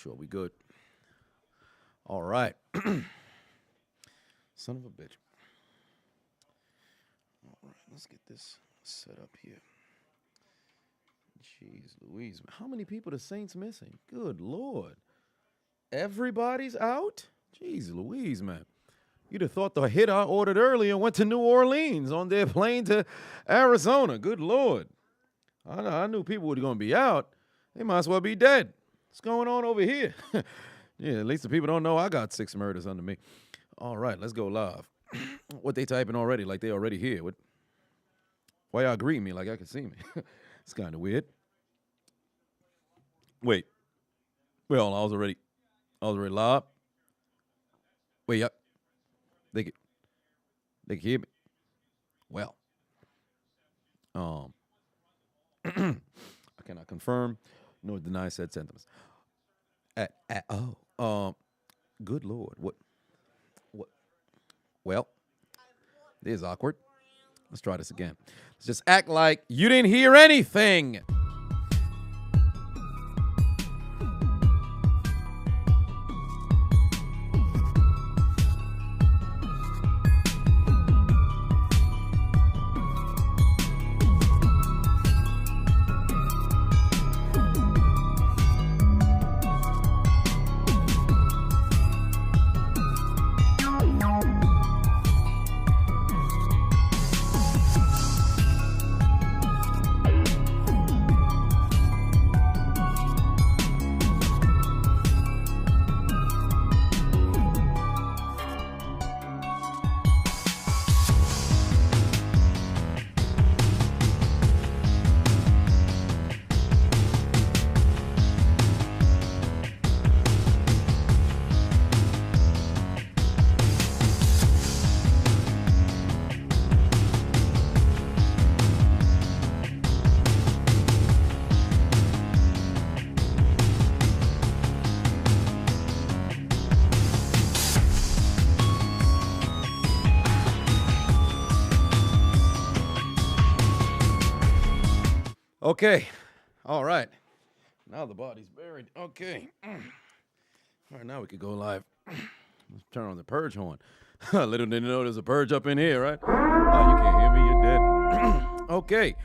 sure we good. All right. Son of a bitch. All right, let's get this set up here. Jeez Louise. How many people the Saints missing? Good Lord. Everybody's out? Jeez Louise, man. You'd have thought the hit I ordered earlier went to New Orleans on their plane to Arizona. Good Lord. I knew people were going to be out. They might as well be dead. What's going on over here? Yeah, at least the people don't know I got 6 murders under me. All right, let's go live. What they typing already? Like they already here. Why y'all greeting me like I can see me? It's kind of weird. Wait. Well, I was already live. Wait, yep. They can hear me. Well, I cannot confirm nor deny said sentiments. Good Lord, what? Well, this is awkward. Let's try this again. Let's just act like you didn't hear anything. Okay. All right. Now the body's buried. Okay. All right, now we could go live. Let's turn on the purge horn. Little did you know there's a purge up in here, right? You can't hear me, you're dead. Okay.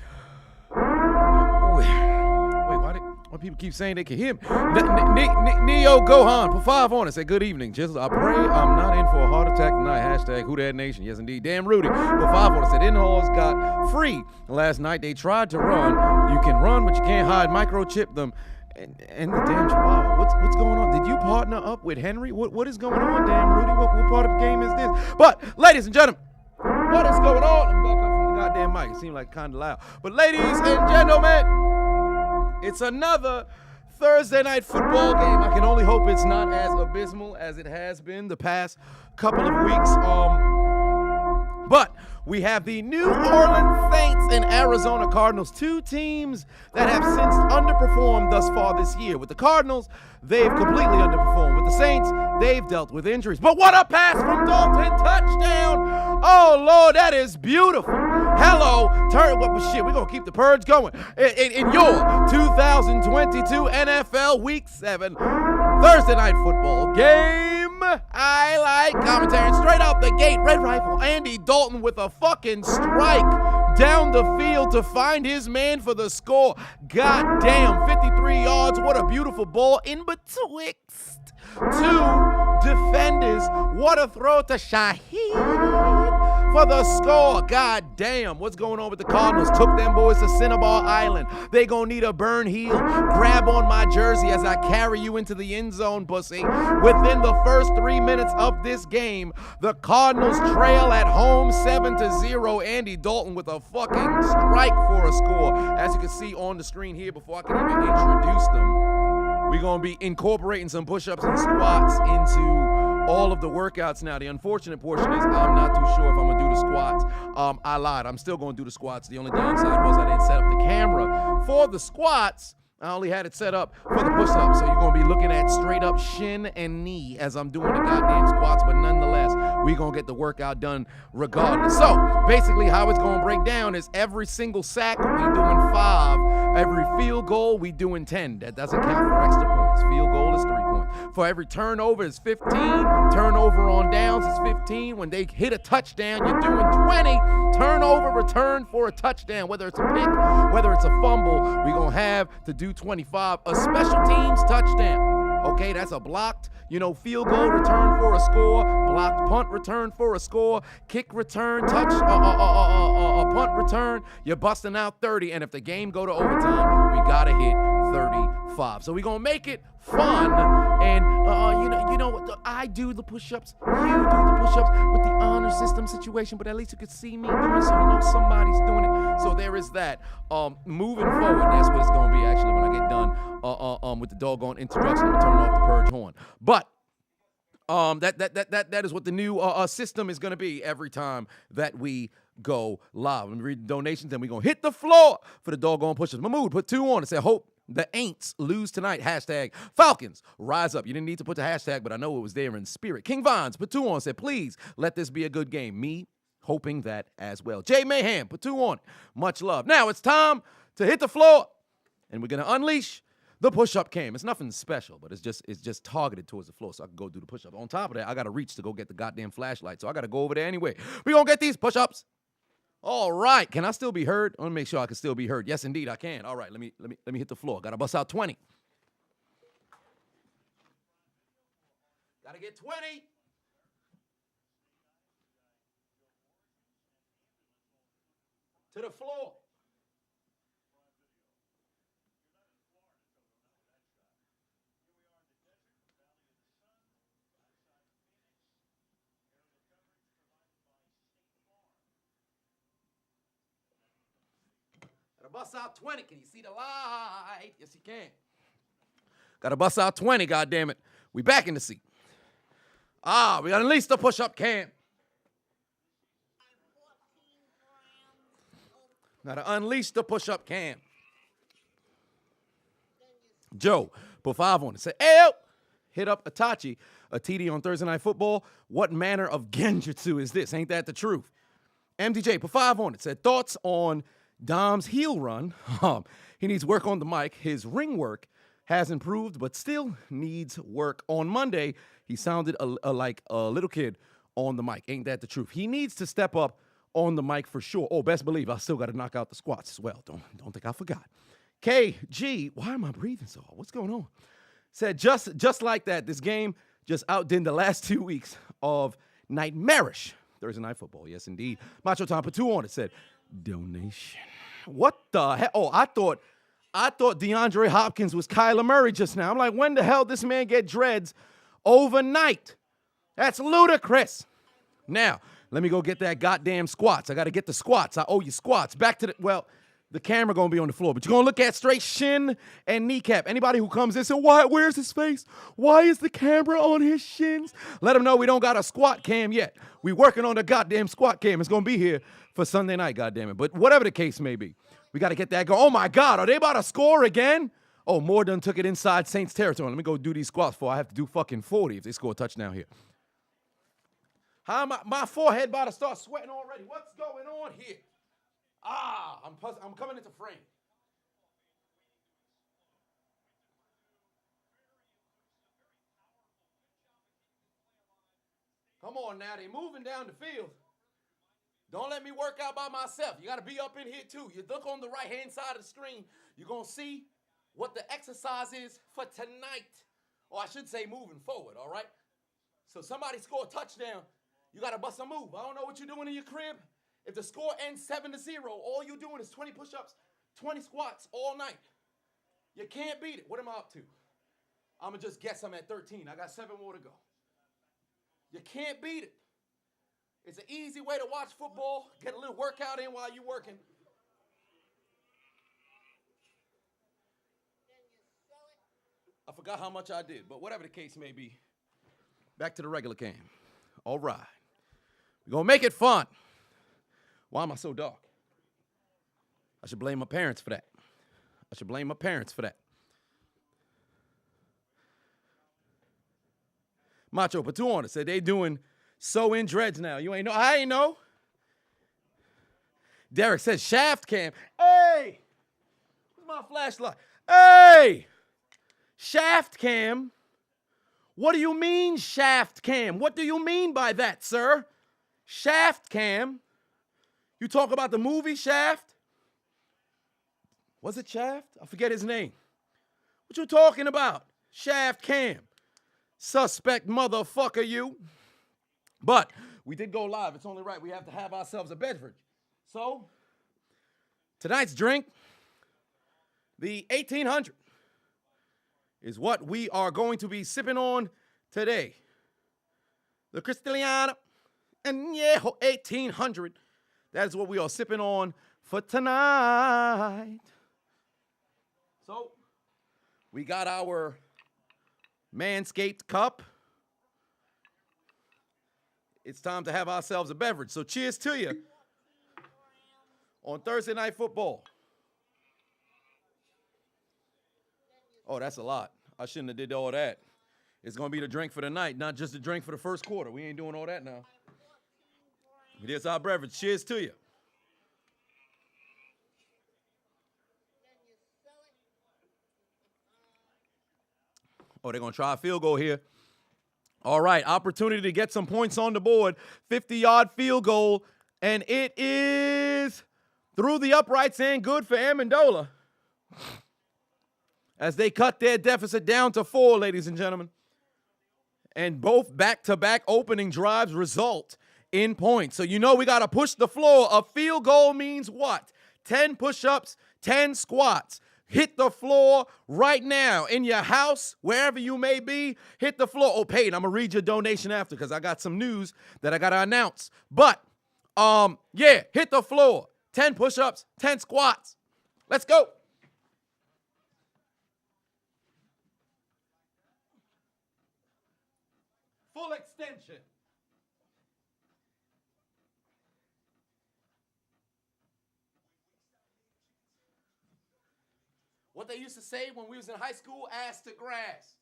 Why people keep saying they can hear me? Neo Gohan, put 5 on it. Say good evening. Chiseled, I pray I'm not in for a heart attack tonight. Hashtag Who Dat Nation. Yes, indeed. Damn Rudy, put 5 on it. Said in-laws got free last night. They tried to run. You can run, but you can't hide. Microchip them. And the damn chihuahua. What's going on? Did you partner up with Henry? What is going on, damn Rudy? What part of the game is this? But, ladies and gentlemen, what is going on? I'm back up from the goddamn mic. It seemed like kind of loud. But ladies and gentlemen, it's another Thursday night football game. I can only hope it's not as abysmal as it has been the past couple of weeks. But we have the New Orleans Saints and Arizona Cardinals, 2 teams that have since underperformed thus far this year. With the Cardinals, they've completely underperformed. With the Saints, they've dealt with injuries. But what a pass from Dalton, touchdown! Oh, Lord, that is beautiful. Hello, shit, we're going to keep the purge going. In your 2022 NFL Week 7 Thursday night football game, I like commentary. Straight out the gate, Red Rifle Andy Dalton with a fucking strike down the field to find his man for the score. God damn, 53 yards. What a beautiful ball in betwixt 2 defenders. What a throw to Shaheed for the score. God damn, what's going on with the Cardinals? Took them boys to Cinnabar Island. They gonna need a burn heel. Grab on my jersey as I carry you into the end zone, pussy. Within the first 3 minutes of this game, the Cardinals trail at home 7-0. Andy Dalton with a fucking strike for a score. As you can see on the screen here before I can even introduce them, we're gonna be incorporating some push-ups and squats into all of the workouts now. The unfortunate portion is I'm not too sure if I'm going to do the squats. I lied. I'm still going to do the squats. The only downside was I didn't set up the camera for the squats. I only had it set up for the push-ups. So you're going to be looking at straight up shin and knee as I'm doing the goddamn squats. But nonetheless, we going to get the workout done regardless. So basically how it's going to break down is every single sack, we doing 5. Every field goal, we doing 10. That doesn't count for extra points. Field goal is 3 points. For every turnover is 15. Turnover on downs is 15. When they hit a touchdown, you're doing 20. Turnover return for a touchdown, whether it's a pick, whether it's a fumble, we're going to have to do 25. A special teams touchdown. Okay, that's a blocked, field goal return for a score, blocked punt return for a score, kick return, touch, punt return. You're busting out 30, and if the game go to overtime, we gotta hit 35. So we're gonna make it fun, and I do the push-ups, you do the push-ups with the honor system situation, but at least you could see me doing it, so somebody's doing it. So there is that. Moving forward, that's what it's gonna be actually when I get done with the doggone introduction. I'm gonna turn off the purge horn. But that is what the new system is gonna be every time that we go live. Let me read the donations, and we're gonna hit the floor for the doggone push-ups. Mahmoud put 2 on and said, hope the Aints lose tonight. Hashtag Falcons rise up. You didn't need to put the hashtag, but I know it was there in spirit. King Vines put 2 on, said, please let this be a good game. Me hoping that as well. Jay Mayhem put 2 on. Much love. Now it's time to hit the floor, and we're gonna unleash the push-up cam. It's nothing special, but it's just targeted towards the floor, so I can go do the push-up. On top of that, I gotta reach to go get the goddamn flashlight, so I gotta go over there anyway. We gonna get these push-ups. All right, can I still be heard? I want to make sure I can still be heard. Yes, indeed, I can. All right, let me hit the floor. Gotta bust out 20. Gotta get 20. To the floor. Gotta bust out 20. Can you see the light? Yes, you can. Gotta bust out 20, goddammit. We back in the seat. We gotta unleash the push-up cam. Gotta unleash the push-up cam. Joe put 5 on it. Say, hey, hit up Itachi, a TD on Thursday Night Football. What manner of genjutsu is this? Ain't that the truth? MDJ put 5 on it. Said, thoughts on Dom's heel run. He needs work on the mic. His ring work has improved, but still needs work. On Monday, he sounded like a little kid on the mic. Ain't that the truth? He needs to step up on the mic for sure. Oh, best believe I still got to knock out the squats as well. Don't think I forgot. KG, why am I breathing so hard? What's going on? Said just like that, this game just outdid the last 2 weeks of nightmarish Thursday Night Football. Yes, indeed. Macho Tom put 2 on it. Said, donation. What the hell? Oh, I thought DeAndre Hopkins was Kyler Murray just now. I'm like, when the hell this man get dreads overnight? That's ludicrous. Now, let me go get that goddamn squats. I got to get the squats. I owe you squats. Back to the camera going to be on the floor, but you're going to look at straight shin and kneecap. Anybody who comes in and says, where's his face? Why is the camera on his shins? Let them know we don't got a squat cam yet. We working on the goddamn squat cam. It's going to be here for Sunday night, goddammit. But whatever the case may be, we got to get that going. Oh, my God, are they about to score again? Oh, Moore done took it inside Saints territory. Let me go do these squats before I have to do fucking 40 if they score a touchdown here. How am my forehead about to start sweating already? What's going on here? I'm coming into frame. Come on now, they moving down the field. Don't let me work out by myself. You got to be up in here too. You look on the right-hand side of the screen. You're going to see what the exercise is for tonight. Or I should say moving forward, all right? So somebody score a touchdown, you got to bust a move. I don't know what you're doing in your crib. If the score ends 7-0, all you're doing is 20 push-ups, 20 squats all night. You can't beat it. What am I up to? I'm going to just guess I'm at 13. I got 7 more to go. You can't beat it. It's an easy way to watch football, get a little workout in while you're working. I forgot how much I did, but whatever the case may be, back to the regular game. All right. We're going to make it fun. Why am I so dark? I should blame my parents for that. Macho Patuana said they doing So in dreads now. You ain't know. I ain't know. Derek says shaft cam. Hey! Where's my flashlight? Hey! Shaft cam? What do you mean shaft cam? What do you mean by that, sir? Shaft cam? You talk about the movie Shaft? Was it Shaft? I forget his name. What you talking about? Shaft cam. Suspect motherfucker you. But we did go live. It's only right. We have to have ourselves a beverage. So, tonight's drink, the 1800, is what we are going to be sipping on today. The Cristaliana Añejo 1800. That is what we are sipping on for tonight. So, we got our Manscaped cup. It's time to have ourselves a beverage. So cheers to you on Thursday Night Football. Oh, that's a lot. I shouldn't have did all that. It's going to be the drink for the night, not just the drink for the first quarter. We ain't doing all that now. It is our beverage. Cheers to you. Oh, they're going to try a field goal here. All right, opportunity to get some points on the board. 50-yard field goal, and it is through the uprights and good for Amendola as they cut their deficit down to 4, ladies and gentlemen. And both back-to-back opening drives result in points. So you know we got to push the floor. A field goal means what? 10 push-ups, 10 squats. Hit the floor right now in your house, wherever you may be. Hit the floor. Oh, Peyton, I'm going to read your donation after because I got some news that I got to announce. But, yeah, hit the floor. 10 push-ups, 10 squats. Let's go. Full extension. What they used to say when we was in high school, ass to grass.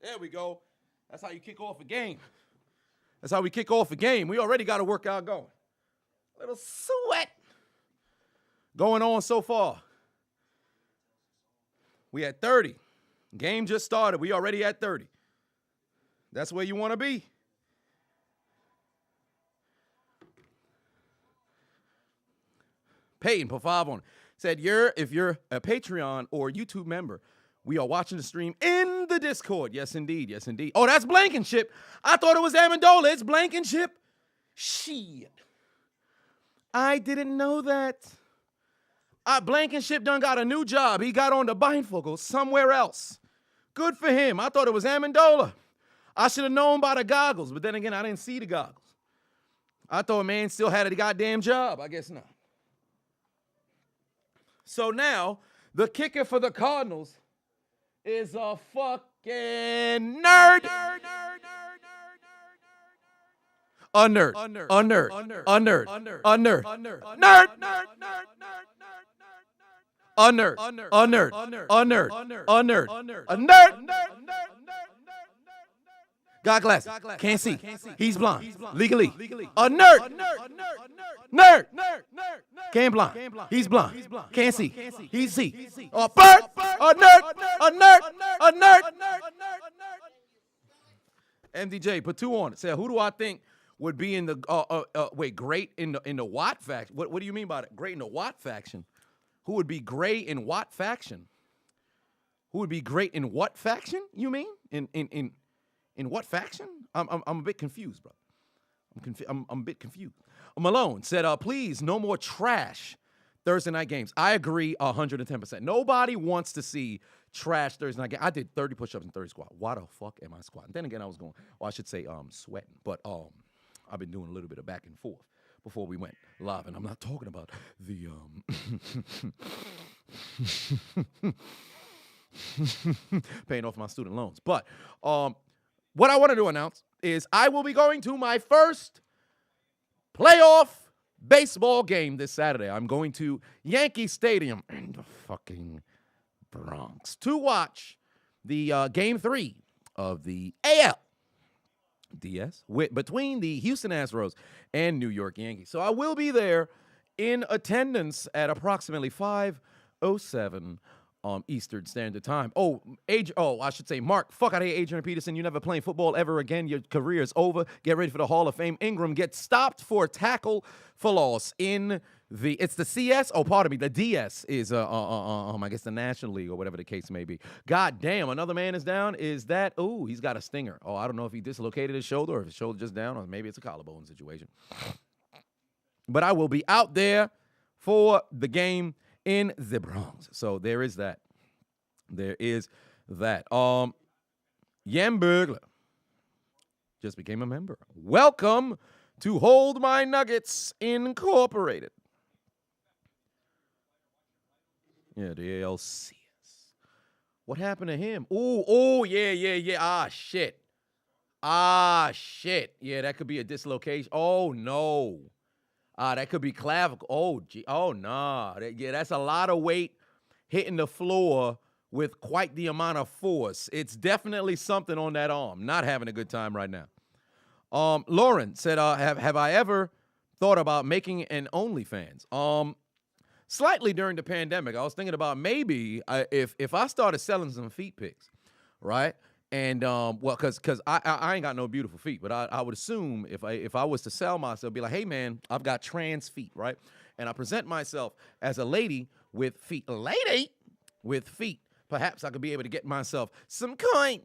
There we go. That's how you kick off a game. That's how we kick off a game. We already got a workout going. A little sweat going on so far. We at 30. Game just started. We already at 30. That's where you want to be. Peyton put 5 on it. Said, if you're a Patreon or YouTube member, we are watching the stream in the Discord. Yes, indeed. Yes, indeed. Oh, that's Blankenship. I thought it was Amendola. It's Blankenship. Shit. I didn't know that. Blankenship done got a new job. He got on the bifocals somewhere else. Good for him. I thought it was Amendola. I should have known by the goggles, but then again, I didn't see the goggles. I thought man still had a goddamn job. I guess not. So now, the kicker for the Cardinals is a fucking nerd. A nerd. A nerd. A nerd. A nerd. Nerd. A nerd. A nerd. A nerd. A nerd. A nerd. Got glasses. Can't see. He's blind. Legally. A nerd. Nerd. Can't blind. He's blind. Can't see. He see. A bird. A nerd. A nerd. A nerd. MDJ, put 2 on it. Say, who do I think would be in the great in the Watt faction? What do you mean by that? Great in the Watt faction? Who would be great in what faction? Who would be great in what faction? You mean in what faction? I'm a bit confused, bro. I'm a bit confused. Malone said, please, no more trash Thursday night games. I agree 110%. Nobody wants to see trash Thursday night games. I did 30 push-ups and 30 squats. Why the fuck am I squatting? Then again, I was going, or I should say sweating. But I've been doing a little bit of back and forth before we went live. And I'm not talking about the paying off my student loans. But what I wanted to announce is I will be going to my first playoff baseball game this Saturday. I'm going to Yankee Stadium in the fucking Bronx to watch the Game 3 of the AL DS between the Houston Astros and New York Yankees. So I will be there in attendance at approximately 5:07 Eastern Standard Time. I should say, Mark, fuck out of here, Adrian Peterson. You're never playing football ever again. Your career is over. Get ready for the Hall of Fame. Ingram gets stopped for a tackle for loss in it's the CS. Oh, pardon me. The DS is I guess the National League or whatever the case may be. God damn, another man is down. Is that? Oh, he's got a stinger. Oh, I don't know if he dislocated his shoulder or if his shoulder just down, or maybe it's a collarbone situation. But I will be out there for the game in the Bronx. So there is that. There is that. Yam Burglar just became a member. Welcome to Hold My Nuggets Incorporated. Yeah, the ALCS. What happened to him? Yeah. Ah, shit. Yeah, that could be a dislocation. Oh, no. That could be clavicle. Oh, nah. That's a lot of weight hitting the floor with quite the amount of force. It's definitely something on that arm. Not having a good time right now. Lauren said, have I ever thought about making an OnlyFans? Slightly during the pandemic, I was thinking about maybe if I started selling some feet pics, right? And because I ain't got no beautiful feet, but I would assume if I was to sell myself, be like, hey man, I've got trans feet, right? And I present myself as a lady with feet. A lady with feet. Perhaps I could be able to get myself some coin,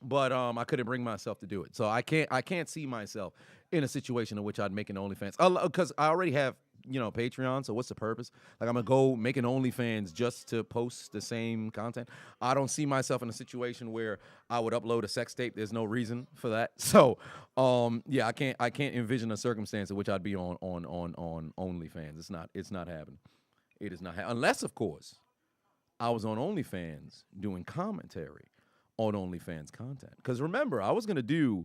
but I couldn't bring myself to do it. So I can't see myself in a situation in which I'd make an OnlyFans because I already have Patreon. So what's the purpose? Like, I'm gonna go make an OnlyFans just to post the same content. I don't see myself in a situation where I would upload a sex tape. There's no reason for that. So I can't envision a circumstance in which I'd be on OnlyFans. It's not happening. It is not unless, of course, I was on OnlyFans doing commentary on OnlyFans content. Because remember, I was gonna do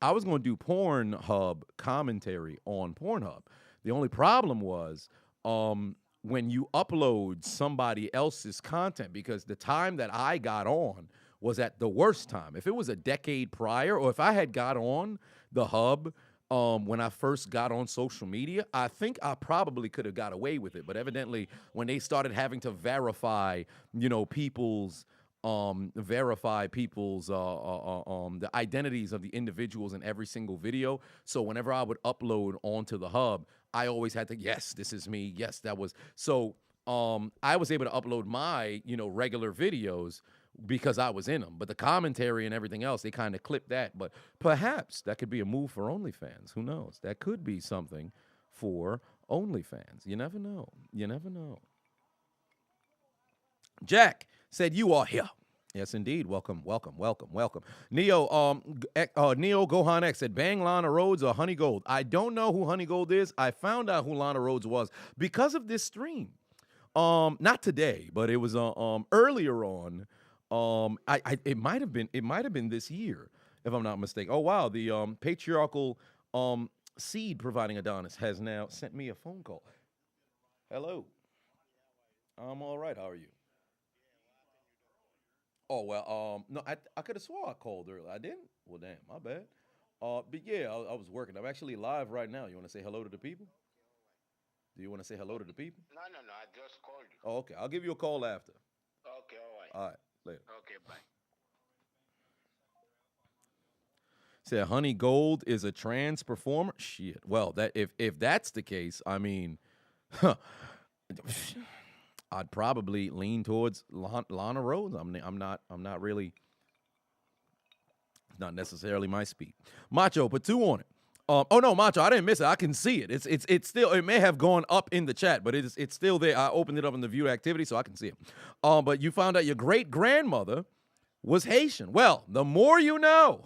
Pornhub commentary on Pornhub. The only problem was when you upload somebody else's content, because the time that I got on was at the worst time. If it was a decade prior, or if I had got on the hub when I first got on social media, I think I probably could have got away with it. But evidently, when they started having to verify, people's the identities of the individuals in every single video. So whenever I would upload onto the hub, I always had to, yes, this is me. Yes, that was. So I was able to upload my, regular videos because I was in them. But the commentary and everything else, they kind of clipped that. But perhaps that could be a move for OnlyFans. Who knows? That could be something for OnlyFans. You never know. You never know. Jack said, you are here. Yes, indeed. Welcome. Neo Gohan X said, bang Lana Rhodes or Honey Gold. I don't know who Honey Gold is. I found out who Lana Rhodes was because of this stream. Not today, but it was earlier on. It might have been this year, if I'm not mistaken. Oh wow, the patriarchal seed providing Adonis has now sent me a phone call. Hello. I'm all right. How are you? Oh, well, no, I could have swore I called earlier. I didn't? Well, damn, my bad. But yeah, I was working. I'm actually live right now. You want to say hello to the people? Do you want to say hello to the people? No. I just called you. Oh, okay. I'll give you a call after. Okay, all right. All right, later. Okay, bye. Said Honey Gold is a trans performer? Shit. Well, that if that's the case, I mean, I'd probably lean towards Lana Rhodes. I'm not really. It's not necessarily my speed. Macho, put 2 on it. Oh no, Macho, I didn't miss it. I can see it. It's still. It may have gone up in the chat, but it's still there. I opened it up in the view activity, so I can see it. But you found out your great grandmother was Haitian. Well, the more you know.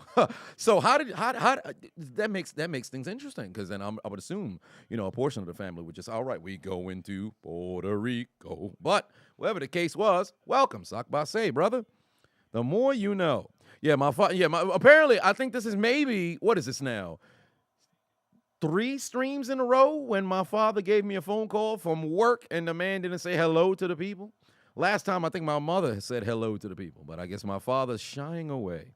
So how that makes things interesting, because then I would assume a portion of the family would just, all right, we go into Puerto Rico. But whatever the case was, welcome, Sakbase, brother. The more you know. Yeah, apparently I think this is maybe, what is this now? 3 streams in a row when my father gave me a phone call from work and the man didn't say hello to the people. Last time, I think my mother said hello to the people, but I guess my father's shying away.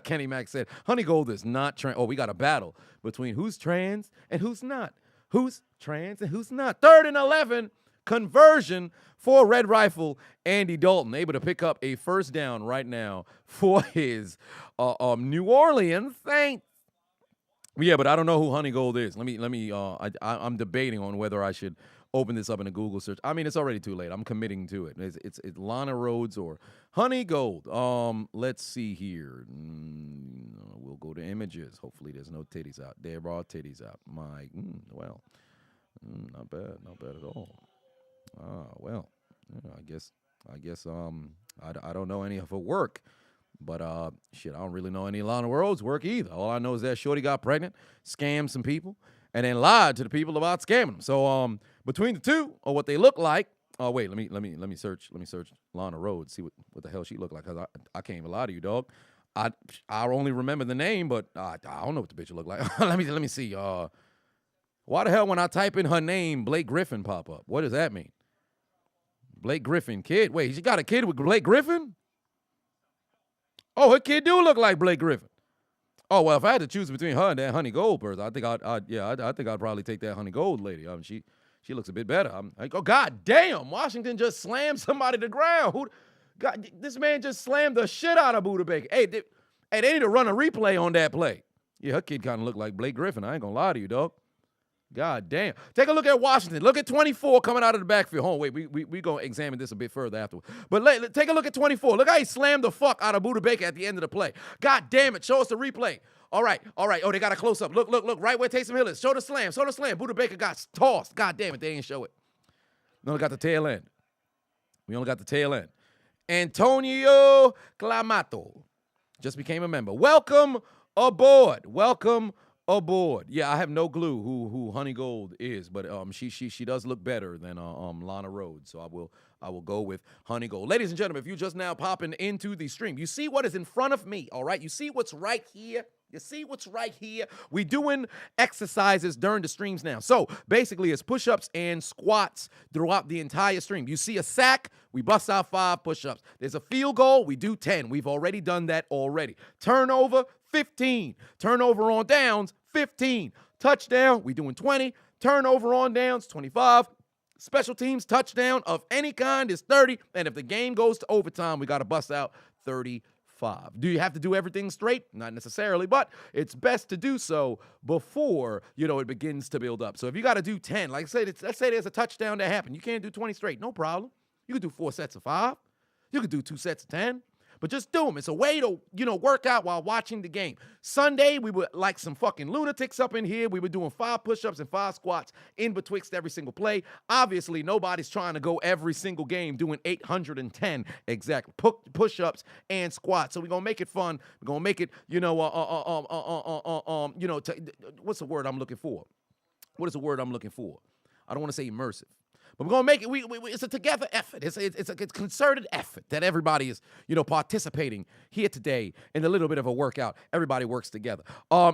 Kenny Mack said, Honey Gold is not trans. Oh, we got a battle between who's trans and who's not. Who's trans and who's not. 3rd and 11, conversion for Red Rifle Andy Dalton, able to pick up a first down right now for his New Orleans Saints. Yeah, but I don't know who Honey Gold is. I'm debating on whether I should open this up in a Google search. I mean, it's already too late. I'm committing to it. It's Lana Rhodes or Honey Gold. Let's see here. We'll go to images. Hopefully there's no titties out. There are titties out. Not bad at all. I guess I don't know any of her work. But, I don't really know any Lana Rhodes work either. All I know is that Shorty got pregnant, scammed some people, and then lied to the people about scamming them. So, between the two, or what they look like, wait, let me search Lana Rhodes, see what the hell she looked like, because I can't even lie to you, dog. I only remember the name, but I don't know what the bitch look like. let me see. Why the hell when I type in her name, Blake Griffin pop up? What does that mean? Blake Griffin kid? Wait, she got a kid with Blake Griffin? Oh, her kid do look like Blake Griffin. Oh, well, if I had to choose between her and that Honey Gold person, I think I'd probably take that Honey Gold lady. She looks a bit better. I'm like, oh, God damn, Washington just slammed somebody to the ground. This man just slammed the shit out of Buda Baker. Hey, they need to run a replay on that play. Yeah, her kid kind of looked like Blake Griffin. I ain't going to lie to you, dog. God damn. Take a look at Washington. Look at 24 coming out of the backfield. Hold on, wait, we going to examine this a bit further afterward. But take a look at 24. Look how he slammed the fuck out of Buda Baker at the end of the play. God damn it. Show us the replay. All right. Oh, they got a close-up. Look. Right where Taysom Hill is. Show the slam. Buda Baker got tossed. God damn it. They didn't show it. We only got the tail end. Antonio Clamato just became a member. Welcome aboard. Yeah, I have no clue who Honey Gold is, but she does look better than Lana Rhodes, so I will go with Honey Gold. Ladies and gentlemen, if you're just now popping into the stream, you see what is in front of me, all right? You see what's right here? We doing exercises during the streams now. So basically, it's push-ups and squats throughout the entire stream. You see a sack, we bust out 5 push-ups. There's a field goal, we do 10. We've already done that already. Turnover, 15. Turnover on downs, 15. Touchdown, we doing 20. Turnover on downs, 25. Special teams touchdown of any kind is 30. And if the game goes to overtime, we got to bust out 35. Do you have to do everything straight? Not necessarily, but it's best to do so before, it begins to build up. So if you got to do 10, like I said, let's say there's a touchdown that happened. You can't do 20 straight. No problem. You could do 4 sets of 5. You could do 2 sets of 10. But just do them. It's a way to, work out while watching the game. Sunday, we were like some fucking lunatics up in here. We were doing 5 push-ups and 5 squats in betwixt every single play. Obviously, nobody's trying to go every single game doing 810 exact push-ups and squats. So we're going to make it fun. We're going to make it, what's the word I'm looking for? What is the word I'm looking for? I don't want to say immersive. But we're going to make it, it's a together effort. It's a concerted effort that everybody is, participating here today in a little bit of a workout. Everybody works together.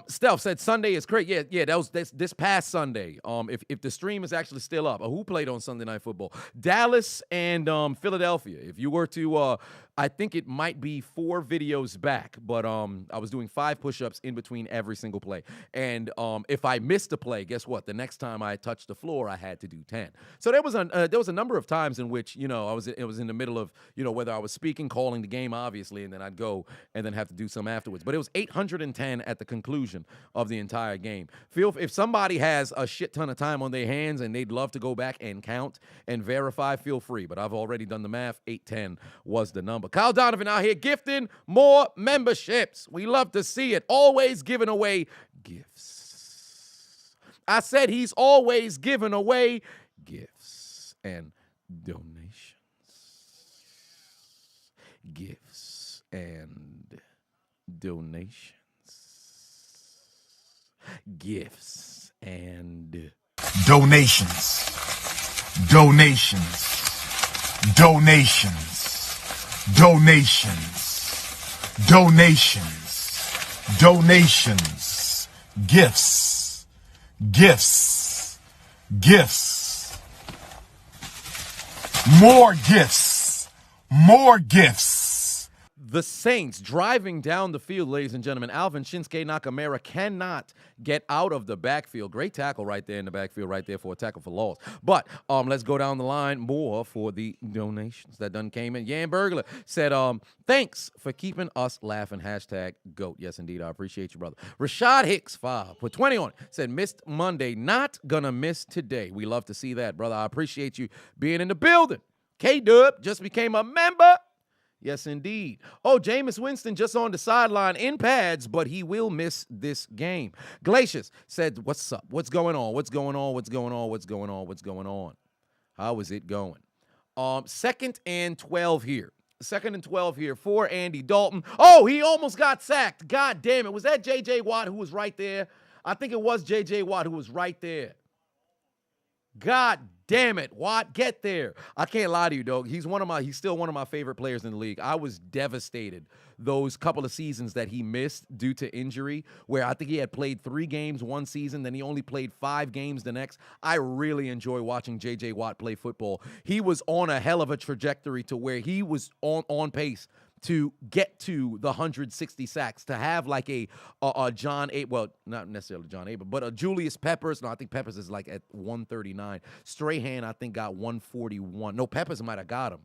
Steph said Sunday is great. Yeah, that was this past Sunday. If the stream is actually still up, who played on Sunday Night Football? Dallas and Philadelphia. If you were to, I think it might be 4 videos back, but I was doing 5 push-ups in between every single play. And if I missed a play, guess what? The next time I touched the floor, I had to do 10. So there was a number of times in which, it was in the middle of, whether I was speaking, calling the game, obviously, and then I'd go and then have to do some afterwards. But it was 810 at the conclusion of the entire game. If somebody has a shit ton of time on their hands and they'd love to go back and count and verify, feel free. But I've already done the math. 810 was the number. Kyle Donovan out here gifting more memberships. We love to see it. Always giving away gifts. I said he's always giving away gifts and donations. Gifts and donations. Gifts and donations. Donations. Donations. Donations. Donations. Donations. Gifts Gifts. Gifts. More gifts. More gifts. The Saints driving down the field, ladies and gentlemen. Alvin Shinsuke Nakamura cannot get out of the backfield. Great tackle right there in the backfield, right there for a tackle for loss. But let's go down the line more for the donations that done came in. Yan Burglar said, thanks for keeping us laughing. Hashtag GOAT. Yes, indeed. I appreciate you, brother. Rashad Hicks, 5, put 20 on it. Said, missed Monday. Not gonna miss today. We love to see that, brother. I appreciate you being in the building. K-Dub just became a member. Yes, indeed. Oh, Jameis Winston just on the sideline in pads, but he will miss this game. Glacius said, what's up? What's going on? What's going on? What's going on? What's going on? What's going on? How is it going? 2nd and 12 here. 2nd and 12 here for Andy Dalton. Oh, he almost got sacked. God damn it. Was that J.J. Watt who was right there? I think it was J.J. Watt who was right there. God damn it, Watt, get there. I can't lie to you, dog. He's still one of my favorite players in the league. I was devastated those couple of seasons that he missed due to injury, where I think he had played 3 games one season, then he only played 5 games the next. I really enjoy watching J.J. Watt play football. He was on a hell of a trajectory to where he was on pace to get to the 160 sacks, to have like a John A. Well, not necessarily John A. But a Julius Peppers. No, I think Peppers is like at 139. Strahan, I think, got 141. No, Peppers might have got him.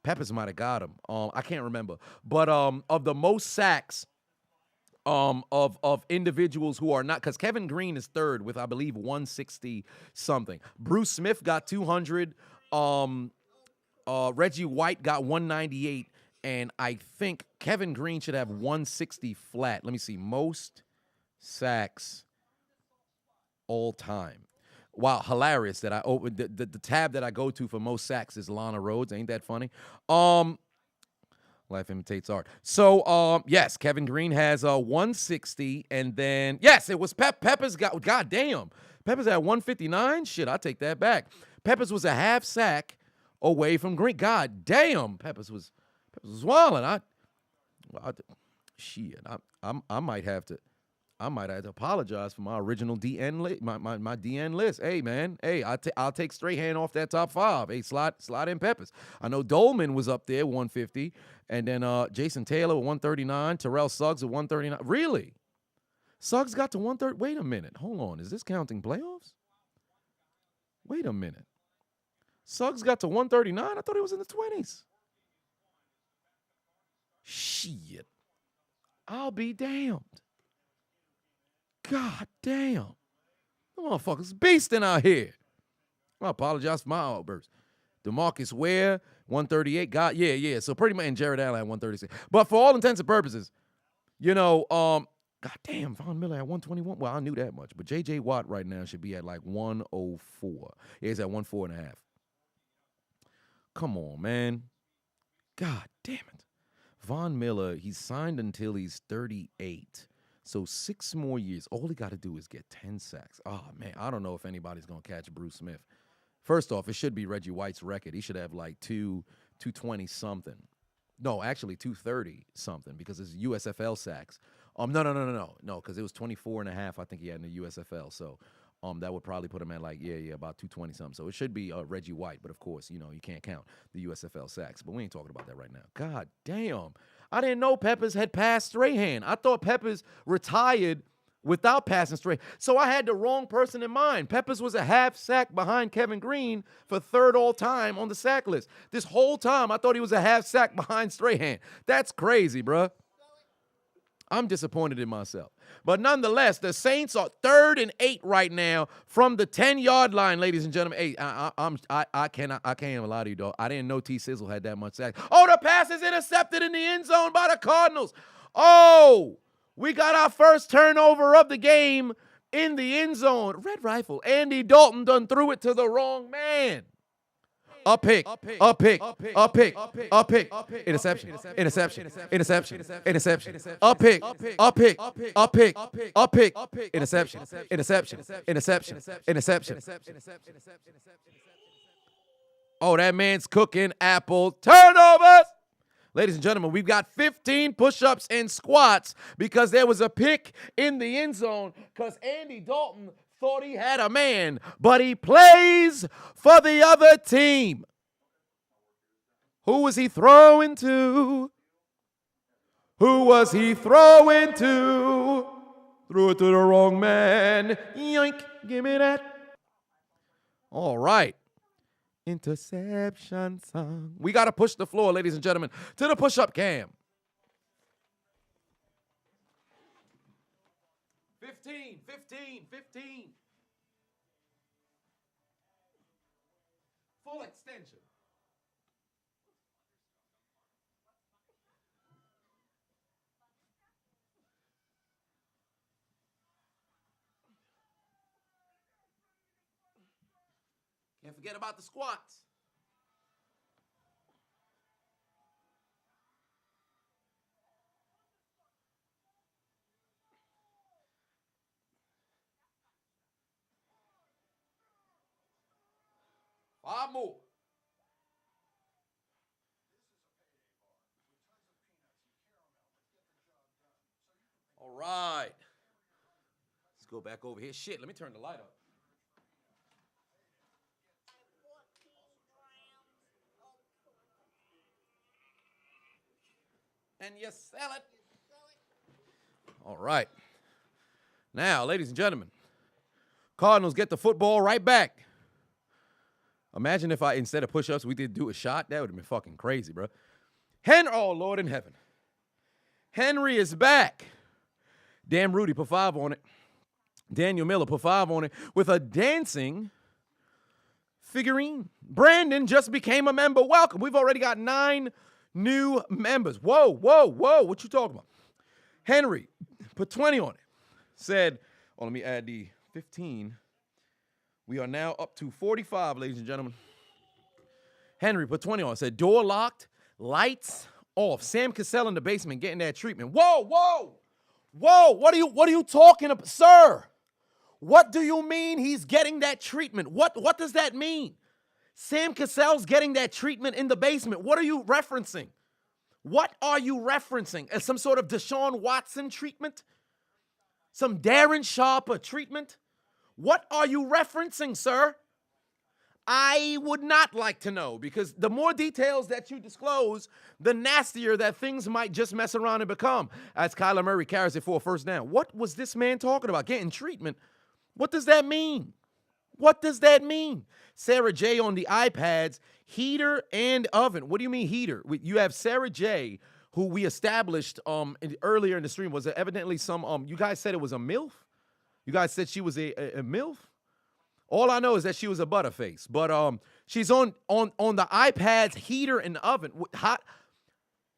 I can't remember. But of the most sacks of individuals who are not, because Kevin Green is 3rd with, I believe, 160 something. Bruce Smith got 200. Reggie White got 198. And I think Kevin Green should have 160 flat. Let me see. Most sacks all time. Wow, hilarious that I opened the tab that I go to for most sacks is Lana Rhodes. Ain't that funny? Life imitates art. So, yes, Kevin Green has 160. And then, yes, it was Peppers got, God damn. Peppers at 159? Shit, I take that back. Peppers was a half sack away from Green. God damn, Peppers was wilding. I might have to apologize for my original DN list, my DN list. Hey man, I'll take Strahan off that top 5. Hey, slide in Peppers. I know Dolman was up there 150, and then Jason Taylor at 139, Terrell Suggs at 139. Really? Suggs got to 130. Wait a minute. Hold on. Is this counting playoffs? Wait a minute. Suggs got to 139. I thought he was in the 20s. Shit. I'll be damned. God damn. The motherfuckers beasting out here. I apologize for my outburst. DeMarcus Ware, 138. God, yeah. So pretty much, and Jared Allen at 136. But for all intents and purposes, God damn, Von Miller at 121. Well, I knew that much. But J.J. Watt right now should be at like 104. Yeah, he's at 104.5. Come on, man. God damn it. Von Miller, he's signed until he's 38. So 6 more years. All he got to do is get 10 sacks. Oh, man, I don't know if anybody's going to catch Bruce Smith. First off, it should be Reggie White's record. He should have like 220-something. No, actually 230-something because it's USFL sacks. No, because it was 24.5 I think he had in the USFL. So that would probably put him at like, about 220-something. So it should be Reggie White. But, of course, you can't count the USFL sacks. But we ain't talking about that right now. God damn. I didn't know Peppers had passed Strahan. I thought Peppers retired without passing Strahan. So I had the wrong person in mind. Peppers was a half sack behind Kevin Green for 3rd all time on the sack list. This whole time, I thought he was a half sack behind Strahan. That's crazy, bruh. I'm disappointed in myself. But nonetheless, the Saints are 3rd and 8 right now from the 10-yard line, ladies and gentlemen. Hey, I can't even lie to you, dog. I didn't know T. Sizzle had that much sack. Oh, the pass is intercepted in the end zone by the Cardinals. Oh, we got our first turnover of the game in the end zone. Red Rifle. Andy Dalton done threw it to the wrong man. A pick, interception, interception, a pick, interception, interception. Oh, that man's cooking apple turnovers. Ladies and gentlemen, we've got 15 push-ups and squats because there was a pick in the end zone because Andy Dalton thought he had a man, but he plays for the other team. Who was he throwing to? Who was he throwing to? Threw it to the wrong man. Yoink, give me that. All right. Interception song. We got to push the floor, ladies and gentlemen, to the push-up cam. 15. Full extension. Can't forget about the squats. Five more. All right. Let's go back over here. Shit, let me turn the light up. And you sell it. All right. Now, ladies and gentlemen, Cardinals get the football right back. Imagine if instead of push-ups, we did do a shot. That would have been fucking crazy, bro. Oh, Lord in heaven. Henry is back. Damn Rudy put 5 on it. Daniel Miller put 5 on it with a dancing figurine. Brandon just became a member. Welcome. We've already got 9 new members. Whoa. What you talking about? Henry put 20 on it. Said, let me add the 15. We are now up to 45, ladies and gentlemen. Henry put 20 on. Said, door locked, lights off. Sam Cassell in the basement getting that treatment. Whoa. What are you talking about, sir? What do you mean he's getting that treatment? What does that mean? Sam Cassell's getting that treatment in the basement. What are you referencing? What are you referencing? As some sort of Deshaun Watson treatment? Some Darren Sharper treatment? What are you referencing, sir? I would not like to know, because the more details that you disclose, the nastier that things might just mess around and become. As Kyler Murray carries it for a first down. What was this man talking about? Getting treatment? What does that mean? What does that mean? Sarah J on the iPads, heater and oven. What do you mean heater? You have Sarah J, who we established earlier in the stream, was evidently some, you guys said it was a MILF? You guys said she was a MILF? All I know is that she was a butterface. But she's on the iPad's heater and oven.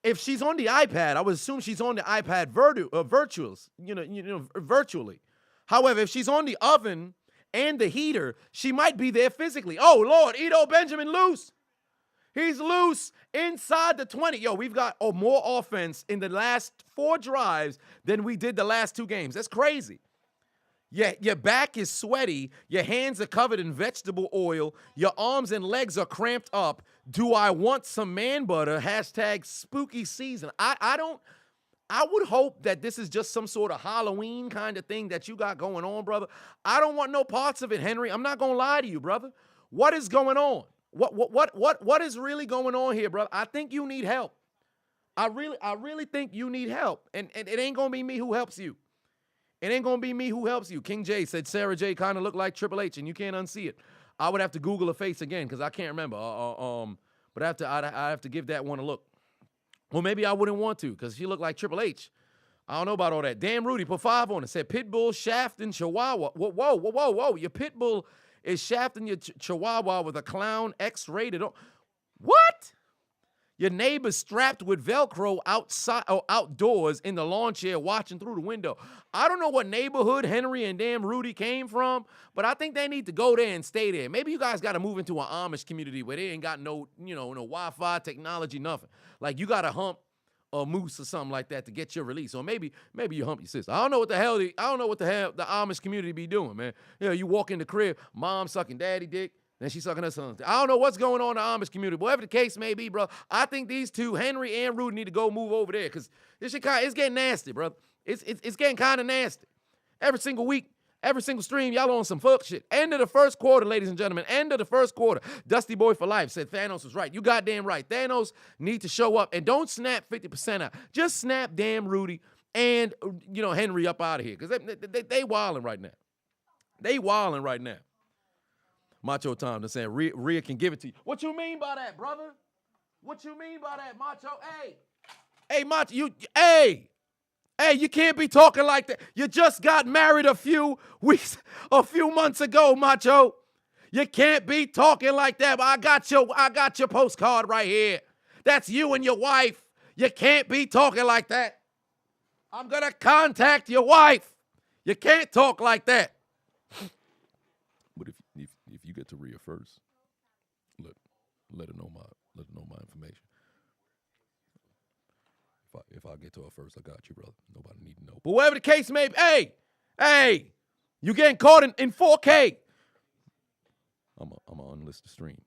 If she's on the iPad, I would assume she's on the iPad virtually. However, if she's on the oven and the heater, she might be there physically. Oh, Lord, Ito Benjamin loose. He's loose inside the 20. Yo, we've got more offense in the last 4 drives than we did the last 2 games. That's crazy. Yeah, your back is sweaty. Your hands are covered in vegetable oil. Your arms and legs are cramped up. Do I want some man butter? # spooky season. I would hope that this is just some sort of Halloween kind of thing that you got going on, brother. I don't want no parts of it, Henry. I'm not going to lie to you, brother. What is going on? What is really going on here, brother? I think you need help. I really think you need help. And it ain't going to be me who helps you. It ain't going to be me who helps you. King J said Sarah J kind of looked like Triple H, and you can't unsee it. I would have to Google her face again because I can't remember. But I'd have to give that one a look. Well, maybe I wouldn't want to because she looked like Triple H. I don't know about all that. Damn Rudy put 5 on it. Said Pitbull shafting Chihuahua. Whoa. Your Pitbull is shafting your Chihuahua with a clown X-rated. What? Your neighbor's strapped with Velcro outside or outdoors in the lawn chair watching through the window. I don't know what neighborhood Henry and damn Rudy came from, but I think they need to go there and stay there. Maybe you guys got to move into an Amish community where they ain't got no Wi-Fi technology, nothing. Like you got to hump a moose or something like that to get your release. Or maybe you hump your sister. I don't know what the hell the Amish community be doing, man. You walk in the crib, mom sucking daddy dick. Then she's sucking her son. I don't know what's going on in the Amish community. Whatever the case may be, bro, I think these two, Henry and Rudy, need to go move over there because this shit it's getting nasty, bro. It's getting kind of nasty. Every single week, Every single stream, y'all on some fuck shit. End of the first quarter, ladies and gentlemen. End of the first quarter. Dusty Boy for Life said Thanos was right. You goddamn right. Thanos need to show up and don't snap 50% out. Just snap damn Rudy and, Henry up out of here because they wilding right now. They wilding right now. Macho Tom just saying Rhea can give it to you. What you mean by that, brother? What you mean by that, Macho? Hey, Macho, Hey, you can't be talking like that. You just got married a few months ago, Macho. You can't be talking like that. But I got your postcard right here. That's you and your wife. You can't be talking like that. I'm gonna contact your wife. You can't talk like that. But if you get to Rhea first, let her know my information. If I get to her first, I got you, brother. Nobody need to know. But whatever the case may be, hey, you getting caught in 4K. I'm gonna unlist the stream.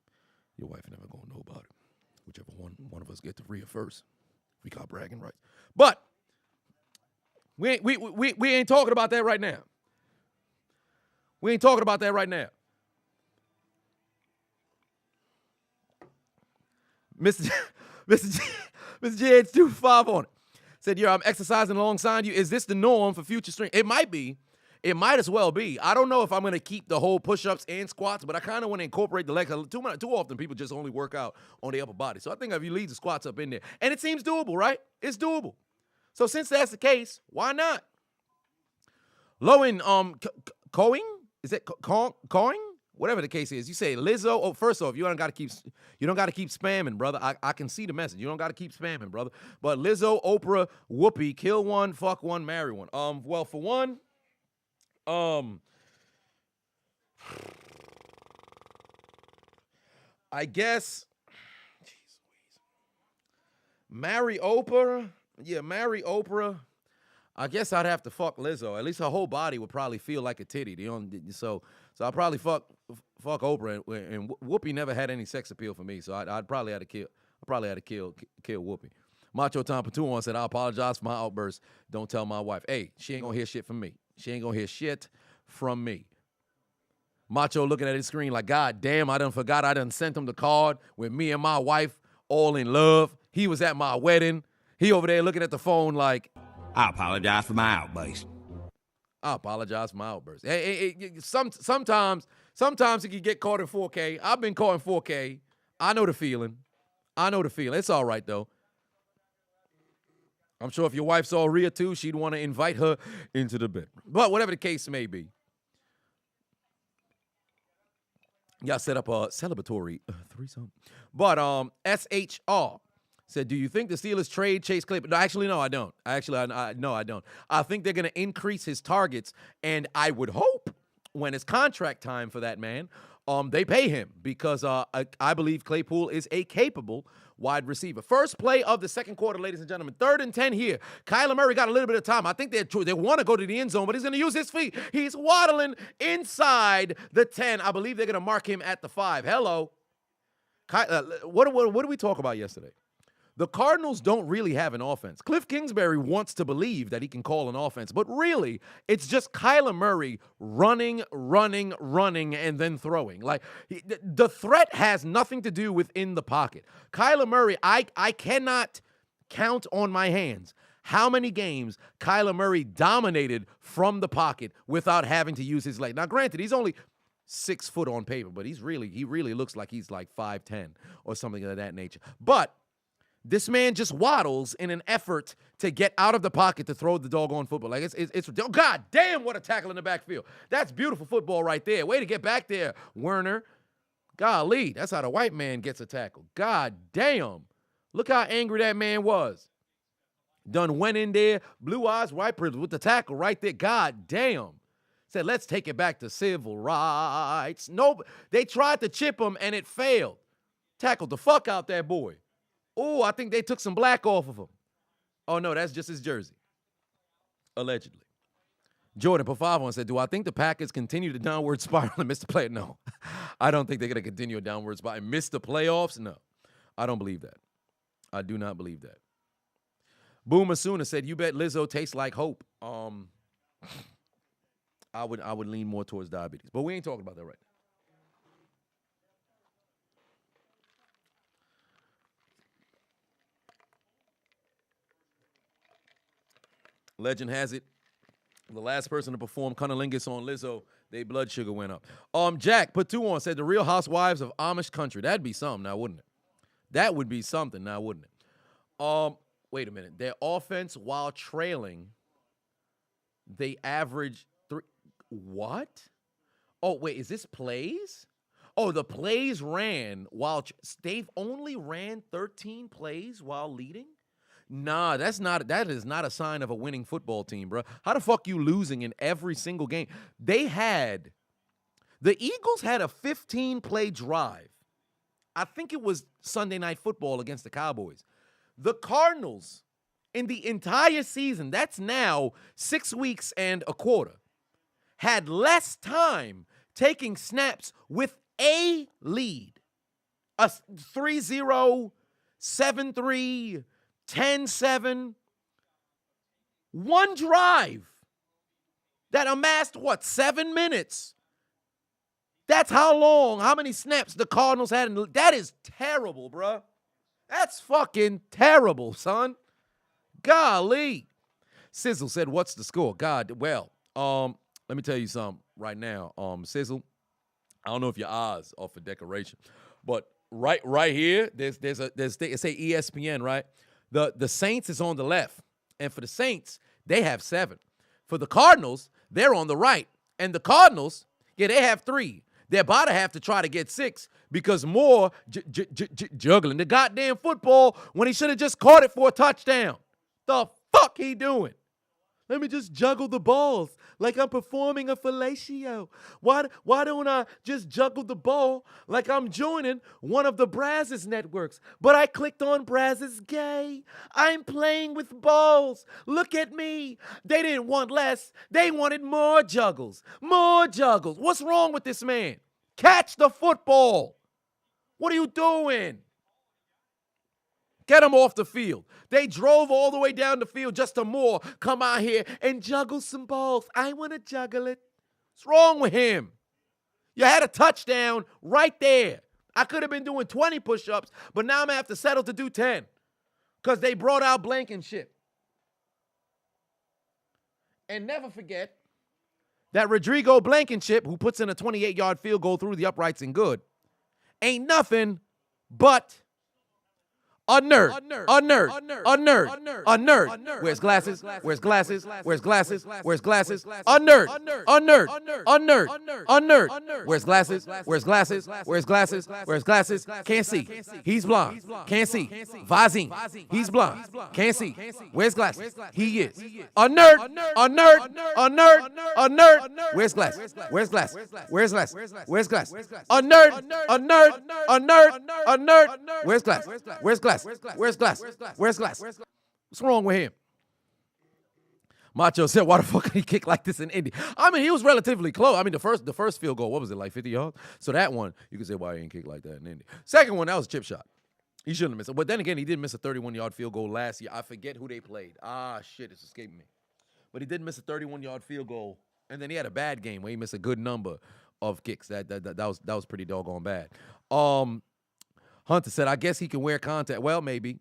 Your wife never gonna know about it. Whichever one of us get to Rhea first, we got bragging rights. But we ain't talking about that right now. We ain't talking about that right now. Mr. GH25 on it. Said, I'm exercising alongside you. Is this the norm for future stream? It might be. It might as well be. I don't know if I'm going to keep the whole push-ups and squats, but I kind of want to incorporate the legs. Too often people just only work out on the upper body. So I think if you leave the squats up in there, and it seems doable, right? It's doable. So since that's the case, why not? Lowen, Coing? Is it Coing? Whatever the case is, you say Lizzo. Oh, first off, you don't got to keep spamming, brother. I can see the message. You don't got to keep spamming, brother. But Lizzo, Oprah, Whoopi, kill one, fuck one, marry one. Well, for one, I guess, marry Oprah. Yeah, marry Oprah. I guess I'd have to fuck Lizzo. At least her whole body would probably feel like a titty. So I'll probably fuck Oprah, and Whoopi never had any sex appeal for me. So I'd probably have to kill. I probably had to kill Whoopi. Macho Tom Patuan said, "I apologize for my outburst. Don't tell my wife. Hey, she ain't gonna hear shit from me. She ain't gonna hear shit from me." Macho looking at his screen like, God damn, I done forgot I done sent him the card with me and my wife all in love. He was at my wedding. He over there looking at the phone like, I apologize for my outburst. I apologize for my outburst. Sometimes you can get caught in 4K. I've been caught in 4K. I know the feeling. It's all right, though. I'm sure if your wife saw Rhea, too, she'd want to invite her into the bedroom. But whatever the case may be, y'all set up a celebratory threesome. But SHR said, do you think the Steelers trade Chase Claypool? No, actually, no, I don't. No, I don't. I think they're going to increase his targets, and I would hope when it's contract time for that man, they pay him because I believe Claypool is a capable wide receiver. First play of the second quarter, ladies and gentlemen. 3rd and 10 here. Kyler Murray got a little bit of time. I think they want to go to the end zone, but he's going to use his feet. He's waddling inside the 10. I believe they're going to mark him at the 5. Hello. What did we talk about yesterday? The Cardinals don't really have an offense. Cliff Kingsbury wants to believe that he can call an offense, but really, it's just Kyler Murray running, and then throwing. Like, the threat has nothing to do within the pocket. Kyler Murray, I cannot count on my hands how many games Kyler Murray dominated from the pocket without having to use his leg. Now, granted, he's only 6 foot on paper, but he really looks like he's like 5'10" or something of that nature. But this man just waddles in an effort to get out of the pocket to throw the doggone football. Like, it's oh, God damn, what a tackle in the backfield. That's beautiful football right there. Way to get back there, Werner. Golly, that's how the white man gets a tackle. God damn. Look how angry that man was. Done went in there, blue eyes, white privilege with the tackle right there. God damn. Said, let's take it back to civil rights. No, they tried to chip him and it failed. Tackled the fuck out that boy. Oh, I think they took some black off of him. Oh, no, that's just his jersey. Allegedly. Jordan Pafavon said, do I think the Packers continue the downward spiral and miss the play? No. I don't think they're going to continue a downward spiral and miss the playoffs. No. I don't believe that. I do not believe that. Boom Asuna said, you bet Lizzo tastes like hope. I would lean more towards diabetes. But we ain't talking about that right now. Legend has it, the last person to perform cunnilingus on Lizzo, their blood sugar went up. Jack put 2 on, said the Real Housewives of Amish Country. That'd be something now, wouldn't it? That would be something now, wouldn't it? Wait a minute. Their offense while trailing, they average 3. What? Oh, wait, is this plays? Oh, the plays ran while they've only ran 13 plays while leading? Nah, that is not a sign of a winning football team, bro. How the fuck you losing in every single game? The Eagles had a 15-play drive. I think it was Sunday Night Football against the Cowboys. The Cardinals, in the entire season, that's now 6 weeks and a quarter, had less time taking snaps with a lead. A 3-0, 7-3, 10-7. One drive that amassed, 7 minutes? That's how many snaps the Cardinals had. That is terrible, bruh. That's fucking terrible, son. Golly. Sizzle said, what's the score? God, well, let me tell you something right now. Sizzle, I don't know if your eyes are for decoration, but right here, there's say ESPN, right? The Saints is on the left, and for the Saints, they have 7. For the Cardinals, they're on the right, and the Cardinals, they have 3. They're about to have to try to get 6 because Moore juggling the goddamn football when he should have just caught it for a touchdown. The fuck he doing? Let me just juggle the balls like I'm performing a fellatio. Why don't I just juggle the ball like I'm joining one of the Brazzers networks? But I clicked on Brazzers Gay. I'm playing with balls. Look at me. They didn't want less. They wanted more juggles. More juggles. What's wrong with this man? Catch the football. What are you doing? Get him off the field. They drove all the way down the field just to Moore come out here and juggle some balls. I want to juggle it. What's wrong with him? You had a touchdown right there. I could have been doing 20 push-ups, but now I'm going to have to settle to do 10 because they brought out Blankenship. And never forget that Rodrigo Blankenship, who puts in a 28-yard field goal through the uprights and good, ain't nothing but a nerd. A nerd. A nerd. A nerd. Wears glasses. Wears glasses. Wears glasses. Wears glasses. A nerd. A nerd. A nerd. A nerd. Wears glasses. Wears glasses. Wears glasses. Wears glasses. Can't see. He's blind. Can't see. Vazine. He's blind. Can't see. Wears glasses. He is. A nerd. A nerd. A nerd. A nerd. Wears glasses. Wears glasses. Wears glasses. Wears glasses. A nerd. A nerd. A nerd. A nerd. Wears glasses. Wears glasses. Where's glass? Where's glass? What's wrong with him? Macho said, why the fuck did he kick like this in Indy? I mean, he was relatively close. I mean, the first field goal, what was it, like 50 yards? So that one, you could say, why he ain't kick like that in Indy. Second one, that was a chip shot. He shouldn't have missed it. But then again, he did miss a 31-yard field goal last year. I forget who they played. Shit, it's escaping me. But he did miss a 31-yard field goal. And then he had a bad game where he missed a good number of kicks. That was pretty doggone bad. Hunter said, I guess he can wear contact. Well, maybe.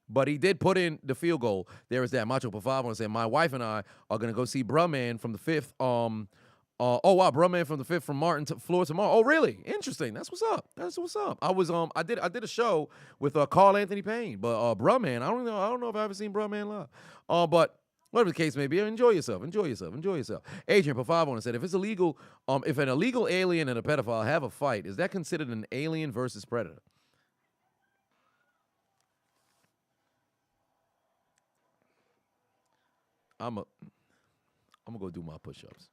But he did put in the field goal. There is that. Macho Pavavo said, my wife and I are going to go see Brumman from the 5th. Brumman from the 5th from Martin to Florida tomorrow. Oh, really? Interesting. That's what's up. I did a show with Carl Anthony Payne. But Brumman, I don't know if I've ever seen Brumman live. But whatever the case may be, enjoy yourself. Adrian Pavavo said, if it's illegal, if an illegal alien and a pedophile have a fight, is that considered an alien versus predator? I'm gonna go do my push-ups.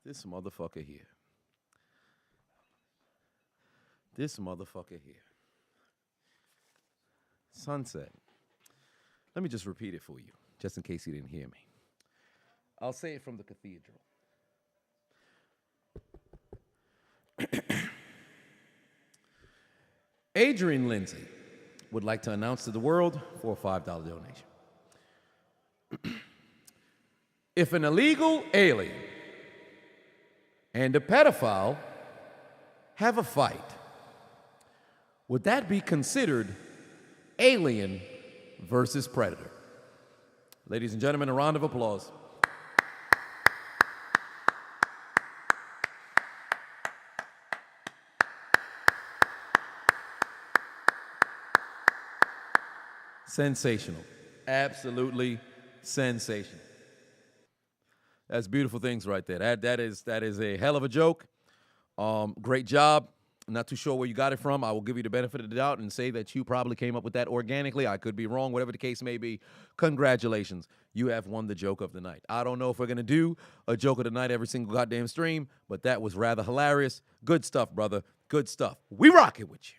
This motherfucker here. This motherfucker here. Sunset. Let me just repeat it for you, just in case you didn't hear me. I'll say it from the cathedral. Adrian Lindsay would like to announce to the world for a $5 donation. If an illegal alien and a pedophile have a fight, would that be considered alien versus predator? Ladies and gentlemen, a round of applause. Sensational. Absolutely sensational. That's beautiful things right there. That is a hell of a joke. Great job. I'm not too sure where you got it from. I will give you the benefit of the doubt and say that you probably came up with that organically. I could be wrong, whatever the case may be. Congratulations. You have won the joke of the night. I don't know if we're going to do a joke of the night every single goddamn stream, but that was rather hilarious. Good stuff, brother. Good stuff. We rock it with you.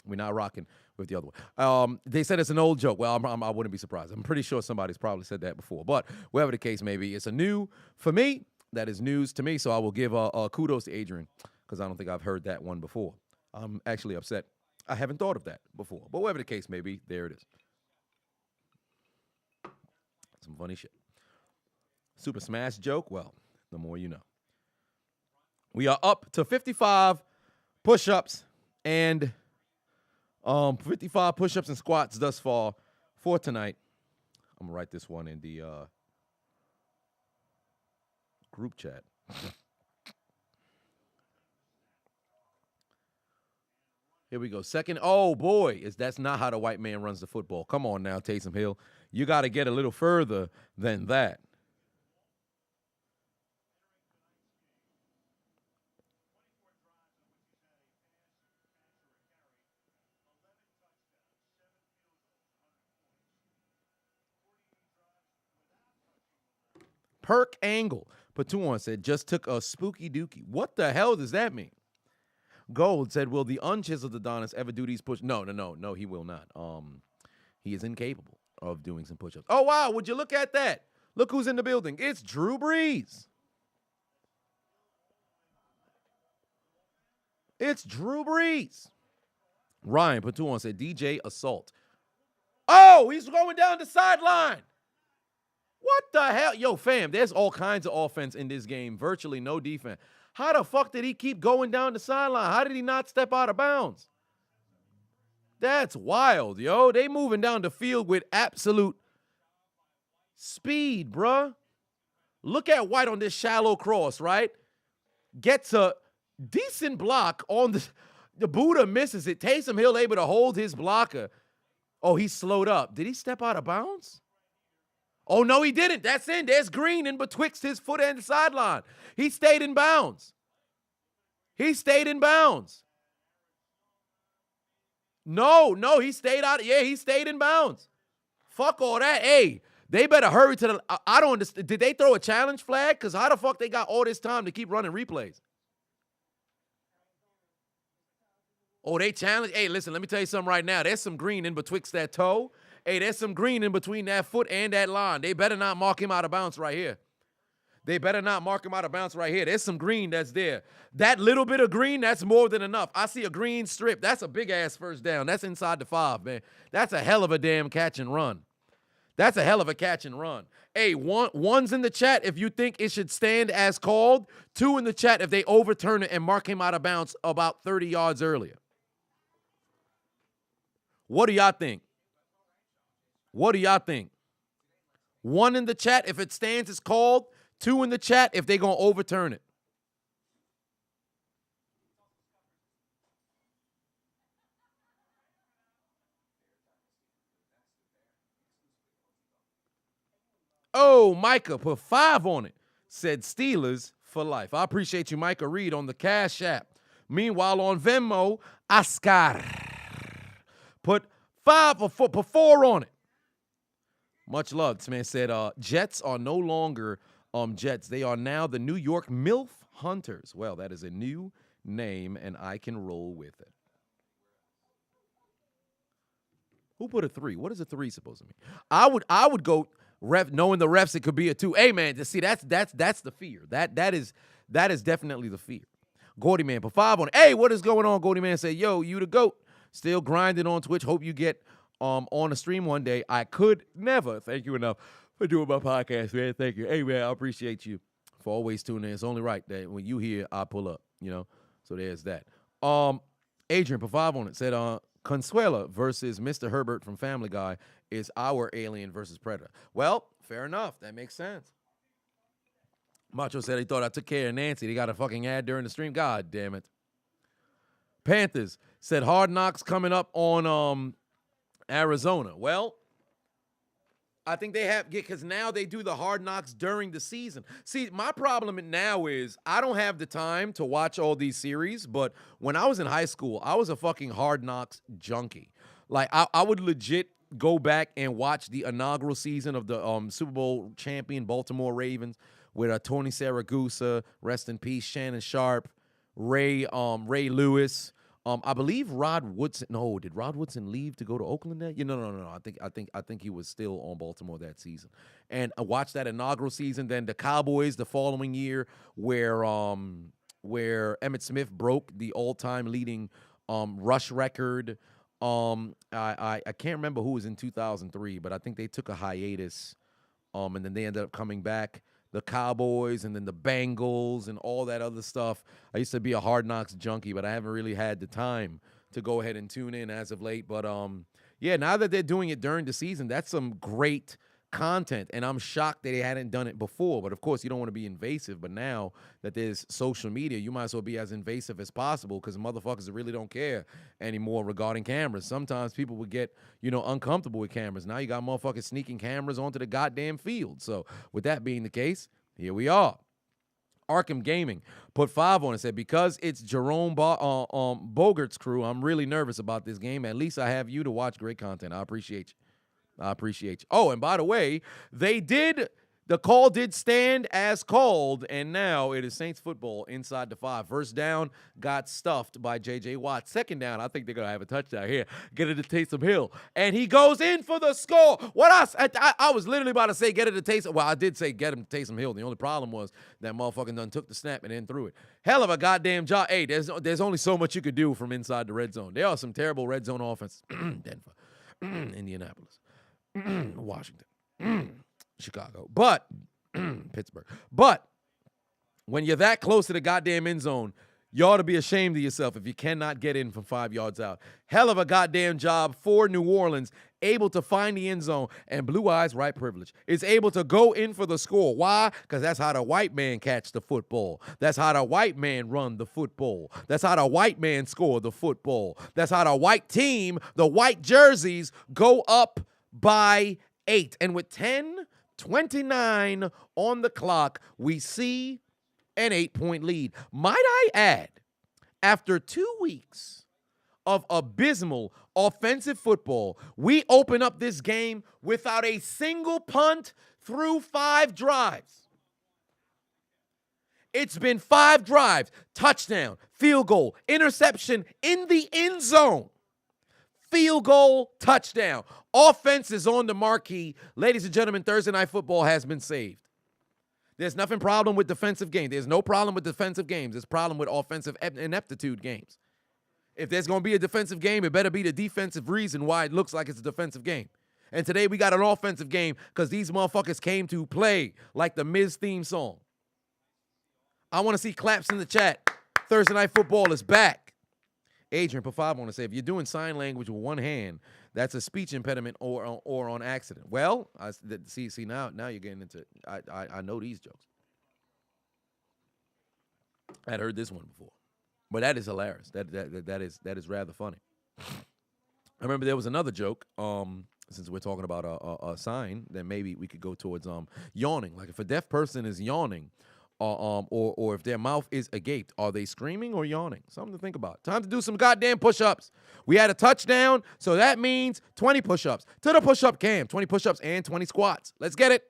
We're not rocking with the other one. They said it's an old joke. Well, I wouldn't be surprised. I'm pretty sure somebody's probably said that before. But whatever the case may be, it's a new, for me, that is news to me. So I will give kudos to Adrian because I don't think I've heard that one before. I'm actually upset. I haven't thought of that before. But whatever the case may be, there it is. Some funny shit. Super Smash joke? Well, the more you know. We are up to 55 push-ups and 55 push-ups and squats thus far for tonight. I'm going to write this one in the group chat. Here we go. Second. Oh, boy. That's not how the white man runs the football. Come on now, Taysom Hill. You got to get a little further than that. Perk Angle. Patuan said, just took a spooky dookie. What the hell does that mean? Gold said, will the unchiseled Adonis ever do these push? No, he will not. He is incapable of doing some push-ups. Oh, wow, would you look at that? Look who's in the building. It's Drew Brees. It's Drew Brees. Ryan Patuan said, DJ assault. Oh, he's going down the sideline. What the hell? Yo, fam, there's all kinds of offense in this game. Virtually no defense. How the fuck did he keep going down the sideline? How did he not step out of bounds? That's wild, yo. They moving down the field with absolute speed, bruh. Look at White on this shallow cross, right? Gets a decent block on the Buddha misses it. Taysom Hill able to hold his blocker. Oh, he slowed up. Did he step out of bounds? Oh, no, he didn't. That's in. There's green in betwixt his foot and the sideline. He stayed in bounds. He stayed in bounds. No, he stayed out. Yeah, he stayed in bounds. Fuck all that. Hey, they better hurry to the. I don't understand. Did they throw a challenge flag? Because how the fuck they got all this time to keep running replays? Oh, they challenge. Hey, listen, let me tell you something right now. There's some green in betwixt that toe. Hey, there's some green in between that foot and that line. They better not mark him out of bounds right here. They better not mark him out of bounds right here. There's some green that's there. That little bit of green, that's more than enough. I see a green strip. That's a big-ass first down. That's inside the 5, man. That's a hell of a damn catch and run. That's a hell of a catch and run. Hey, one's in the chat if you think it should stand as called. 2 in the chat if they overturn it and mark him out of bounds about 30 yards earlier. What do y'all think? What do y'all think? 1 in the chat if it stands as called. 2 in the chat if they're going to overturn it. Oh, Micah put 5 on it. Said Steelers for life. I appreciate you, Micah Reed, on the Cash App. Meanwhile, on Venmo, Oscar put 4 on it. Much love. This man said, Jets are no longer Jets. They are now the New York MILF Hunters. Well, that is a new name, and I can roll with it. Who put a 3? What is a 3 supposed to mean? I would go ref, knowing the refs. It could be a 2. Hey man, to see that's the fear. That is definitely the fear. Gordy Man put 5 on it. Hey, what is going on? Gordy Man said, yo, you the GOAT. Still grinding on Twitch. Hope you get on the stream one day. I could never thank you enough for doing my podcast, man. Thank you. Hey man, I appreciate you for always tuning in. It's only right that when you hear, I pull up. So there's that. Adrian put 5 on it. Said Consuela versus Mr. Herbert from Family Guy is our Alien versus Predator. Well, fair enough. That makes sense. Macho said he thought I took care of Nancy. They got a fucking ad during the stream. God damn it. Panthers said Hard Knocks coming up on Arizona. Well, I think they have, because now they do the Hard Knocks during the season. See, my problem now is I don't have the time to watch all these series, but when I was in high school, I was a fucking Hard Knocks junkie. Like, I would legit go back and watch the inaugural season of the Super Bowl champion Baltimore Ravens with Tony Saragusa, rest in peace, Shannon Sharp, Ray Lewis. I believe Rod Woodson. No, did Rod Woodson leave to go to Oakland? No. I think he was still on Baltimore that season. And I watched that inaugural season. Then the Cowboys the following year, where Emmitt Smith broke the all-time leading rush record. I can't remember who was in 2003, but I think they took a hiatus. And then they ended up coming back. The Cowboys and then the Bengals and all that other stuff. I used to be a Hard Knocks junkie, but I haven't really had the time to go ahead and tune in as of late. But, yeah, now that they're doing it during the season, that's some great content. And I'm shocked that they hadn't done it before. But, of course, you don't want to be invasive. But now that there's social media, you might as well be as invasive as possible because motherfuckers really don't care anymore regarding cameras. Sometimes people would get, uncomfortable with cameras. Now you got motherfuckers sneaking cameras onto the goddamn field. So with that being the case, here we are. Arkham Gaming put 5 on it. Said, because it's Jerome Bogart's crew, I'm really nervous about this game. At least I have you to watch great content. I appreciate you. Oh, and by the way, the call did stand as called, and now it is Saints football inside the 5. First down got stuffed by J.J. Watt. Second down, I think they're going to have a touchdown here. Get it to Taysom Hill. And he goes in for the score. What else? I was literally about to say get it to Taysom. Well, I did say get him to Taysom Hill. The only problem was that motherfucker done took the snap and then threw it. Hell of a goddamn job. Hey, there's only so much you could do from inside the red zone. There are some terrible red zone offenses. Denver. Indianapolis. Washington. Chicago. But Pittsburgh. But when you're that close to the goddamn end zone, you ought to be ashamed of yourself if you cannot get in from 5 yards out. Hell of a goddamn job for New Orleans, able to find the end zone, and Blue Eyes White Privilege is able to go in for the score. Why? Because that's how the white man catch the football. That's how the white man run the football. That's how the white man score the football. That's how the white team, the white jerseys, go up by 8. And with 10:29 on the clock, we see an 8-point lead. Might I add, after 2 weeks of abysmal offensive football, we open up this game without a single punt through 5 drives. It's been 5 drives, touchdown, field goal, interception in the end zone. Field goal, touchdown. Offense is on the marquee. Ladies and gentlemen, Thursday Night Football has been saved. There's nothing problem with defensive games. There's no problem with defensive games. There's problem with offensive ineptitude games. If there's going to be a defensive game, it better be the defensive reason why it looks like it's a defensive game. And today we got an offensive game because these motherfuckers came to play like the Miz theme song. I want to see claps in the chat. Thursday Night Football is back. Adrian put 5 on to say, if you're doing sign language with one hand, that's a speech impediment or on accident. Well, see now you're getting into. I know these jokes. I'd heard this one before, but that is hilarious. That is rather funny. I remember there was another joke. Since we're talking about a sign, then maybe we could go towards yawning. Like if a deaf person is yawning. Or if their mouth is agape, are they screaming or yawning? Something to think about. Time to do some goddamn push-ups. We had a touchdown, so that means 20 push-ups. To the push-up cam, 20 push-ups and 20 squats. Let's get it.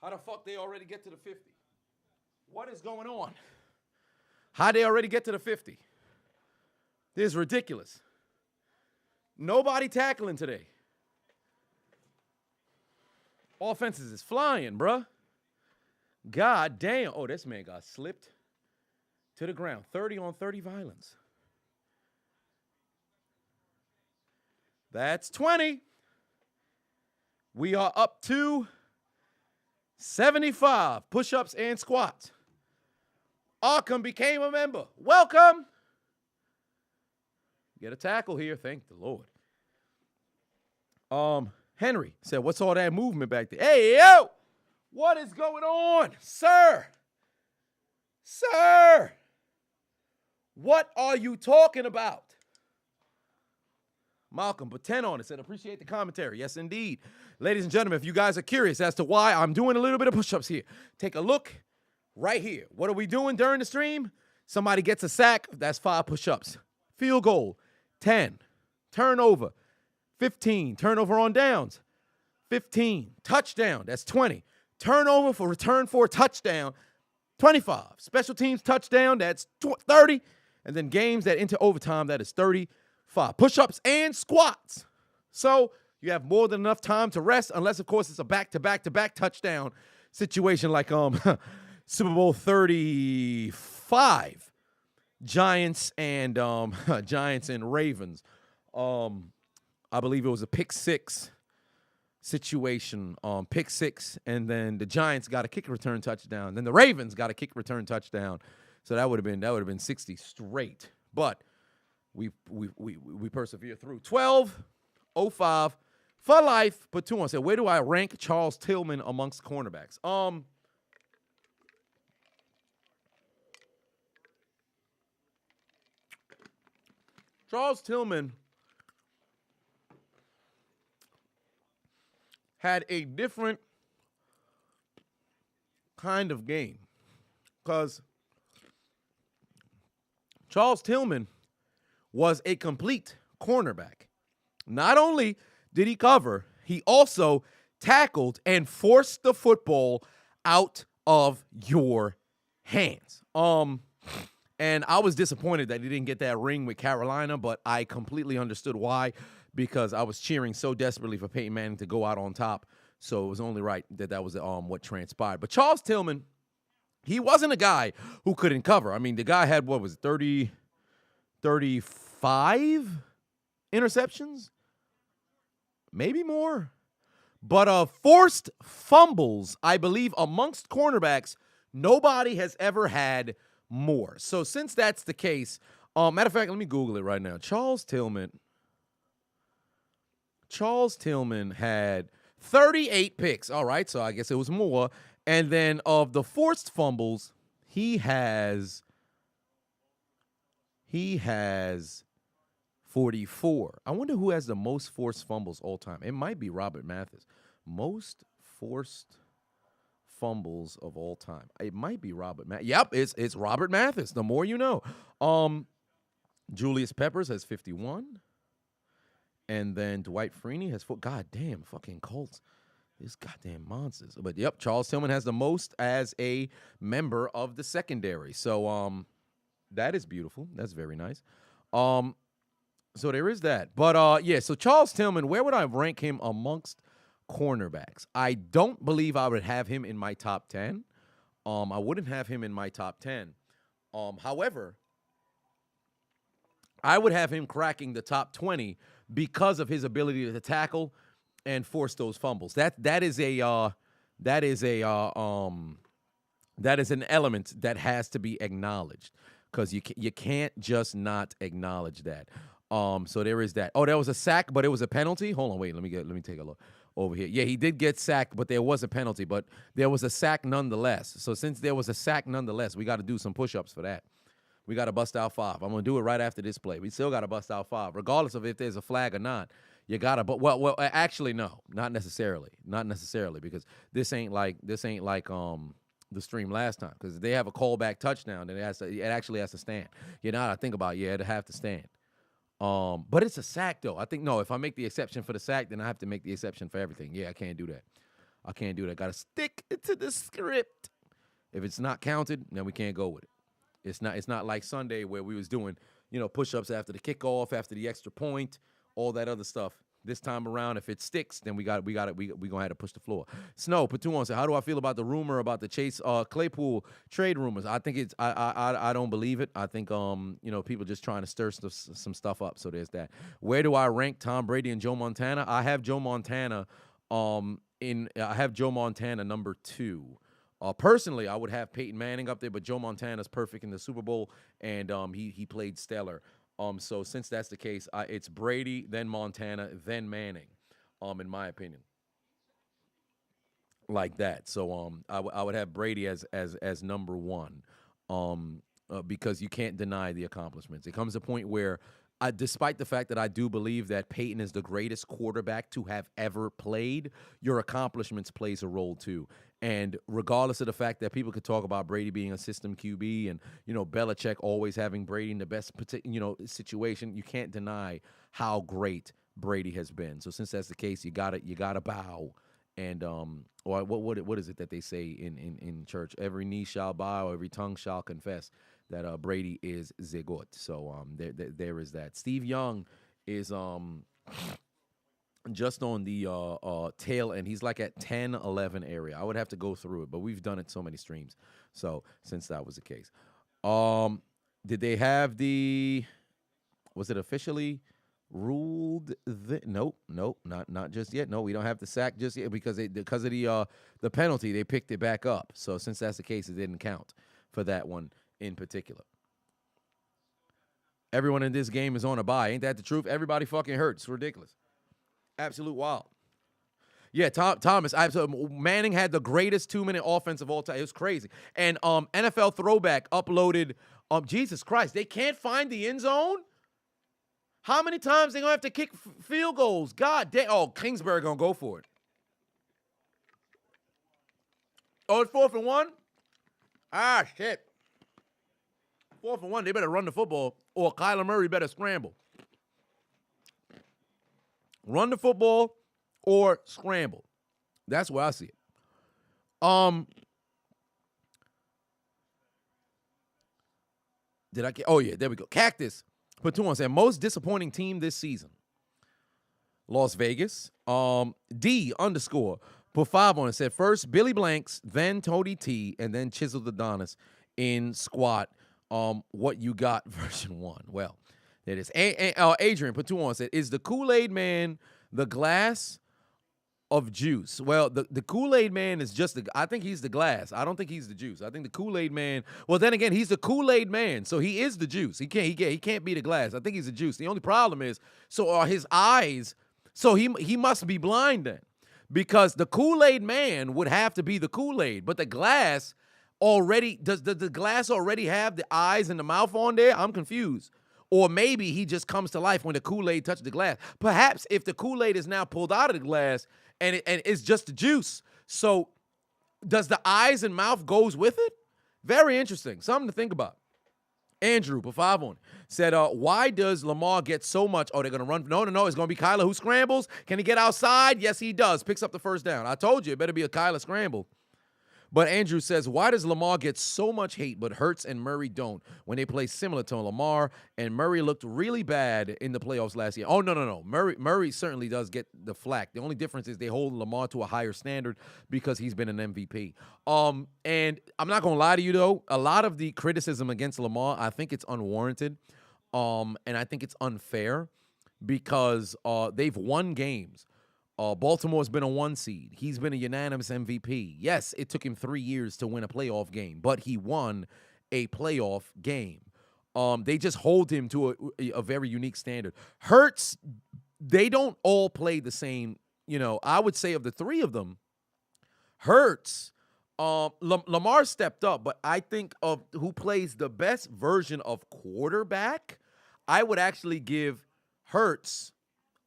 How the fuck they already get to the 50? What is going on? How they already get to the 50? This is ridiculous. Nobody tackling today. Offenses is flying, bruh. God damn. Oh, this man got slipped to the ground. 30 on 30 violence. That's 20. We are up to 75 push-ups and squats. Arkham became a member. Welcome. Get a tackle here. Thank the Lord. Henry said, what's all that movement back there? Hey, yo! What is going on, sir? Sir! What are you talking about? Malcolm, put 10 on it. Said, appreciate the commentary. Yes, indeed. Ladies and gentlemen, if you guys are curious as to why I'm doing a little bit of push-ups here, take a look right here. What are we doing during the stream? Somebody gets a sack. That's 5 push-ups. Field goal, 10. Turnover, 15. Turnover on downs, 15. Touchdown, that's 20. Turnover for return for a touchdown, 25. Special teams touchdown, that's 30. And then games that enter overtime, that is 35. Push-ups and squats. So you have more than enough time to rest, unless, of course, it's a back-to-back-to-back touchdown situation like Super Bowl 35. Giants and Ravens. I believe it was a pick 6 situation, pick 6, and then the Giants got a kick return touchdown. Then the Ravens got a kick return touchdown. So that would have been 60 straight. But we persevere through. 12-05 for life. Put 2 on. Said, where do I rank Charles Tillman amongst cornerbacks? Charles Tillman had a different kind of game because Charles Tillman was a complete cornerback. Not only did he cover, he also tackled and forced the football out of your hands. And I was disappointed that he didn't get that ring with Carolina, but I completely understood why, because I was cheering so desperately for Peyton Manning to go out on top. So it was only right that was what transpired. But Charles Tillman, he wasn't a guy who couldn't cover. I mean, the guy had, 35 interceptions? Maybe more. But forced fumbles, I believe, amongst cornerbacks, nobody has ever had more. So since that's the case, matter of fact, let me Google it right now. Charles Tillman had 38 picks. All right, so I guess it was more. And then of the forced fumbles, he has 44. I wonder who has the most forced fumbles all time. It might be Robert Mathis. Most forced fumbles of all time. It might be Robert Mathis. Yep, it's Robert Mathis. The more you know. Julius Peppers has 51. And then Dwight Freeney has 4. God damn, fucking Colts. These goddamn monsters. But yep, Charles Tillman has the most as a member of the secondary. So that is beautiful. That's very nice. So there is that. But yeah, so Charles Tillman, where would I rank him amongst cornerbacks? I don't believe I would have him in my top 10. I wouldn't have him in my top 10. However, I would have him cracking the top 20 because of his ability to tackle and force those fumbles. That is an element that has to be acknowledged, because you can't just not acknowledge that. So there is that. Oh, there was a sack, but it was a penalty. Hold on, wait. Let me take a look over here. Yeah, he did get sacked, but there was a penalty, but there was a sack nonetheless. So since there was a sack nonetheless, we got to do some push-ups for that. We got to bust out 5. I'm going to do it right after this play. We still got to bust out 5, regardless of if there's a flag or not. You got to, but well, actually, no, not necessarily, because this ain't like the stream last time, because they have a callback touchdown, and it actually has to stand. You know, I think about it, yeah, it'd have to stand. But it's a sack though. I think no. If I make the exception for the sack, then I have to make the exception for everything. Yeah, I can't do that. I can't do that. Got to stick to the script. If it's not counted, then we can't go with it. It's not like Sunday where we was doing, push-ups after the kickoff, after the extra point, all that other stuff. This time around, if it sticks, then we gonna have to push the floor. Snow Patuan said, "How do I feel about the rumor about the Chase Claypool trade rumors?" I think I don't believe it. I think people just trying to stir some stuff up. So there's that. Where do I rank Tom Brady and Joe Montana? I have Joe Montana number 2. Personally, I would have Peyton Manning up there, but Joe Montana's perfect in the Super Bowl, and he played stellar. So since that's the case, it's Brady, then Montana, then Manning, in my opinion, like that. So I would have Brady as number 1, because you can't deny the accomplishments. It comes a point where, despite the fact that I do believe that Peyton is the greatest quarterback to have ever played, your accomplishments plays a role too. And regardless of the fact that people could talk about Brady being a system QB and, Belichick always having Brady in the best, situation, you can't deny how great Brady has been. So since that's the case, you gotta bow. And or what is it that they say in church? Every knee shall bow, every tongue shall confess that Brady is Zigot. So there is that. Steve Young is just on the tail end. He's like at 10, 11 area. I would have to go through it, but we've done it so many streams. So since that was the case, did they have was it officially ruled? Nope, not just yet. No, we don't have the sack just yet because of the penalty. They picked it back up. So since that's the case, it didn't count for that one in particular. Everyone in this game is on a bye. Ain't that the truth? Everybody fucking hurt. It's ridiculous. Absolute wild. Yeah, Thomas. Manning had the greatest 2-minute offense of all time. It was crazy. And NFL Throwback uploaded. Jesus Christ, they can't find the end zone. How many times they gonna have to kick field goals? God damn. Oh, Kingsbury gonna go for it. Oh, it's 4th and 1. Ah, shit. 4th and 1. They better run the football, or Kyler Murray better scramble. Run the football or scramble. That's where I see it. Did I get? Oh yeah, there we go. Cactus. Patuan said most disappointing team this season. Las Vegas. D _ put 5 on it. Said first Billy Blanks, then Tony T, and then Chiseled Adonis in squat. What you got version 1. Well, it is. Adrian put 2 on. Said is the Kool-Aid Man the glass of juice? Well, the Kool-Aid Man is just I think he's the glass. I don't think he's the juice. I think the Kool-Aid Man. Well, then again, he's the Kool-Aid Man, so he is the juice. He can't be the glass. I think he's the juice. The only problem is, so are his eyes. So he must be blind then, because the Kool-Aid Man would have to be the Kool-Aid, but the glass already does the glass already have the eyes and the mouth on there? I'm confused. Or maybe he just comes to life when the Kool-Aid touches the glass. Perhaps if the Kool-Aid is now pulled out of the glass and it's just the juice, so does the eyes and mouth goes with it? Very interesting. Something to think about. Andrew, put 5 on it. Said, why does Lamar get so much? Oh, they're going to run. No. It's going to be Kyler who scrambles. Can he get outside? Yes, he does. Picks up the first down. I told you it better be a Kyler scramble. But Andrew says, why does Lamar get so much hate, but Hurts and Murray don't when they play similar to Lamar? And Murray looked really bad in the playoffs last year. Oh, no. Murray certainly does get the flack. The only difference is they hold Lamar to a higher standard because he's been an MVP. And I'm not going to lie to you, though. A lot of the criticism against Lamar, I think it's unwarranted. And I think it's unfair because they've won games. Baltimore's been a 1 seed. He's been a unanimous MVP. Yes, it took him 3 years to win a playoff game, but he won a playoff game. They just hold him to a very unique standard. Hurts, they don't all play the same. I would say of the 3 of them, Hurts, Lamar stepped up, but I think of who plays the best version of quarterback, I would actually give Hurts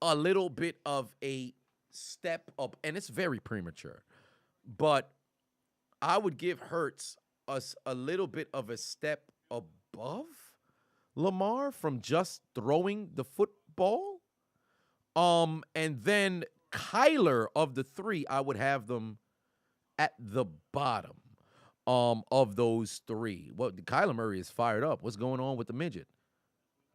a little bit of a step up, and it's very premature, but I would give Hurts a little bit of a step above Lamar from just throwing the football. And then Kyler, of the 3, I would have them at the bottom of those three. Well, Kyler Murray is fired up. What's going on with the midget?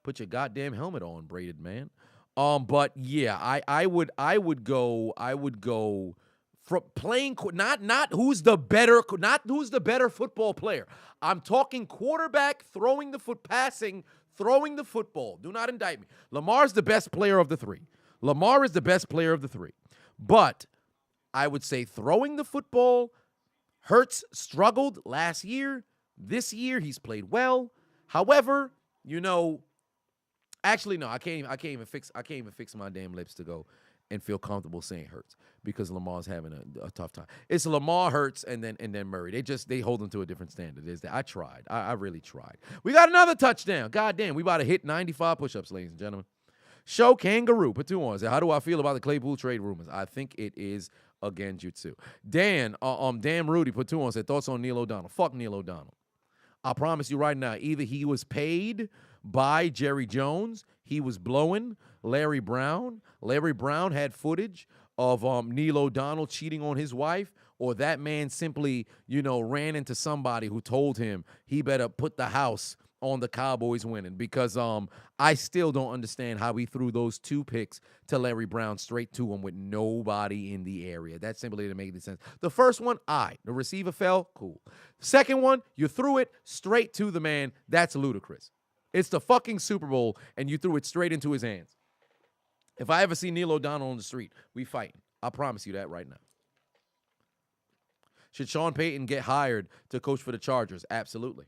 Put your goddamn helmet on, braided man. But yeah, I would go from playing not who's the better football player. I'm talking quarterback, throwing the passing, throwing the football. Do not indict me. Lamar's the best player of the three. Lamar is the best player of the three. But I would say throwing the football, Hurts struggled last year. This year he's played well. However, actually no, I can't even fix my damn lips to go and feel comfortable saying Hurts because Lamar's having a tough time. It's Lamar, Hurts, and then Murray. They hold them to a different standard. Is that I tried. I really tried. We got another touchdown. God damn, we about to hit 95 push-ups, ladies and gentlemen. Show Kangaroo put 2 on. How do I feel about the Claypool trade rumors? I think it is again jutsu. Dan Rudy put 2 on. Said thoughts on Neil O'Donnell. Fuck Neil O'Donnell. I promise you right now, either he was paid by Jerry Jones, he was blowing Larry Brown. Larry Brown had footage of Neil O'Donnell cheating on his wife, or that man simply, ran into somebody who told him he better put the house on the Cowboys winning, because I still don't understand how he threw those 2 picks to Larry Brown straight to him with nobody in the area. That simply didn't make any sense. The first one, the receiver fell, cool. Second one, you threw it straight to the man. That's ludicrous. It's the fucking Super Bowl, and you threw it straight into his hands. If I ever see Neil O'Donnell on the street, we fighting. I promise you that right now. Should Sean Payton get hired to coach for the Chargers? Absolutely.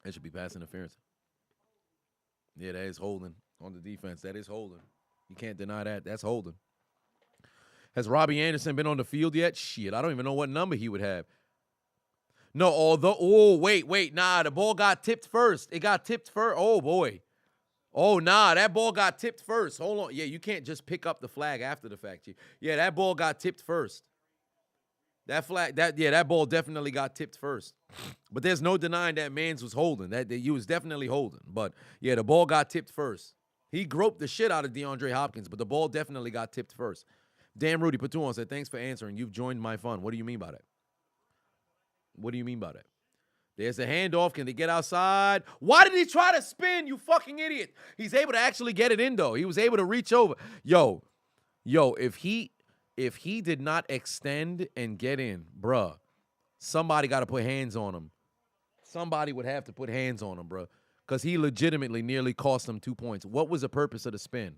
That should be pass interference. Yeah, that is holding on the defense. That is holding. You can't deny that. That's holding. Has Robbie Anderson been on the field yet? Shit, I don't even know what number he would have. No, the ball got tipped first. It got tipped first. Oh, boy. Oh, that ball got tipped first. Hold on. Yeah, you can't just pick up the flag after the fact. Yeah, that ball got tipped first. That ball definitely got tipped first. But there's no denying that Mans was holding. That he was definitely holding. But, yeah, the ball got tipped first. He groped the shit out of DeAndre Hopkins, but the ball definitely got tipped first. Dan Rudy put 2 on, said, thanks for answering. You've joined my fun. What do you mean by that? What do you mean by that? There's a handoff. Can they get outside? Why did he try to spin, you fucking idiot? He's able to actually get it in, though. He was able to reach over. Yo, if he did not extend and get in, bruh, somebody got to put hands on him. Somebody would have to put hands on him, bruh, because he legitimately nearly cost them 2 points. What was the purpose of the spin?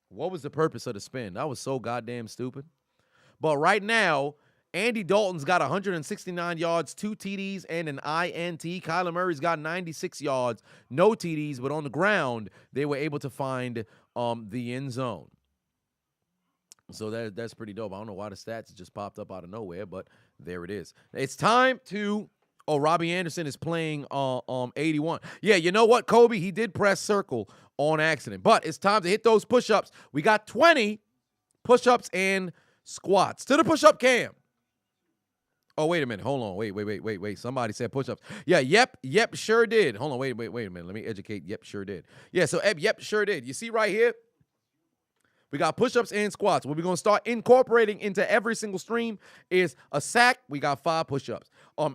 What was the purpose of the spin? That was so goddamn stupid. But right now, Andy Dalton's got 169 yards, 2 TDs, and an INT. Kyler Murray's got 96 yards, no TDs, but on the ground, they were able to find the end zone. So that's pretty dope. I don't know why the stats just popped up out of nowhere, but there it is. It's time to Robbie Anderson is playing 81. Yeah, you know what, Kobe? He did press circle on accident. But it's time to hit those push-ups. We got 20 push-ups and squats. To the push-up cam. Oh, wait a minute. Hold on. Wait. Somebody said push-ups. Yeah, yep, sure did. Hold on. Wait a minute. Let me educate. Yep, sure did. Yeah, so yep, sure did. You see right here? We got push-ups and squats. What we're going to start incorporating into every single stream is a sack. We got 5 push-ups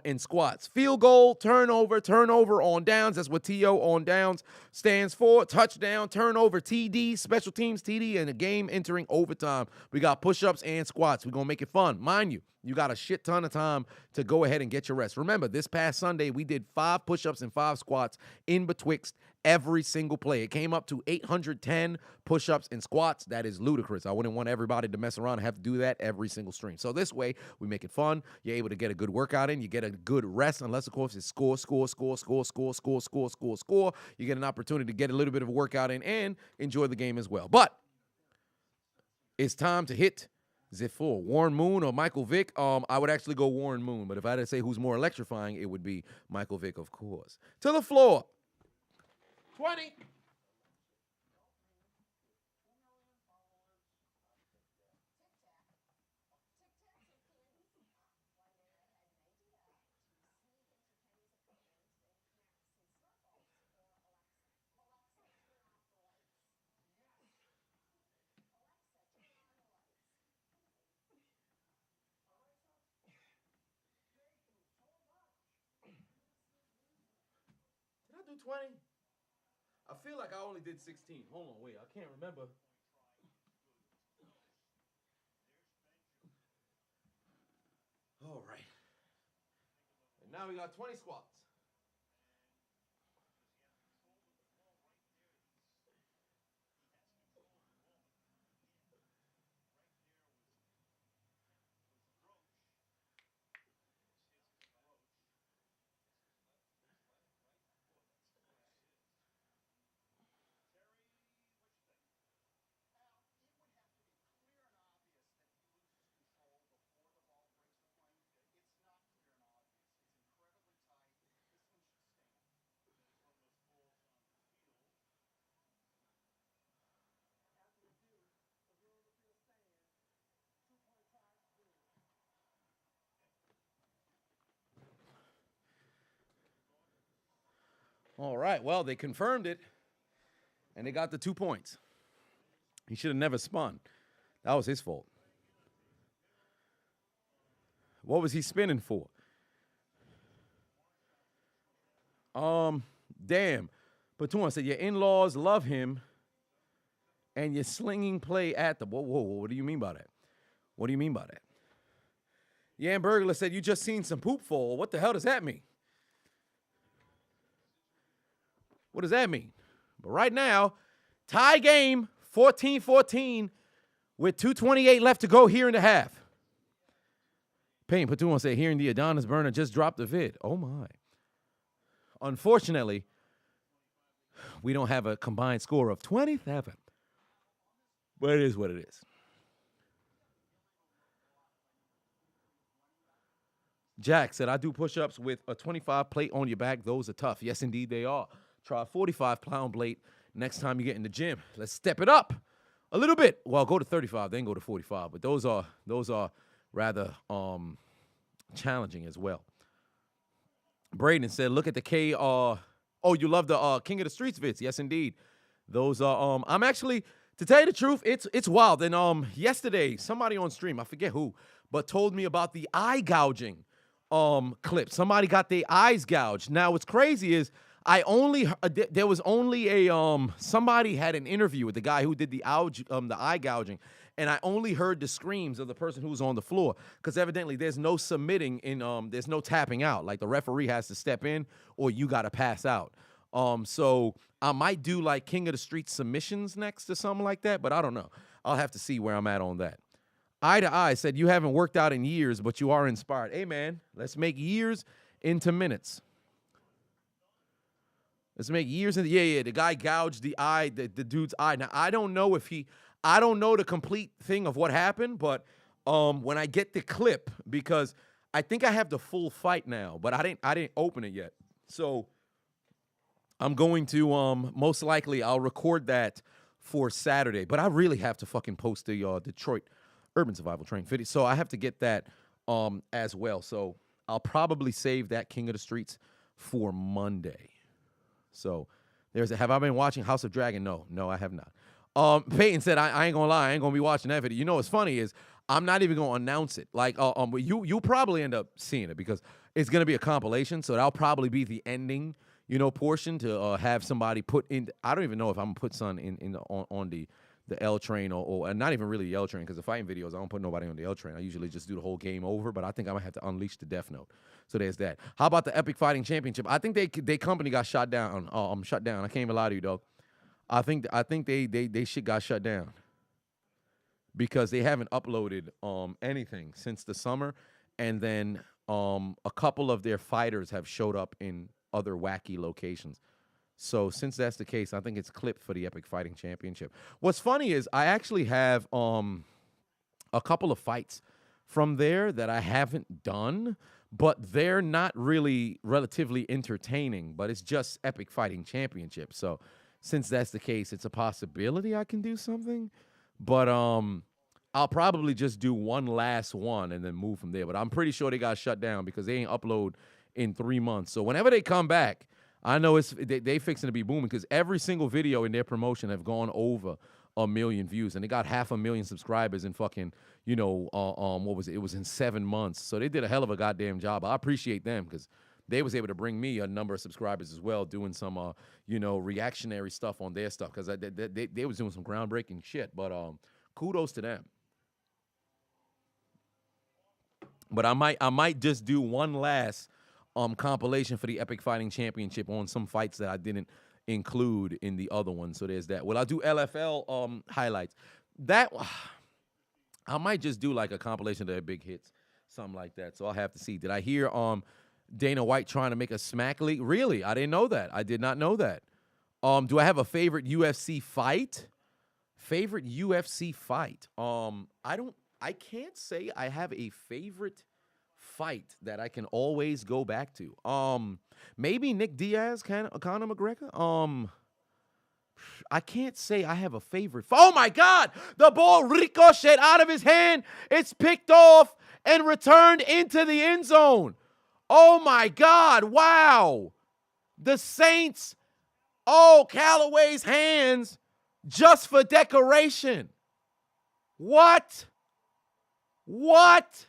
and squats. Field goal, turnover on downs. That's what TO on downs stands for. Touchdown, turnover, TD, special teams, TD, and a game entering overtime. We got push-ups and squats. We're going to make it fun. Mind you, you got a shit ton of time to go ahead and get your rest. Remember, this past Sunday, we did 5 push-ups and 5 squats in betwixt every single play. It came up to 810 push-ups and squats. That is ludicrous. I wouldn't want everybody to mess around and have to do that every single stream. So this way, we make it fun. You're able to get a good workout in. You get a good rest, unless, of course, it's score. You get an opportunity to get a little bit of a workout in and enjoy the game as well. But it's time to hit the floor. Warren Moon or Michael Vick? I would actually go Warren Moon, but if I had to say who's more electrifying, it would be Michael Vick, of course. To the floor. 20. 220? I feel like I only did 16. Hold on, wait. I can't remember. All right. And now we got 20 squats. All right. Well, they confirmed it, and they got the 2 points. He should have never spun. That was his fault. What was he spinning for? Damn. Platoon said your in-laws love him, and you're slinging play at them. Whoa, what do you mean by that? What do you mean by that? Yan Burglar said you just seen some poop fall. What the hell does that mean? What does that mean? But right now, tie game, 14-14, with 2:28 left to go here in the half. Payne Platoon said hearing the Adonis burner just dropped the vid. Oh my. Unfortunately, we don't have a combined score of 27. But it is what it is. Jack said, I do push-ups with a 25 plate on your back. Those are tough. Yes, indeed, they are. Try a 45-pound plate next time you get in the gym. Let's step it up a little bit. Well, go to 35, then go to 45. But those are rather challenging as well. Braden said, look at the K. Oh, you love the King of the Streets vids. Yes, indeed. Those are, I'm actually, to tell you the truth, it's wild. And yesterday, somebody on stream, I forget who, but told me about the eye gouging clip. Somebody got their eyes gouged. Now, what's crazy is there was only somebody had an interview with the guy who did the eye gouging, and I only heard the screams of the person who was on the floor, because evidently there's no submitting there's no tapping out. Like the referee has to step in or you got to pass out. So I might do like King of the Street submissions next or something like that, but I don't know. I'll have to see where I'm at on that. Eye to Eye said, you haven't worked out in years, but you are inspired. Hey, man, let's make years into minutes. Let's make years into, yeah, the guy gouged the eye, the dude's eye. Now, I don't know the complete thing of what happened, but when I get the clip, because I think I have the full fight now, but I didn't open it yet. So I'm going to, most likely, I'll record that for Saturday, but I really have to fucking post the Detroit Urban Survival Training video. So I have to get that as well. So I'll probably save that King of the Streets for Monday. So have I been watching House of Dragon? No, I have not. Peyton said, I ain't gonna lie, I ain't gonna be watching that video. You know what's funny is I'm not even gonna announce it. Like, you'll probably end up seeing it because it's gonna be a compilation. So that'll probably be the ending, portion to have somebody put in. I don't even know if I'm gonna put something on the L train or not even really the L train, because the fighting videos, I don't put nobody on the L train. I usually just do the whole game over, but I think I'm going to have to unleash the Death Note. So there's that. How about the Epic Fighting Championship? I think they company got shut down. Shut down. I can't even lie to you, dog. I think they shit got shut down because they haven't uploaded anything since the summer, and then a couple of their fighters have showed up in other wacky locations. So since that's the case, I think it's clipped for the Epic Fighting Championship. What's funny is I actually have a couple of fights from there that I haven't done, but they're not really relatively entertaining, but it's just Epic Fighting Championship. So since that's the case, it's a possibility I can do something, but I'll probably just do one last one and then move from there. But I'm pretty sure they got shut down because they ain't upload in 3 months. So whenever they come back, I know they fixing to be booming because every single video in their promotion have gone over 1 million views, and they got 500,000 subscribers in fucking, what was it? It was in 7 months. So they did a hell of a goddamn job. I appreciate them because they was able to bring me a number of subscribers as well, doing some, reactionary stuff on their stuff because they was doing some groundbreaking shit. But kudos to them. But I might just do one last compilation for the Epic Fighting Championship on some fights that I didn't include in the other one. So there's that. Well, I'll do LFL highlights. That I might just do like a compilation of their big hits, something like that. So I'll have to see. Did I hear Dana White trying to make a smack league? Really? I didn't know that. I did not know that. Do I have a favorite UFC fight? Favorite UFC fight? I can't say I have a favorite fight that I can always go back to. Maybe Nick Diaz, Conor McGregor. I can't say I have a favorite. Oh my God! The ball ricocheted out of his hand. It's picked off and returned into the end zone. Oh my God! Wow! The Saints. Oh, Callaway's hands just for decoration. What? What?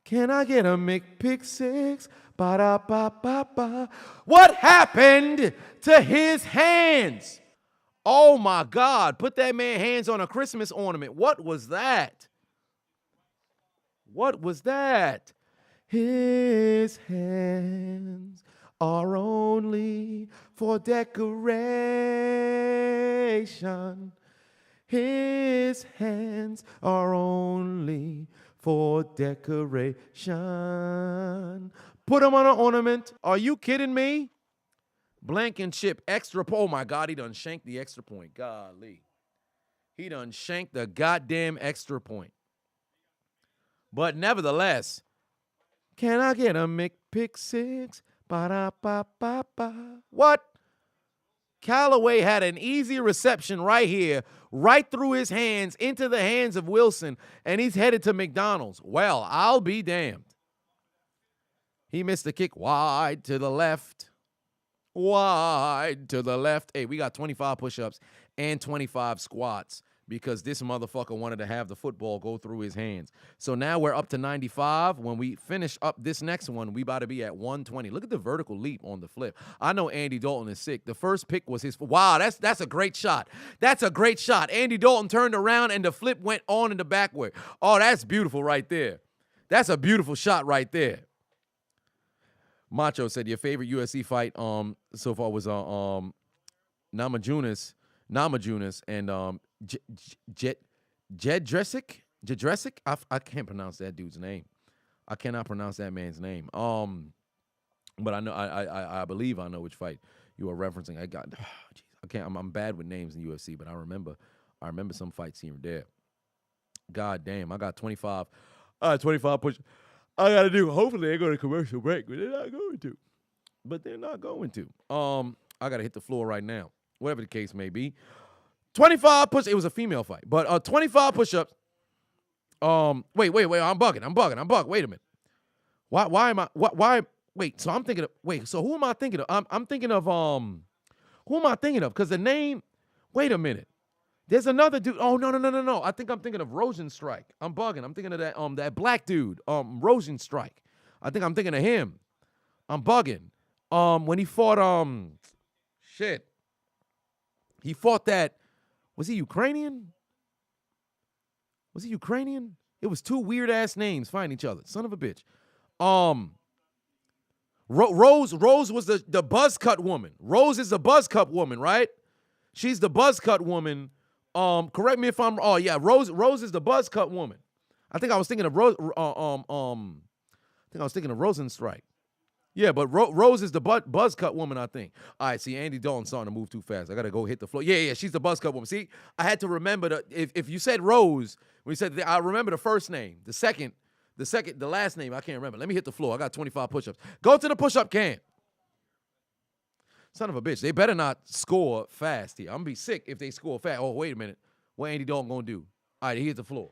Can I get a McPick-6? Ba-da-ba-ba-ba. What happened to his hands? Oh, my God. Put that man's hands on a Christmas ornament. What was that? What was that? His hands are only for decoration. His hands are only for decoration. Put him on an ornament. Are you kidding me? Blankenship, extra point. Oh, my God, he done shanked the extra point. Golly. He done shanked the goddamn extra point. But nevertheless, can I get a McPick-6? Ba-da-ba-ba-ba. What? Callaway had an easy reception right here, right through his hands, into the hands of Wilson, and he's headed to McDonald's. Well, I'll be damned. He missed the kick wide to the left. Wide to the left. Hey, we got 25 push-ups and 25 squats because this motherfucker wanted to have the football go through his hands. So now we're up to 95. When we finish up this next one, we about to be at 120. Look at the vertical leap on the flip. I know Andy Dalton is sick. The first pick was his. Wow, that's a great shot. That's a great shot. Andy Dalton turned around and the flip went on in the backward. Oh, that's beautiful right there. That's a beautiful shot right there. Macho said your favorite UFC fight so far was Namajunas and Jedrzejczyk. I can't pronounce that dude's name. I cannot pronounce that man's name. But I know I believe I know which fight you are referencing. I'm bad with names in UFC, but I remember some fights here and there. God damn, I got 25 push. I gotta do. Hopefully they go to commercial break, but they're not going to. I gotta hit the floor right now. Whatever the case may be. 25 push. It was a female fight, but 25 push-ups. Wait. I'm bugging. Wait a minute. Why am I? Why? Wait. So I'm thinking of. Wait. So who am I thinking of? I'm thinking of. Who am I thinking of? Because the name. Wait a minute. There's another dude. Oh no. I think I'm thinking of Rosenstrike. I'm bugging. I'm thinking of that black dude. Rosenstrike. I think I'm thinking of him. I'm bugging. When he fought shit. He fought that. Was he Ukrainian? It was two weird ass names fighting each other. Son of a bitch. Rose was the buzz cut woman. Rose is the buzz cut woman, right? She's the buzz cut woman. Correct me if I'm. Oh yeah, Rose is the buzz cut woman. I think I was thinking of Rosenstrike. Yeah, but Rose is the buzz cut woman, I think. All right, see, Andy Dalton's starting to move too fast. I got to go hit the floor. Yeah, she's the buzz cut woman. See, I had to remember if you said Rose, when you said I remember the first name. The last name, I can't remember. Let me hit the floor. I got 25 push-ups. Go to the push-up can. Son of a bitch. They better not score fast here. I'm going to be sick if they score fast. Oh, wait a minute. What Andy Dalton going to do? All right, he hit the floor.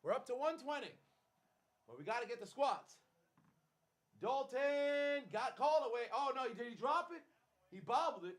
We're up to 120. But we got to get the squats. Dalton got called away. Oh, no, did he drop it? He bobbled it.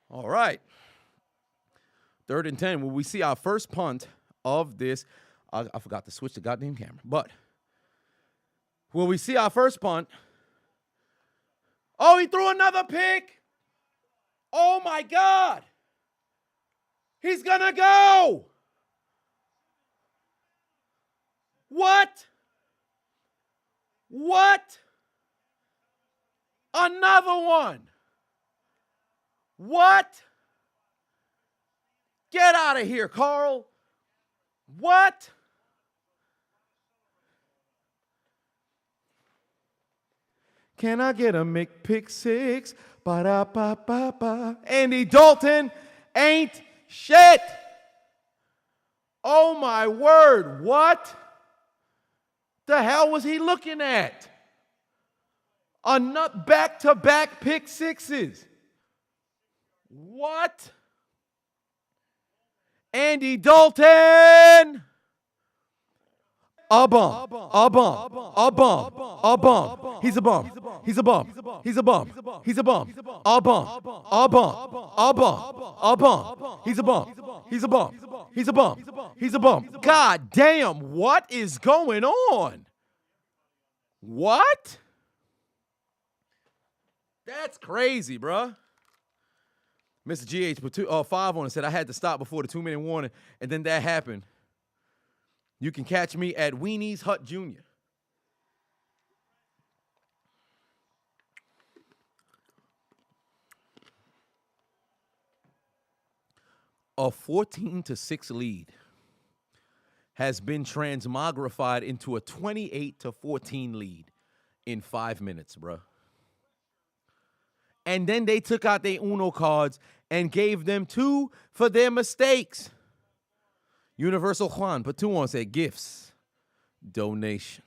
All right. 3rd and 10. Will we see our first punt of this? I forgot to switch the goddamn camera. But will we see our first punt? Oh, he threw another pick. Oh, my God. He's going to go. What? What? Another one. What? Get out of here, Carl. What? Can I get a McPick-6? Ba-da-ba-ba-ba. Andy Dalton ain't shit. Oh, my word. What the hell was he looking at? Another back-to-back pick sixes. What? Andy Dalton. A bum. A bum. A bum. A bum. He's a bum. He's a bum. He's a bum. He's a bum. A bum. A bum. A bum. A bum. He's a bum. He's a bum. He's a bum. He's a bum. God damn, what is going on? What? That's crazy, bruh. Mr. GH put 5 on and said I had to stop before the 2-minute warning, and then that happened. You can catch me at Weenie's Hut Jr. A 14-6 lead has been transmogrified into a 28-14 lead in 5 minutes, bruh. And then they took out their Uno cards and gave them 2 for their mistakes. Universal Juan put 2 on, said gifts, donations.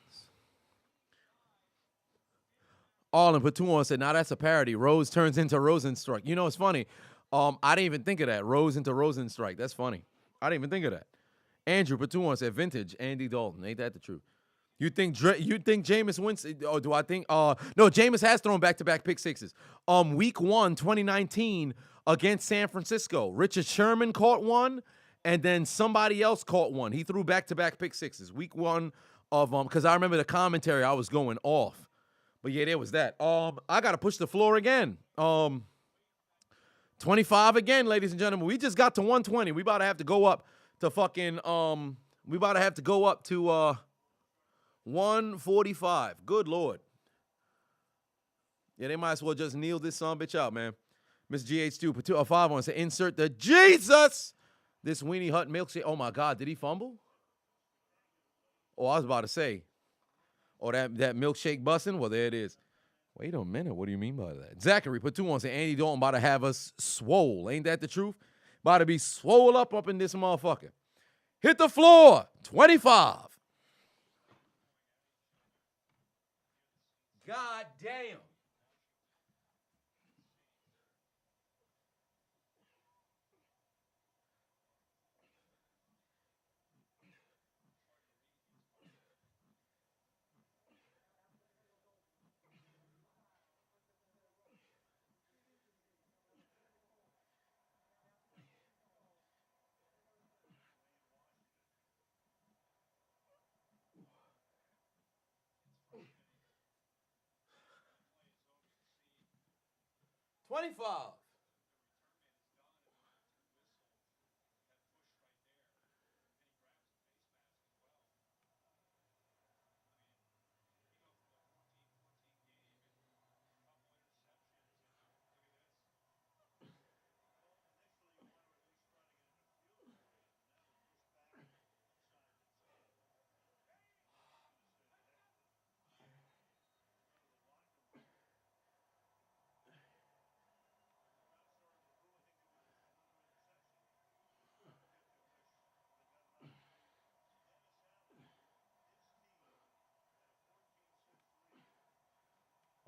Arlen put 2 on, said, now that's a parody. Rose turns into Rosenstrike. You know, it's funny. I didn't even think of that. Rose into Rosenstrike. That's funny. I didn't even think of that. Andrew put 2 on, said vintage Andy Dalton. Ain't that the truth? You think Jameis Winston, or do I think, no, Jameis has thrown back-to-back pick sixes. Week 1, 2019, against San Francisco. Richard Sherman caught one, and then somebody else caught one. He threw back-to-back pick sixes. Week 1 of, because I remember the commentary, I was going off. But yeah, there was that. I got to push the floor again. 25 again, ladies and gentlemen. We just got to 120. We about to have to go up to fucking, we about to have to go up to, 145. Good Lord. Yeah, they might as well just kneel this son bitch out, man. Miss GH2 put 5 on, say insert the Jesus. This Weenie Hut milkshake. Oh my God, did he fumble? Oh, I was about to say. Oh, that milkshake busting? Well, there it is. Wait a minute. What do you mean by that? Zachary put 2 on, say Andy Dalton about to have us swole. Ain't that the truth? About to be swole up in this motherfucker. Hit the floor. 25. God damn. $25.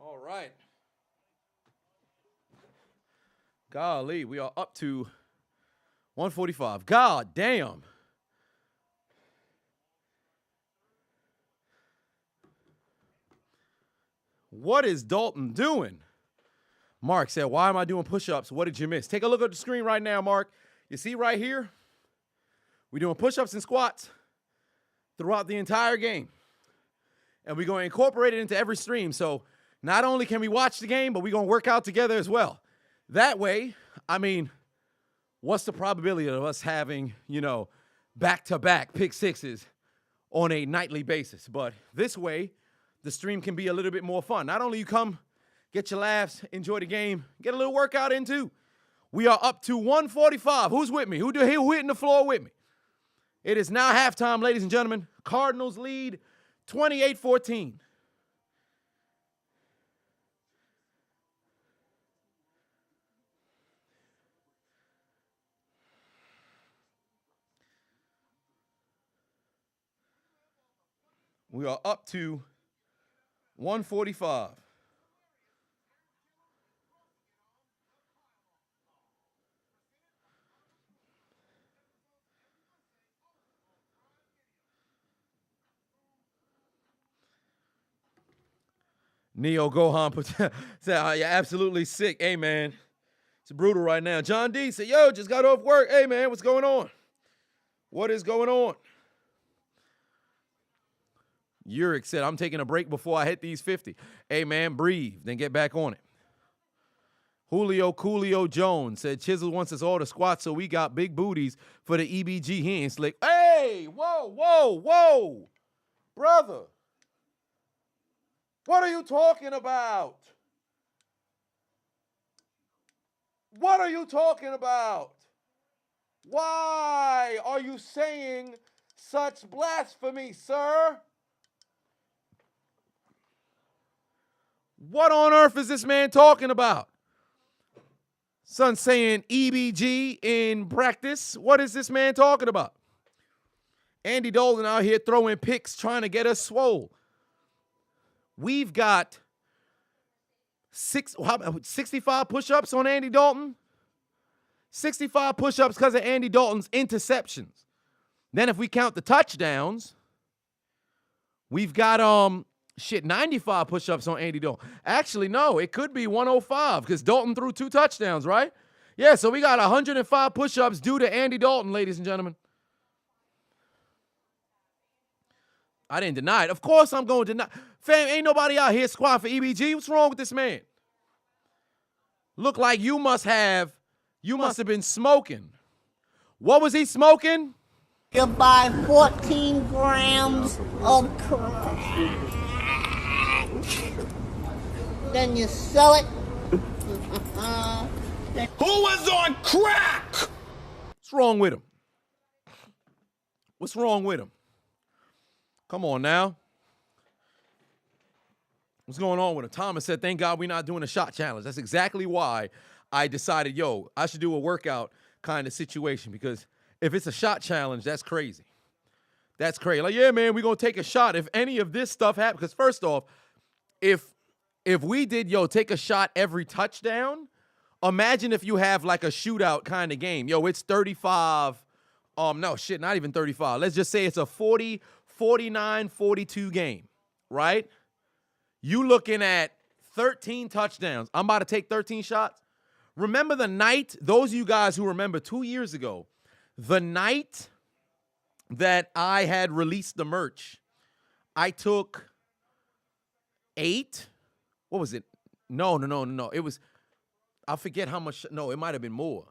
All right. Golly, we are up to 145. God damn. What is Dalton doing? Mark said, why am I doing push-ups? What did you miss? Take a look at the screen right now, Mark. You see right here? We're doing push-ups and squats throughout the entire game. And we're going to incorporate it into every stream. So not only can we watch the game, but we're going to work out together as well. That way, I mean, what's the probability of us having, back-to-back pick sixes on a nightly basis? But this way, the stream can be a little bit more fun. Not only you come, get your laughs, enjoy the game, get a little workout in too. We are up to 145. Who's with me? Who hitting the floor with me? It is now halftime, ladies and gentlemen. Cardinals lead 28-14. We are up to 145. Neo Gohan said, you're absolutely sick. Hey, man. It's brutal right now. John D said, yo, just got off work. Hey, man, what's going on? What is going on? Yurik said, I'm taking a break before I hit these 50. Hey, man, breathe, then get back on it. Julio Coolio Jones said, Chiseled wants us all to squat, so we got big booties for the EBG. He ain't slick. Hey, whoa. Brother, what are you talking about? What are you talking about? Why are you saying such blasphemy, sir? What on earth is this man talking about? Son saying EBG in practice. What is this man talking about? Andy Dalton out here throwing picks trying to get us swole. We've got 65 push-ups on Andy Dalton. 65 push-ups because of Andy Dalton's interceptions. Then if we count the touchdowns, we've got 95 push-ups on Andy Dalton. Actually, no, it could be 105 because Dalton threw 2 touchdowns, right? Yeah, so we got 105 push-ups due to Andy Dalton, ladies and gentlemen. I didn't deny it. Of course I'm going to deny. Fam, ain't nobody out here squatting for EBG. What's wrong with this man? Look like you must have been smoking. What was he smoking? You buy 14 grams of crack. Then you sell it. Who was on crack? What's wrong with him? What's wrong with him? Come on now. What's going on with him? Thomas said, thank God we're not doing a shot challenge. That's exactly why I decided, I should do a workout kind of situation, because if it's a shot challenge, that's crazy. That's crazy. Like, yeah, man, we're going to take a shot if any of this stuff happens. Because first off, if we did, take a shot every touchdown, imagine if you have like a shootout kind of game. It's 35. No, shit, not even 35. Let's just say it's a 40, 49, 42 game, right? You looking at 13 touchdowns. I'm about to take 13 shots. Remember the night, those of you guys who remember 2 years ago, the night that I had released the merch, I took 8. What was it? No. It was, I forget how much. No, it might have been more.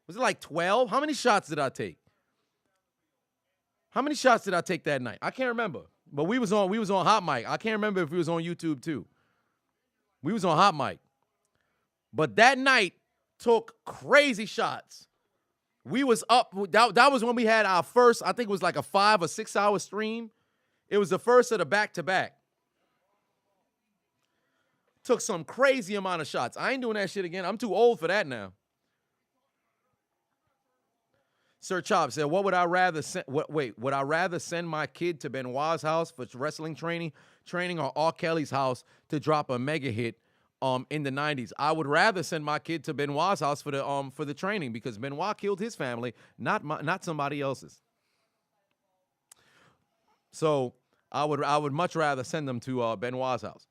Was it like 12? How many shots did I take? How many shots did I take that night? I can't remember. But we was on Hot Mic. I can't remember if we was on YouTube too. We was on Hot Mic. But that night took crazy shots. We was up. That was when we had our first, I think it was like a 5 or 6 hour stream. It was the first of the back-to-back. Took some crazy amount of shots. I ain't doing that shit again. I'm too old for that now. Sir Chop said, what would I rather send? Would I rather send my kid to Benoit's house for wrestling training training or R. Kelly's house to drop a mega hit in the 90s. I would rather send my kid to Benoit's house for the training because Benoit killed his family, not somebody else's. So I would much rather send them to Benoit's house.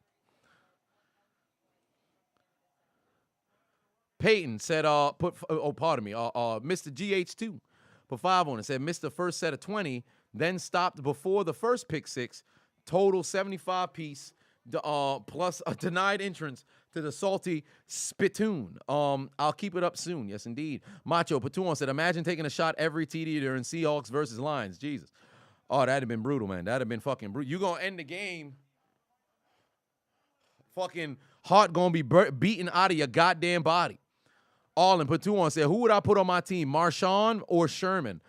Peyton said, pardon me, Mr. GH2 put 5 on it. Said missed the first set of 20, then stopped before the first pick 6, total 75 piece, plus a denied entrance to the salty spittoon. I'll keep it up soon. Yes, indeed. Macho Patuon said, imagine taking a shot every TD during Seahawks versus Lions. Jesus. Oh, that'd have been brutal, man. That'd have been fucking brutal. You gonna end the game fucking heart gonna be beaten out of your goddamn body. Arlen Patuon said, who would I put on my team, Marshawn or Sherman?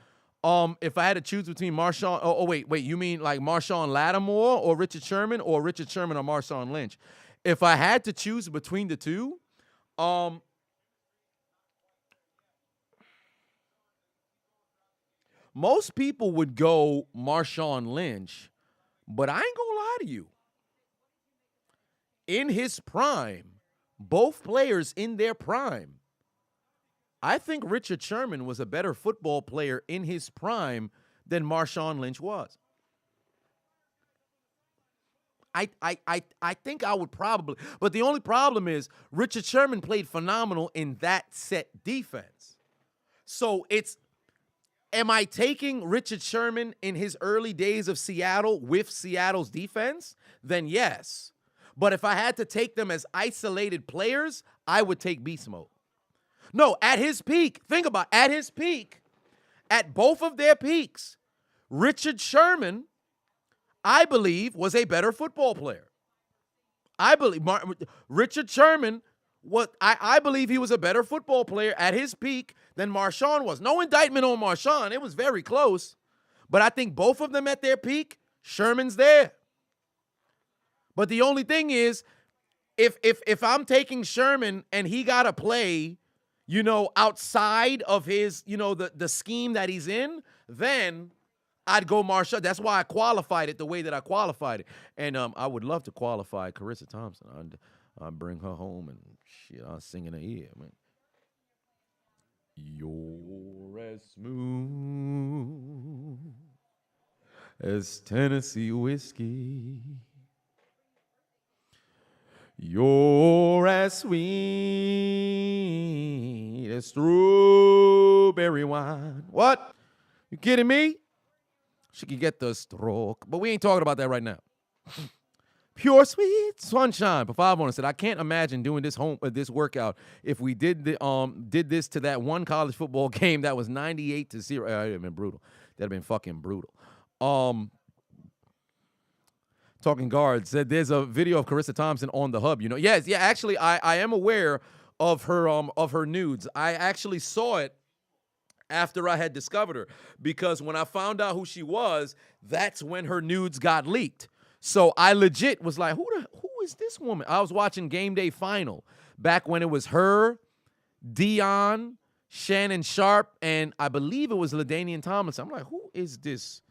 If I had to choose between Marshawn, wait, you mean like Marshawn Lattimore or Richard Sherman or Marshawn Lynch? If I had to choose between the two, most people would go Marshawn Lynch, but I ain't gonna lie to you. In his prime, both players in their prime, I think Richard Sherman was a better football player in his prime than Marshawn Lynch was. I think I would probably, but the only problem is Richard Sherman played phenomenal in that set defense. So am I taking Richard Sherman in his early days of Seattle with Seattle's defense? Then yes. But if I had to take them as isolated players, I would take Beast Mode. No, at his peak, think about at his peak, at both of their peaks, Richard Sherman, I believe, was a better football player. I believe Richard Sherman, I believe he was a better football player at his peak than Marshawn was. No indictment on Marshawn. It was very close. But I think both of them at their peak, Sherman's there. But the only thing is, if I'm taking Sherman and he got to play, outside of his, the scheme that he's in, then I'd go Marshawn. That's why I qualified it the way that I qualified it. And I would love to qualify Carissa Thompson. I'd bring her home and shit, I'll sing in her ear, man. You're as smooth as Tennessee whiskey. You're as sweet as strawberry wine. What? You kidding me? She could get the stroke. But we ain't talking about that right now. Pure sweet sunshine. But 5 on it said, I can't imagine doing this workout if we did this to that one college football game that was 98-0. That'd have been brutal. That'd have been fucking brutal. Talking Guard said there's a video of Carissa Thompson on the hub. Yes, yeah. Actually, I am aware of her nudes. I actually saw it after I had discovered her because when I found out who she was, that's when her nudes got leaked. So I legit was like, who is this woman? I was watching Game Day Final back when it was her, Dion, Shannon Sharp, and I believe it was LaDainian Tomlinson. I'm like, who is this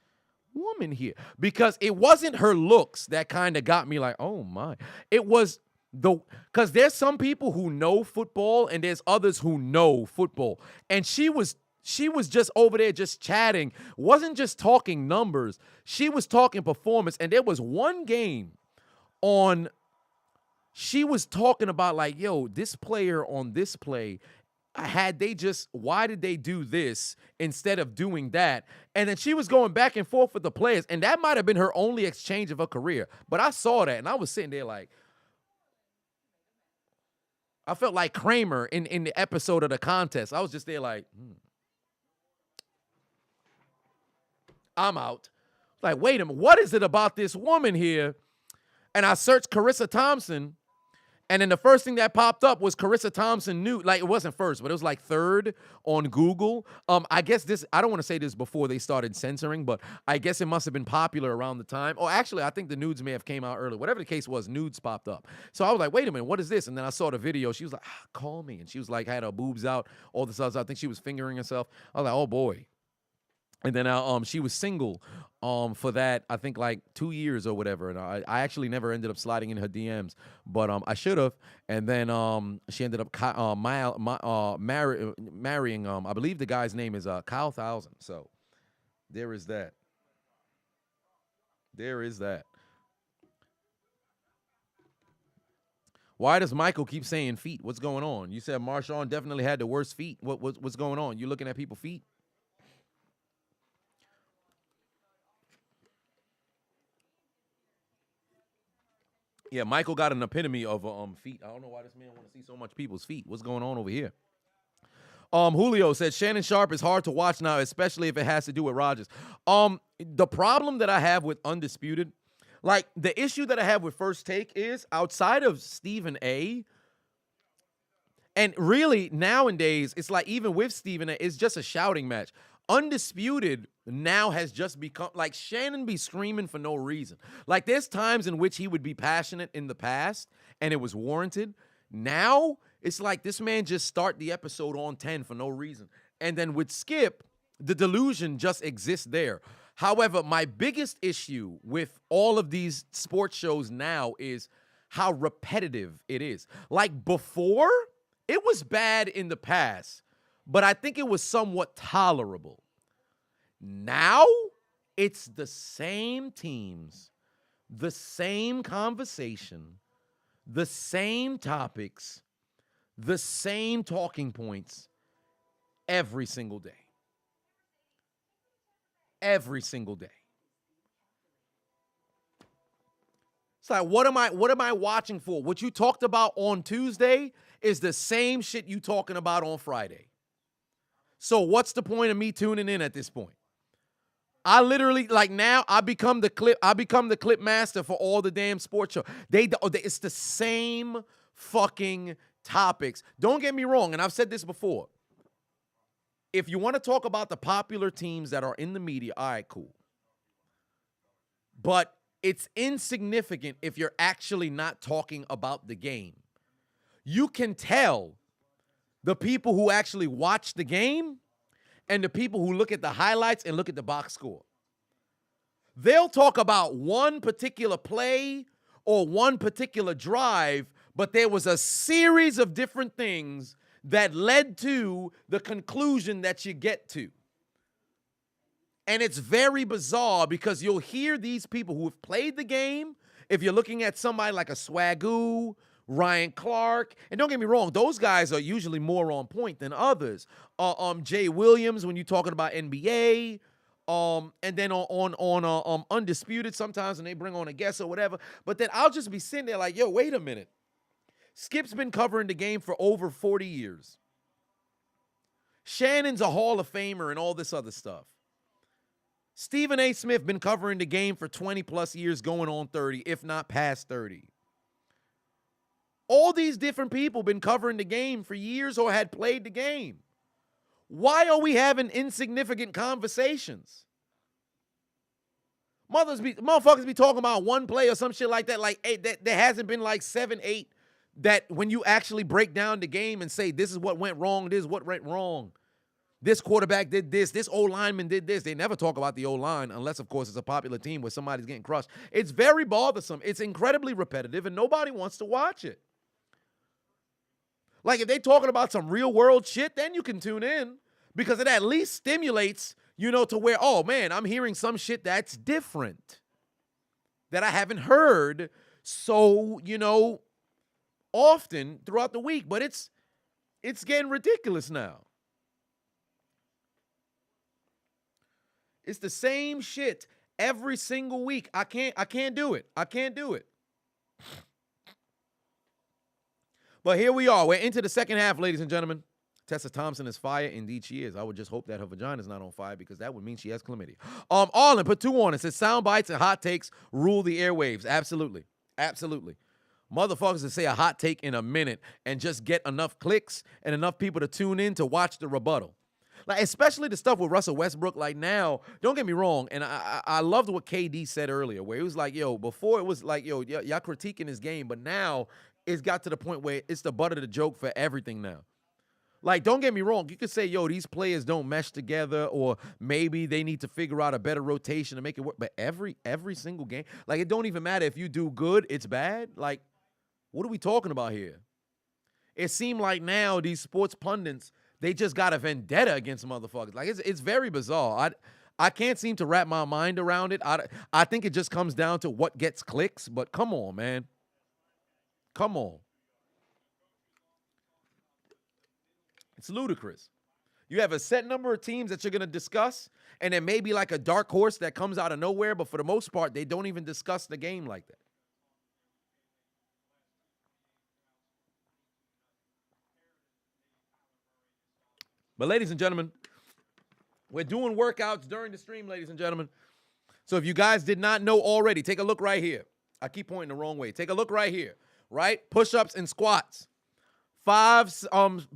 woman here? Because it wasn't her looks that kind of got me like, oh my. It was because there's some people who know football and there's others who know football. And she was just over there just chatting, wasn't just talking numbers. She was talking performance. And there was one game she was talking about like, yo, this player on this play, why did they do this instead of doing that? And then she was going back and forth with the players. And that might have been her only exchange of her career. But I saw that and I was sitting there like, I felt like Kramer in the episode of The Contest. I was just there like, I'm out. Like, wait a minute, what is it about this woman here? And I searched Carissa Thompson, and then the first thing that popped up was Carissa Thompson nude. Like, it wasn't first, but it was like third on Google. I guess I don't want to say this before they started censoring, but I guess it must have been popular around the time. Or actually, I think the nudes may have came out early. Whatever the case was, nudes popped up. So I was like, wait a minute, what is this? And then I saw the video. She was like, call me. And she was like, had her boobs out, all this other stuff. I think she was fingering herself. I was like, oh boy. And then she was single for that, I think, like 2 years or whatever. And I actually never ended up sliding in her DMs, but I should have. And then she ended up marrying, I believe the guy's name is Kyle Thousand. So there is that. There is that. Why does Michael keep saying feet? What's going on? You said Marshawn definitely had the worst feet. What's going on? You looking at people's feet? Yeah, Michael got an epitome of feet. I don't know why this man want to see so much people's feet. What's going on over here? Julio said Shannon Sharp is hard to watch now, especially if it has to do with Rodgers. The problem that I have with Undisputed, like the issue that I have with First Take is outside of Stephen A. And really nowadays, it's like even with Stephen A, it's just a shouting match. Undisputed now has just become like Shannon be screaming for no reason. Like there's times in which he would be passionate in the past and it was warranted. Now it's like this man just start the episode on 10 for no reason. And then with Skip, the delusion just exists there. However, my biggest issue with all of these sports shows now is how repetitive it is. Like before, it was bad in the past, but I think it was somewhat tolerable. Now, it's the same teams, the same conversation, the same topics, the same talking points every single day. Every single day. It's like, what am I watching for? What you talked about on Tuesday is the same shit you talking about on Friday. So what's the point of me tuning in at this point? I literally, like now, I become the clip master for all the damn sports show. It's the same fucking topics. Don't get me wrong, and I've said this before. If you want to talk about the popular teams that are in the media, all right, cool. But it's insignificant if you're actually not talking about the game. You can tell the people who actually watch the game and the people who look at the highlights and look at the box score. They'll talk about one particular play or one particular drive, but there was a series of different things that led to the conclusion that you get to. And it's very bizarre because you'll hear these people who have played the game, if you're looking at somebody like a Swagoo, Ryan Clark, and don't get me wrong, those guys are usually more on point than others. Jay Williams, when you're talking about NBA, and then on Undisputed, sometimes when they bring on a guest or whatever. But then I'll just be sitting there like, yo, wait a minute. Skip's been covering the game for over 40 years. Shannon's a Hall of Famer and all this other stuff. Stephen A. Smith been covering the game for 20 plus years, going on 30, if not past 30. All these different people been covering the game for years or had played the game. Why are we having insignificant conversations? Motherfuckers be talking about one play or some shit like that. Like there hasn't been like 7, 8 that when you actually break down the game and say this is what went wrong, this is what went wrong. This quarterback did this O-lineman did this. They never talk about the O-line unless, of course, it's a popular team where somebody's getting crushed. It's very bothersome. It's incredibly repetitive, and nobody wants to watch it. Like, if they talking about some real-world shit, then you can tune in because it at least stimulates, to where, oh, man, I'm hearing some shit that's different that I haven't heard so, often throughout the week. But it's getting ridiculous now. It's the same shit every single week. I can't do it. I can't do it. But here we are. We're into the second half, ladies and gentlemen. Tessa Thompson is fire. Indeed, she is. I would just hope that her vagina is not on fire because that would mean she has chlamydia. Arlen put 2 on it. Says sound bites and hot takes rule the airwaves. Absolutely. Absolutely. Motherfuckers that say a hot take in a minute and just get enough clicks and enough people to tune in to watch the rebuttal. Like, especially the stuff with Russell Westbrook, like now, don't get me wrong, and I loved what KD said earlier, where he was like, yo, before it was like, yo, y'all critiquing his game, but now it's got to the point where it's the butt of the joke for everything now. Like, don't get me wrong. You could say, yo, these players don't mesh together, or maybe they need to figure out a better rotation to make it work. But every single game, like, it don't even matter if you do good, it's bad. Like, what are we talking about here? It seemed like now these sports pundits, they just got a vendetta against motherfuckers. Like, it's very bizarre. I can't seem to wrap my mind around it. I think it just comes down to what gets clicks. But come on, man. Come on. It's ludicrous. You have a set number of teams that you're going to discuss, and then maybe like a dark horse that comes out of nowhere, but for the most part, they don't even discuss the game like that. But ladies and gentlemen, we're doing workouts during the stream, ladies and gentlemen. So if you guys did not know already, take a look right here. I keep pointing the wrong way. Take a look right here, right? Push-ups and squats. 5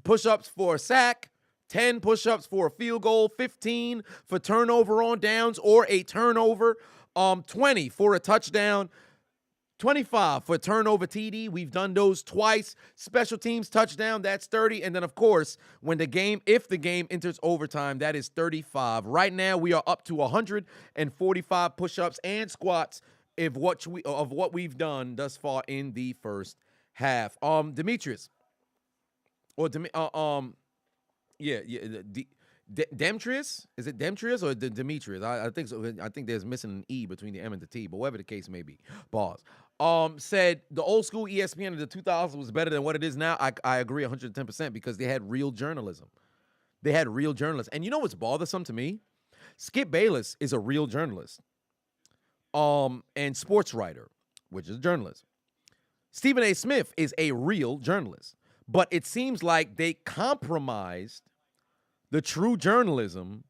push-ups for a sack, 10 push-ups for a field goal, 15 for turnover on downs or a turnover, 20 for a touchdown, 25 for a turnover TD. We've done those twice. Special teams touchdown, that's 30. And then, of course, if the game enters overtime, that is 35. Right now, we are up to 145 push-ups and squats of what we've done thus far in the first half. Demetrius. Or Demetrius? Is it Demetrius or Demetrius? I think so. I think there's missing an E between the M and the T, but whatever the case may be. Pause. Said the old school ESPN of the 2000s was better than what it is now. I agree 110% because they had real journalism. They had real journalists. And you know what's bothersome to me? Skip Bayless is a real journalist. And sports writer, which is a journalist. Stephen A. Smith is a real journalist. But it seems like they compromised the true journalism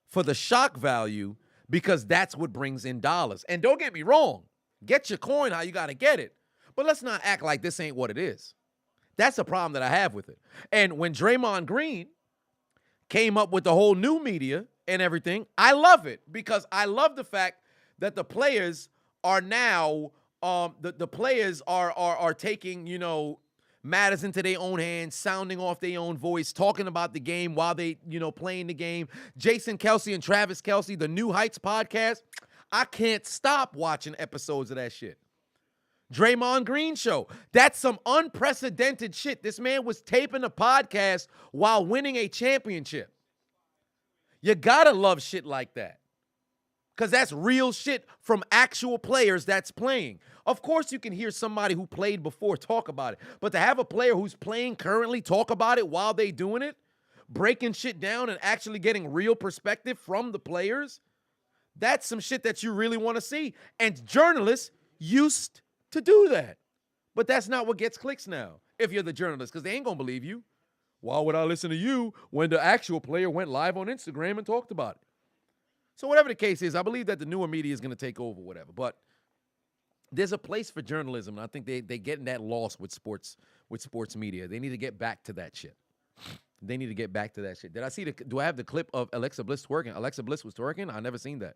for the shock value because that's what brings in dollars. And don't get me wrong. Get your coin how you got to get it. But let's not act like this ain't what it is. That's the problem that I have with it. And when Draymond Green came up with the whole new media and everything, I love it because I love the fact that the players are now the players are taking, matters into their own hands, sounding off their own voice, talking about the game while they, playing the game. Jason Kelsey and Travis Kelsey, the New Heights podcast, I can't stop watching episodes of that shit. Draymond Green show, that's some unprecedented shit. This man was taping a podcast while winning a championship. You gotta love shit like that. Because that's real shit from actual players that's playing. Of course, you can hear somebody who played before talk about it. But to have a player who's playing currently talk about it while they doing it, breaking shit down and actually getting real perspective from the players, that's some shit that you really want to see. And journalists used to do that. But that's not what gets clicks now, if you're the journalist, because they ain't going to believe you. Why would I listen to you when the actual player went live on Instagram and talked about it? So whatever the case is, I believe that the newer media is going to take over, whatever. But there's a place for journalism, and I think they getting that lost with sports media. They need to get back to that shit. They need to get back to that shit. Do I have the clip of Alexa Bliss twerking? Alexa Bliss was twerking? I never seen that.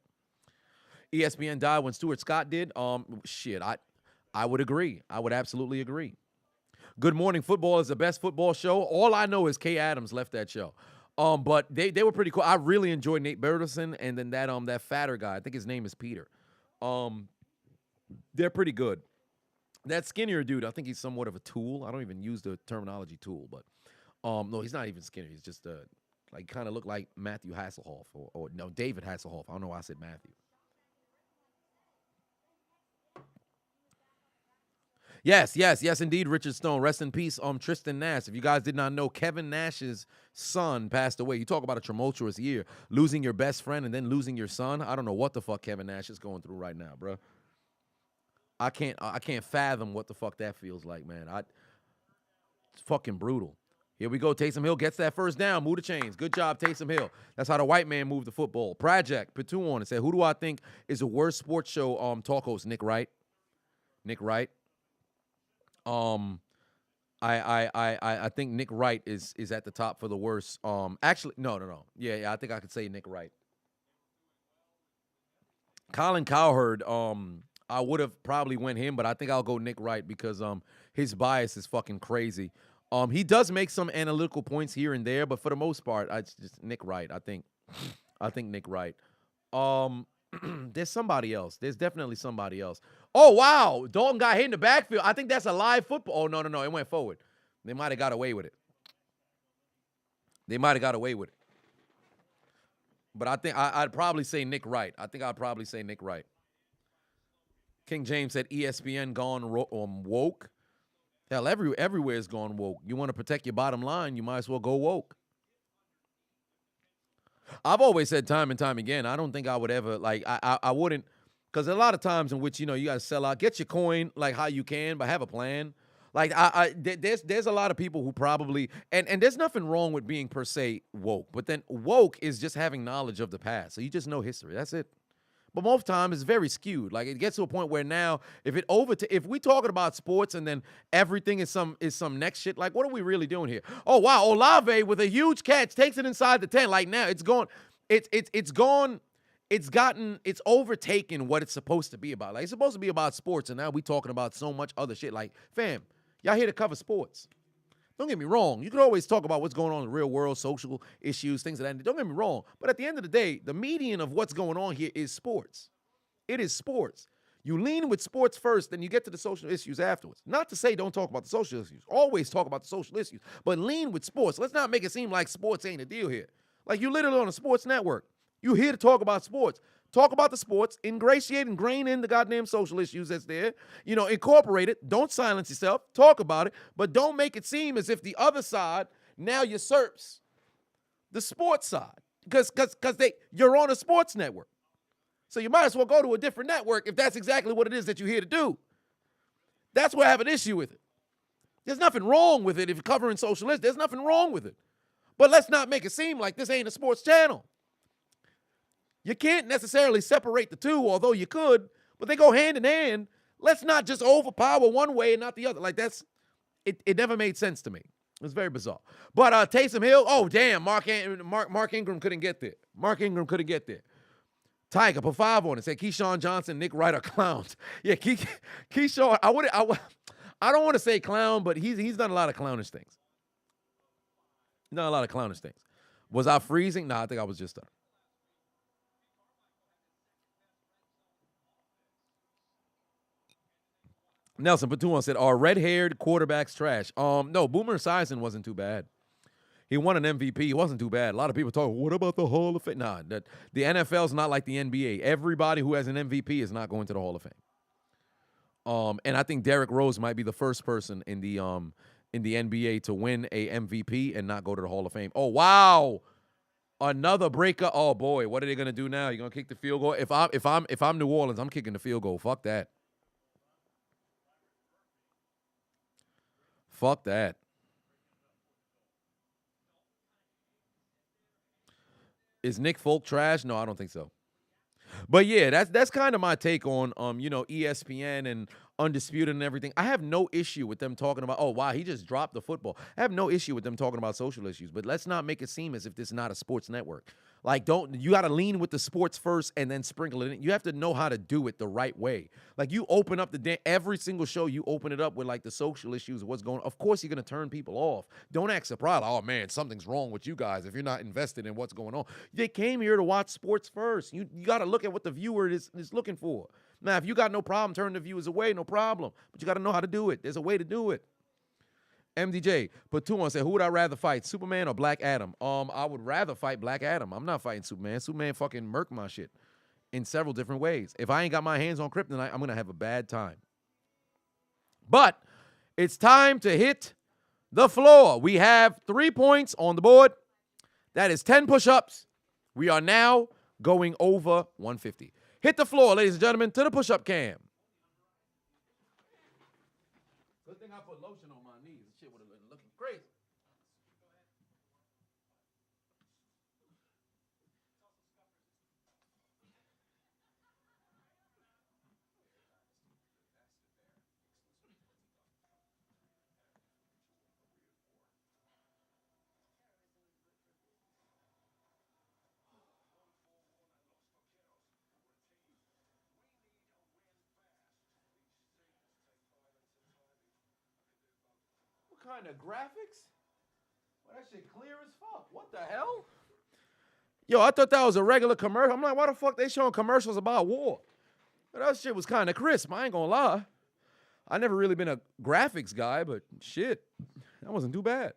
ESPN died when Stuart Scott did. I would agree. I would absolutely agree. Good Morning Football is the best football show. All I know is Kay Adams left that show. But they were pretty cool. I really enjoyed Nate Bertelsen and then that fatter guy. I think his name is Peter. They're pretty good. That skinnier dude, I think he's somewhat of a tool. I don't even use the terminology tool, but no, he's not even skinny. He's just kind of look like Matthew Hasselhoff or no, David Hasselhoff. I don't know why I said Matthew. Yes, indeed, Richard Stone. Rest in peace, Tristan Nash. If you guys did not know, Kevin Nash's son passed away. You talk about a tumultuous year. Losing your best friend and then losing your son. I don't know what the fuck Kevin Nash is going through right now, bro. I can't fathom what the fuck that feels like, man. It's fucking brutal. Here we go. Taysom Hill gets that first down. Move the chains. Good job, Taysom Hill. That's how the white man moved the football. Project Pitu on and said, who do I think is the worst sports show talk host? Nick Wright. I think Nick Wright is at the top for the worst. Actually, no. Yeah, I think I could say Nick Wright. Colin Cowherd, I would have probably went him, but I think I'll go Nick Wright because his bias is fucking crazy. He does make some analytical points here and there, but for the most part, it's just Nick Wright. I think Nick Wright. There's somebody else. There's definitely somebody else. Oh wow, Dalton got hit in the backfield. I think that's a live football. Oh no, it went forward. They might have got away with it. But I think I'd probably say Nick Wright. King James said ESPN gone woke. Hell, everywhere's gone woke. You want to protect your bottom line, you might as well go woke. I've always said time and time again, I don't think I would ever, like, I wouldn't, because a lot of times in which, you got to sell out, get your coin, like, how you can, but have a plan. Like, there's a lot of people who probably, and there's nothing wrong with being, per se, woke, but then woke is just having knowledge of the past, so you just know history, that's it. But most times it's very skewed. Like, it gets to a point where now, if we talking about sports and then everything is some next shit, like, what are we really doing here? Oh wow, Olave with a huge catch takes it inside the 10. Like, now it's overtaken what it's supposed to be about. Like, it's supposed to be about sports, and now we talking about so much other shit. Like, fam, y'all here to cover sports. Don't get me wrong. You can always talk about what's going on in the real world, social issues, things of that. Don't get me wrong. But at the end of the day, the median of what's going on here is sports. It is sports. You lean with sports first, then you get to the social issues afterwards. Not to say don't talk about the social issues. Always talk about the social issues. But lean with sports. Let's not make it seem like sports ain't a deal here. Like, you literally on a sports network. You here to talk about sports. Talk about the sports, ingrain in the goddamn social issues that's there. Incorporate it. Don't silence yourself. Talk about it. But don't make it seem as if the other side now usurps the sports side. Because you're on a sports network. So you might as well go to a different network if that's exactly what it is that you're here to do. That's where I have an issue with it. There's nothing wrong with it if you're covering social issues. There's nothing wrong with it. But let's not make it seem like this ain't a sports channel. You can't necessarily separate the two, although you could, but they go hand in hand. Let's not just overpower one way and not the other. Like, it never made sense to me. It was very bizarre. But Taysom Hill, oh, damn, Mark Ingram couldn't get there. Tiger put 5 on it. Said Keyshawn Johnson, Nick Wright are clowns. Yeah, Keyshawn, I don't want to say clown, but he's done a lot of clownish things. Was I freezing? Nah, I think I was just done. Nelson Patuan said, are red-haired quarterbacks trash? No, Boomer Esiason wasn't too bad. He won an MVP. He wasn't too bad. A lot of people talk, what about the Hall of Fame? Nah, the NFL's not like the NBA. Everybody who has an MVP is not going to the Hall of Fame. And I think Derrick Rose might be the first person in the NBA to win a MVP and not go to the Hall of Fame. Oh, wow. Another breaker. Oh, boy, what are they going to do now? You going to kick the field goal? If I'm New Orleans, I'm kicking the field goal. Fuck that. Fuck that. Is Nick Folk trash? No, I don't think so. But yeah, that's kind of my take on ESPN and Undisputed and everything. I have no issue with them talking about, oh wow, he just dropped the football. I have no issue with them talking about social issues, but let's not make it seem as if this is not a sports network. Like, you got to lean with the sports first and then sprinkle it in. You have to know how to do it the right way. Like, you open up every single show, you open it up with like the social issues, what's going on. Of course, you're going to turn people off. Don't act surprised. Oh man, something's wrong with you guys if you're not invested in what's going on. They came here to watch sports first. You got to look at what the viewer is looking for. Now, if you got no problem turning the viewers away, no problem. But you got to know how to do it. There's a way to do it. MDJ put 2 on, said, who would I rather fight, Superman or Black Adam? I would rather fight Black Adam. I'm not fighting Superman. Superman fucking murked my shit in several different ways. If I ain't got my hands on kryptonite, I'm going to have a bad time. But it's time to hit the floor. We have 3 points on the board. That is 10 push-ups. We are now going over 150. Hit the floor, ladies and gentlemen, to the push-up cam. Good thing I put lotion on my knees. This shit would have been looking crazy. kind of graphics? Well, that shit clear as fuck. What the hell? Yo, I thought that was a regular commercial. I'm like, why the fuck they showing commercials about war? But that shit was kind of crisp. I ain't gonna lie. I never really been a graphics guy, but shit, that wasn't too bad.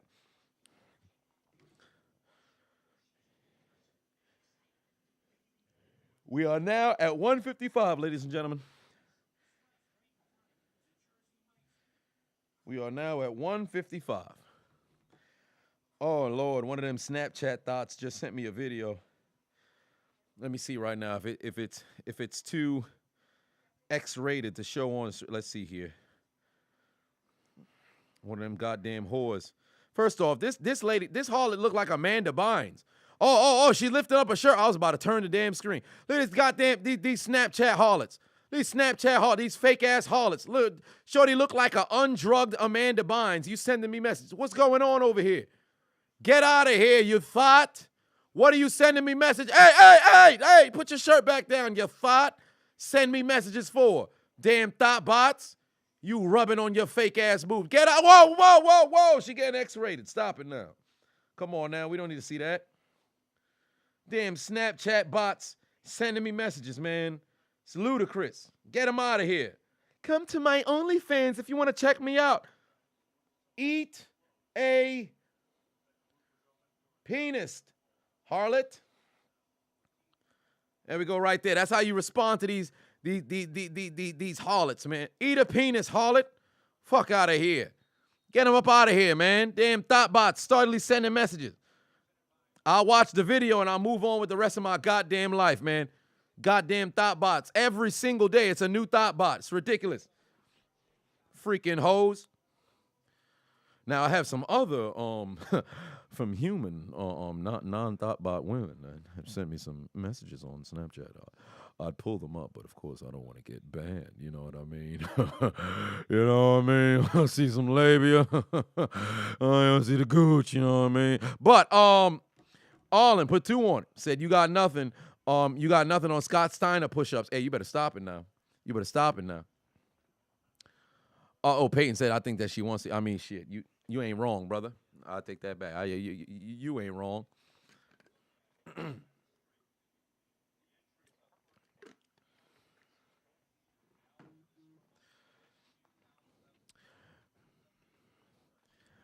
We are now at 1:55, ladies and gentlemen. We are now at 1:55. Oh, Lord, one of them Snapchat thoughts just sent me a video. Let me see right now if it's too X-rated to show on. Let's see here. One of them goddamn whores. First off, this lady, this harlot looked like Amanda Bynes. Oh, she lifted up her shirt. I was about to turn the damn screen. Look at this goddamn, these Snapchat harlots. These fake-ass harlots. Look, shorty look like an undrugged Amanda Bynes. You sending me messages. What's going on over here? Get out of here, you thought. What are you sending me messages? Hey, put your shirt back down, you thought. Send me messages for. Damn thought bots. You rubbing on your fake-ass boobs. Get out. Whoa. She getting X-rated. Stop it now. Come on now. We don't need to see that. Damn Snapchat bots sending me messages, man. It's ludicrous. Get them out of here. Come to my OnlyFans if you want to check me out. Eat a penis, harlot. There we go, right there. That's how you respond to these harlots, man. Eat a penis, harlot. Fuck out of here. Get them up out of here, man. Damn thought bots startedly sending messages. I'll watch the video and I'll move on with the rest of my goddamn life, man. Goddamn thought bots. Every single day, it's a new thought bot. It's ridiculous. Freaking hoes. Now, I have some other, from human, not non-thought bot women that have sent me some messages on Snapchat. I'd pull them up, but of course, I don't want to get banned. You know what I mean? You know what I mean? I see some labia. I don't see the gooch. You know what I mean? But, Arlen put 2 on it. Said, you got nothing. You got nothing on Scott Steiner push-ups. Hey, you better stop it now. Peyton said, I think that she wants to. I mean, shit, you ain't wrong, brother. I'll take that back. You ain't wrong.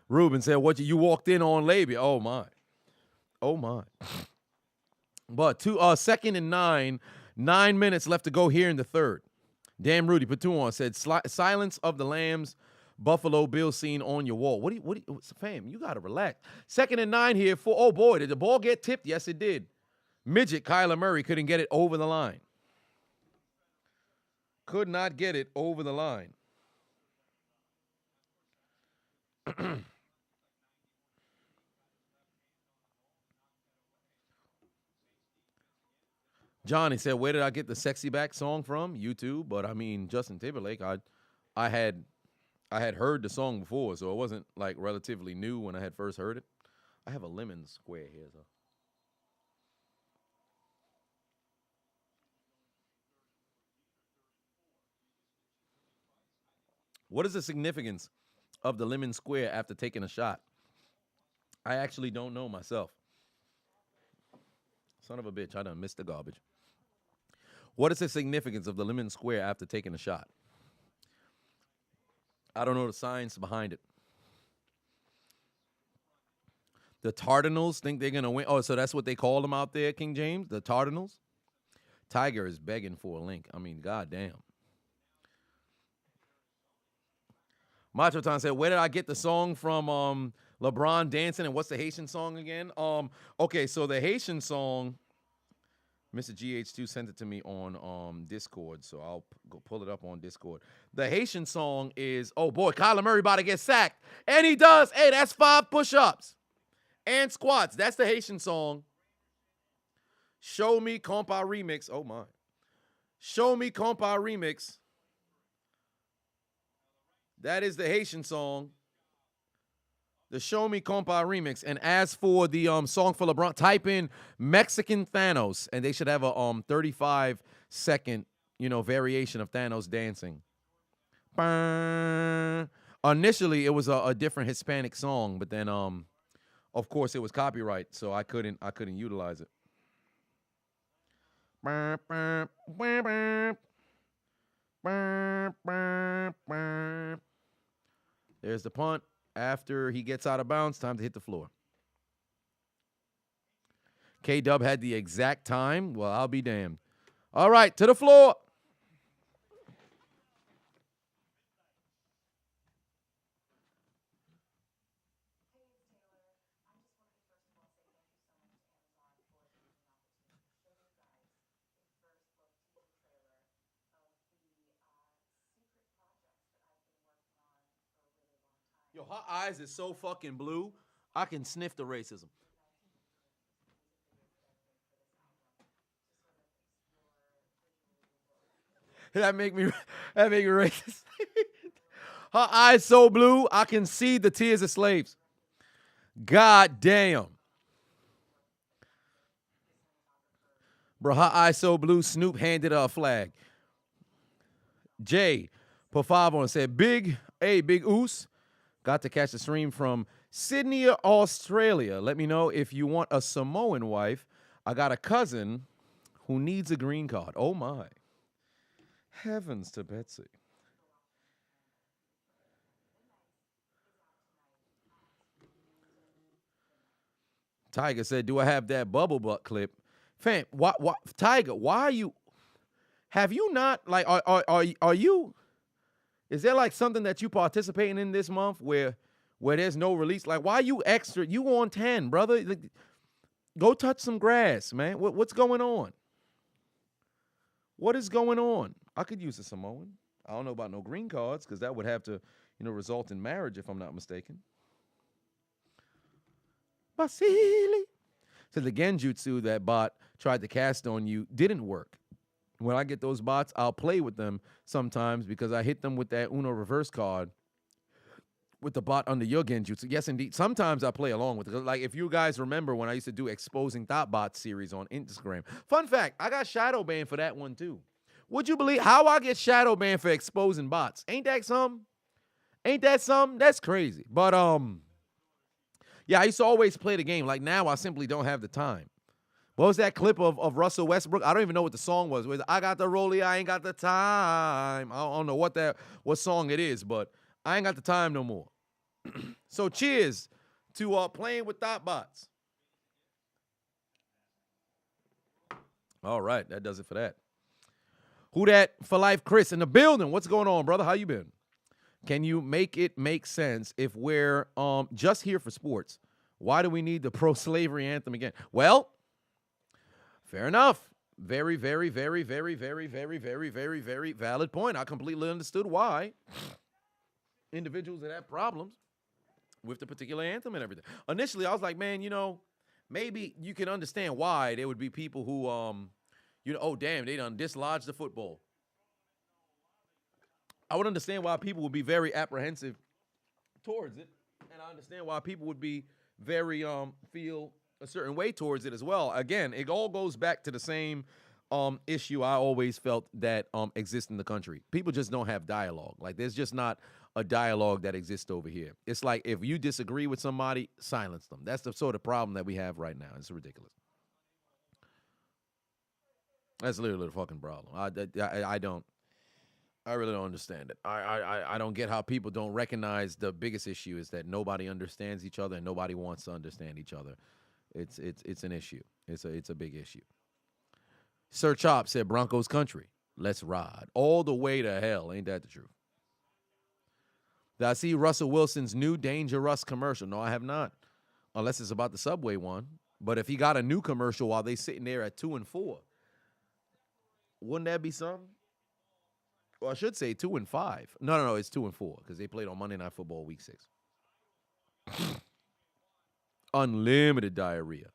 Ruben said, what you walked in on labia. Oh, my. But 2nd and 9 minutes left to go here in the third. Damn Rudy put 2 on. Said Silence of the Lambs, Buffalo Bill scene on your wall. What do you fam? You gotta relax. 2nd and 9 here for. Oh boy, did the ball get tipped? Yes, it did. Midget Kyler Murray couldn't get it over the line. Could not get it over the line. Johnny said, where did I get the Sexy Back song from? YouTube. But I mean, Justin Timberlake, I had heard the song before, so it wasn't like relatively new when I had first heard it. I have a lemon square here, so. What is the significance of the lemon square after taking a shot? I actually don't know myself. Son of a bitch, I done missed the garbage. What is the significance of the lemon square after taking a shot? I don't know the science behind it. The Cardinals think they're going to win. Oh, so that's what they call them out there, King James? The Cardinals? Tiger is begging for a link. I mean, goddamn. Macho Time said, where did I get the song from LeBron dancing? And what's the Haitian song again? Okay, so the Haitian song, Mr. GH2 sent it to me on Discord, so I'll go pull it up on Discord. The Haitian song is, oh boy, Kyler Murray about to get sacked. And he does. Hey, that's 5 push-ups and squats. That's the Haitian song. Show Me Compa Remix. Oh my. Show Me Compa Remix. That is the Haitian song. The Show Me Compa remix. And as for the song for LeBron, type in Mexican Thanos, and they should have a 35-second, variation of Thanos dancing. Initially, it was a different Hispanic song, but then, of course, it was copyright, so I couldn't utilize it. There's the punt. After he gets out of bounds, time to hit the floor. K-Dub had the exact time. Well, I'll be damned. All right, to the floor. Yo, her eyes is so fucking blue, I can sniff the racism. That make me racist. Her eyes so blue, I can see the tears of slaves. God damn. Bro, her eyes so blue, Snoop handed her a flag. Jay put 5 on and said, Big Oos. Got to catch the stream from Sydney, Australia. Let me know if you want a Samoan wife. I got a cousin who needs a green card. Oh, my. Heavens to Betsy. Tiger said, do I have that bubble butt clip? Fam, why, Tiger, why are you, have you not, like, are you, is there like something that you participating in this month where there's no release? Like, why are you extra? You on 10, brother. Like, go touch some grass, man. What's going on? What is going on? I could use a Samoan. I don't know about no green cards because that would have to, result in marriage if I'm not mistaken. Basili. So the genjutsu that bot tried to cast on you didn't work. When I get those bots, I'll play with them sometimes because I hit them with that Uno reverse card with the bot under your genjutsu. Yes, indeed. Sometimes I play along with it. Like, if you guys remember when I used to do Exposing Thought Bot series on Instagram. Fun fact, I got shadow banned for that one, too. Would you believe how I get shadow banned for exposing bots? Ain't that something? That's crazy. But, yeah, I used to always play the game. Like, now I simply don't have the time. What was that clip of Russell Westbrook? I don't even know what the song was. I got the rollie, I ain't got the time. I don't know what song it is, but I ain't got the time no more. So cheers to playing with thought bots. All right, that does it for that. Who that for life, Chris in the building? What's going on, brother? How you been? Can you make it make sense if we're just here for sports? Why do we need the pro-slavery anthem again? Well, fair enough. Very, very, very, very, very, very, very, very, very valid point. I completely understood why individuals that have problems with the particular anthem and everything. Initially, I was like, man, maybe you can understand why there would be people who, oh, damn, they done dislodged the football. I would understand why people would be very apprehensive towards it, and I understand why people would be very, feel a certain way towards it as well. Again, it all goes back to the same issue I always felt that exists in the country. People just don't have dialogue. Like, there's just not a dialogue that exists over here. It's like if you disagree with somebody, silence them. That's the sort of problem that we have right now. It's ridiculous. That's literally the fucking problem. I really don't understand it. I don't get how people don't recognize the biggest issue is that nobody understands each other and nobody wants to understand each other. It's an issue. It's a big issue. Sir Chop said Broncos country. Let's ride all the way to hell. Ain't that the truth? Did I see Russell Wilson's new Dangerous commercial? No, I have not. Unless it's about the Subway one. But if he got a new commercial while they sitting there at 2-4, wouldn't that be something? Well, I should say 2-5. No, it's 2-4 because they played on Monday Night Football Week 6. Unlimited diarrhea.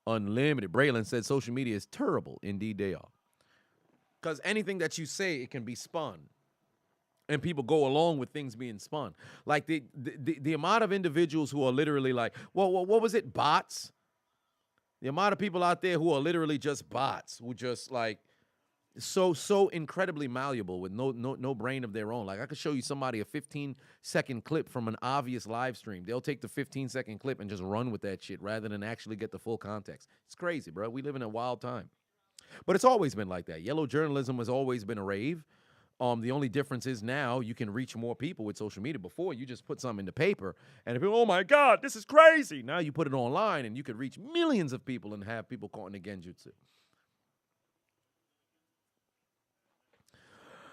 Unlimited. Braylon said social media is terrible. Indeed, they are. Because anything that you say, it can be spun. And people go along with things being spun. Like the amount of individuals who are literally like, well, what was it? Bots? The amount of people out there who are literally just bots, who just like so incredibly malleable with no brain of their own. Like I could show you somebody a 15-second clip from an obvious live stream. They'll take the 15-second clip and just run with that shit rather than actually get the full context. It's crazy, bro. We live in a wild time. But it's always been like that. Yellow journalism has always been a rave. The only difference is now you can reach more people with social media. Before, you just put something in the paper, and if oh my God, this is crazy. Now you put it online, and you could reach millions of people and have people caught in the genjutsu.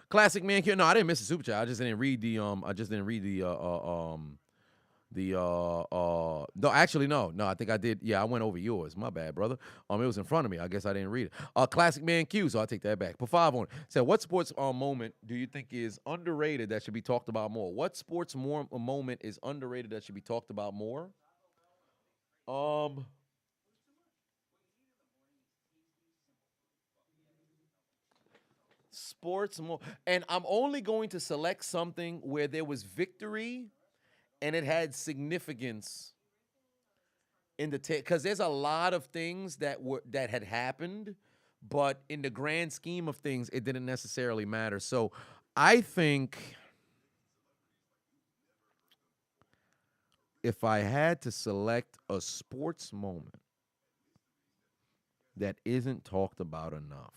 Classic man. No, I didn't miss the super chat. I just didn't read the no, actually, no, I think I did. Yeah, I went over yours. My bad, brother. It was in front of me. I guess I didn't read it. Classic man Q, so I'll take that back. Put 5 on it. Said, what sports moment do you think is underrated that should be talked about more? What sports moment is underrated that should be talked about more? Sports more, and I'm only going to select something where there was victory and it had significance in the because there's a lot of things that had happened, but in the grand scheme of things, it didn't necessarily matter. So I think if I had to select a sports moment that isn't talked about enough,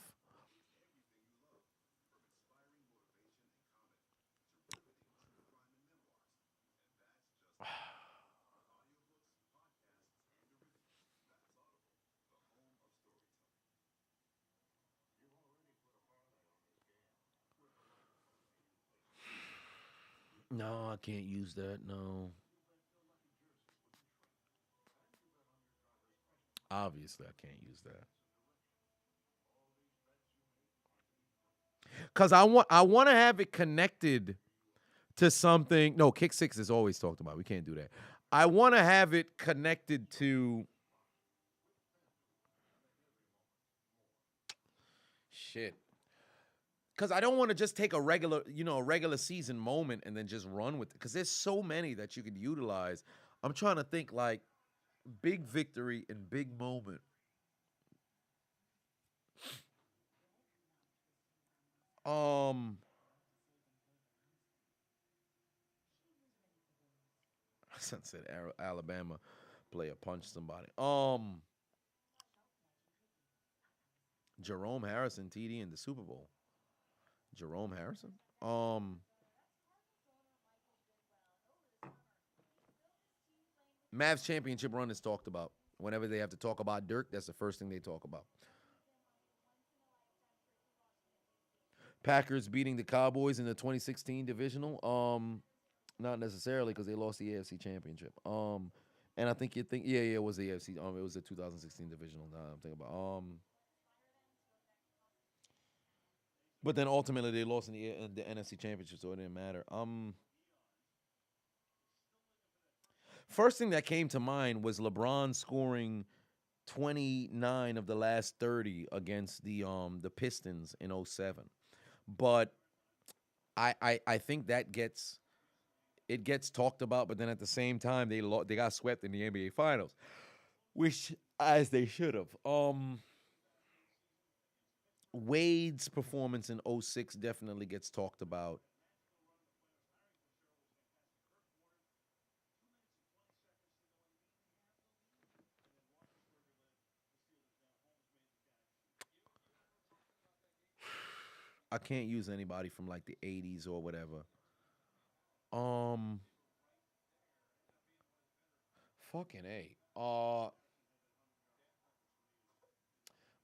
no, I can't use that. No. Obviously, I can't use that. Cause I want to have it connected to something. No, kick six is always talked about. We can't do that. I want to have it connected to shit. Cause I don't want to just take a regular season moment and then just run with it. Cause there's so many that you could utilize. I'm trying to think like big victory and big moment. Sunset Alabama player punched somebody. Jerome Harrison TD in the Super Bowl. Jerome Harrison. Mavs championship run is talked about. Whenever they have to talk about Dirk, that's the first thing they talk about. Packers beating the Cowboys in the 2016 divisional. Not necessarily because they lost the AFC championship. And I think it was the AFC. It was the 2016 divisional. Now I'm thinking about. But then ultimately they lost in the NFC championship, so it didn't matter. First thing that came to mind was LeBron scoring 29 of the last 30 against the Pistons in 07. But I think that gets talked about, but then at the same time they got swept in the NBA Finals, which as they should have. Wade's performance in 06 definitely gets talked about. I can't use anybody from like the 80s or whatever. Fucking A.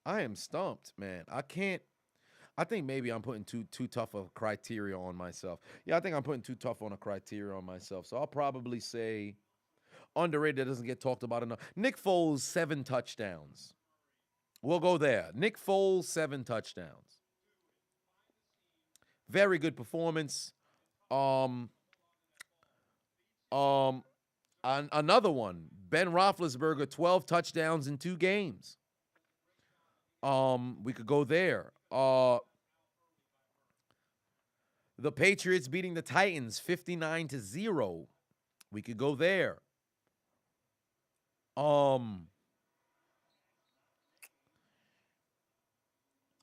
I am stumped, man. I can't. I think maybe I'm putting too tough a criteria on myself. Yeah, I think I'm putting too tough on a criteria on myself. So I'll probably say underrated that doesn't get talked about enough. Nick Foles, 7 touchdowns. We'll go there. Nick Foles, 7 touchdowns. Very good performance. Another one. Ben Roethlisberger, 12 touchdowns in 2 games. We could go there. The Patriots beating the Titans 59-0. We could go there.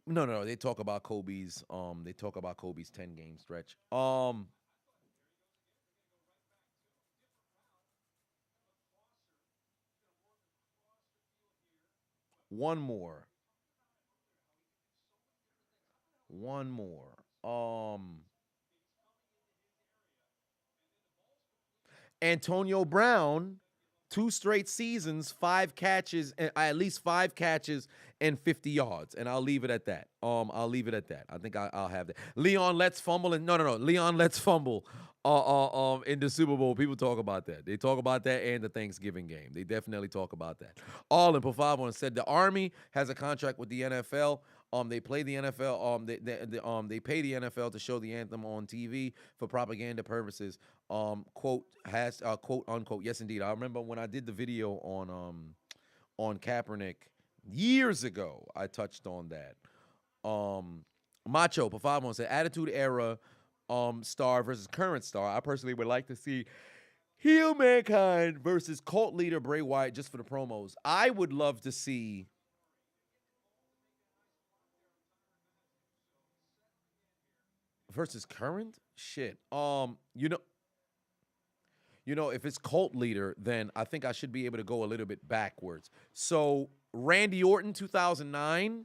No. They talk about Kobe's 10-game stretch. One more. One more. Antonio Brown, 2 straight seasons, 5 catches, at least 5 catches and 50 yards. And I'll leave it at that. I'll leave it at that. I think I'll have that. Leon Let's fumble and no. Leon Let's fumble in the Super Bowl. People talk about that. They talk about that and the Thanksgiving game. They definitely talk about that. All in Pavavo said the Army has a contract with the NFL. They play the NFL. They pay the NFL to show the anthem on TV for propaganda purposes. Quote unquote. Yes, indeed. I remember when I did the video on Kaepernick years ago. I touched on that. Macho Pavavo said Attitude Era star versus current star. I personally would like to see Heel Mankind versus cult leader Bray Wyatt just for the promos. I would love to see. Versus current shit. If it's cult leader, then I think I should be able to go a little bit backwards. So Randy Orton 2009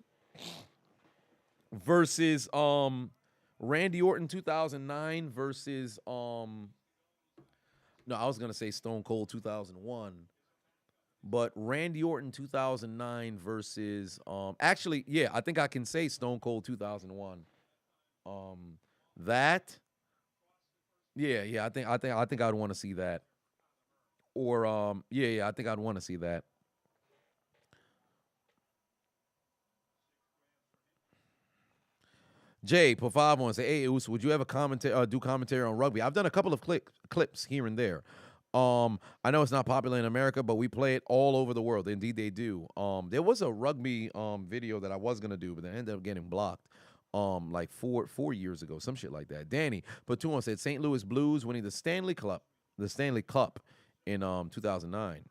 versus Randy Orton 2009 versus no, I was gonna say Stone Cold 2001. But Randy Orton 2009 versus actually, yeah, I think I can say Stone Cold 2001. That, yeah, I think I'd want to see that. Or I think I'd want to see that. Jay Pavavo and say, "Hey, Us, would you ever do commentary on rugby?" I've done a couple of clips here and there. I know it's not popular in America, but we play it all over the world. Indeed, they do. There was a rugby video that I was gonna do, but then ended up getting blocked. Like 4 years ago, some shit like that. Danny Patuan said St. Louis Blues winning the Stanley Cup in 2009.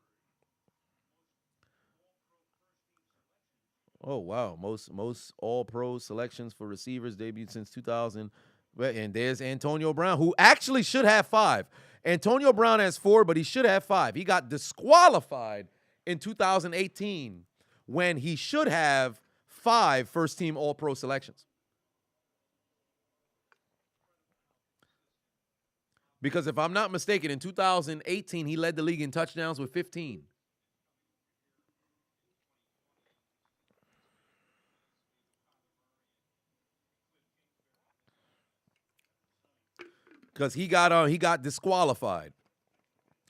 Oh wow, most All Pro selections for receivers debuted since 2000. And there's Antonio Brown, who actually should have 5. Antonio Brown has 4, but he should have 5. He got disqualified in 2018 when he should have 5 first-team All Pro selections. Because if I'm not mistaken, in 2018, he led the league in touchdowns with 15. Because he got disqualified.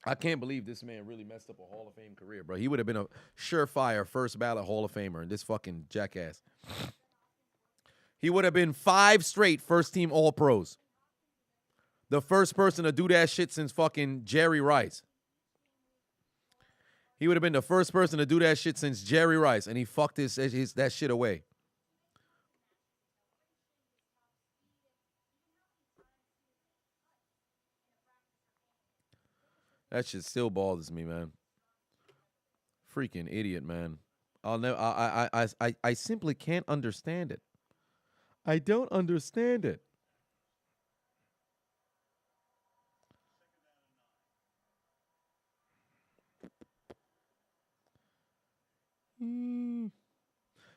I can't believe this man really messed up a Hall of Fame career, bro. He would have been a surefire first ballot Hall of Famer, and this fucking jackass. He would have been 5 straight first-team All-Pros. The first person to do that shit since fucking Jerry Rice. He would have been the first person to do that shit since Jerry Rice, and he fucked that shit away. That shit still bothers me, man. Freaking idiot, man. I simply can't understand it. I don't understand it.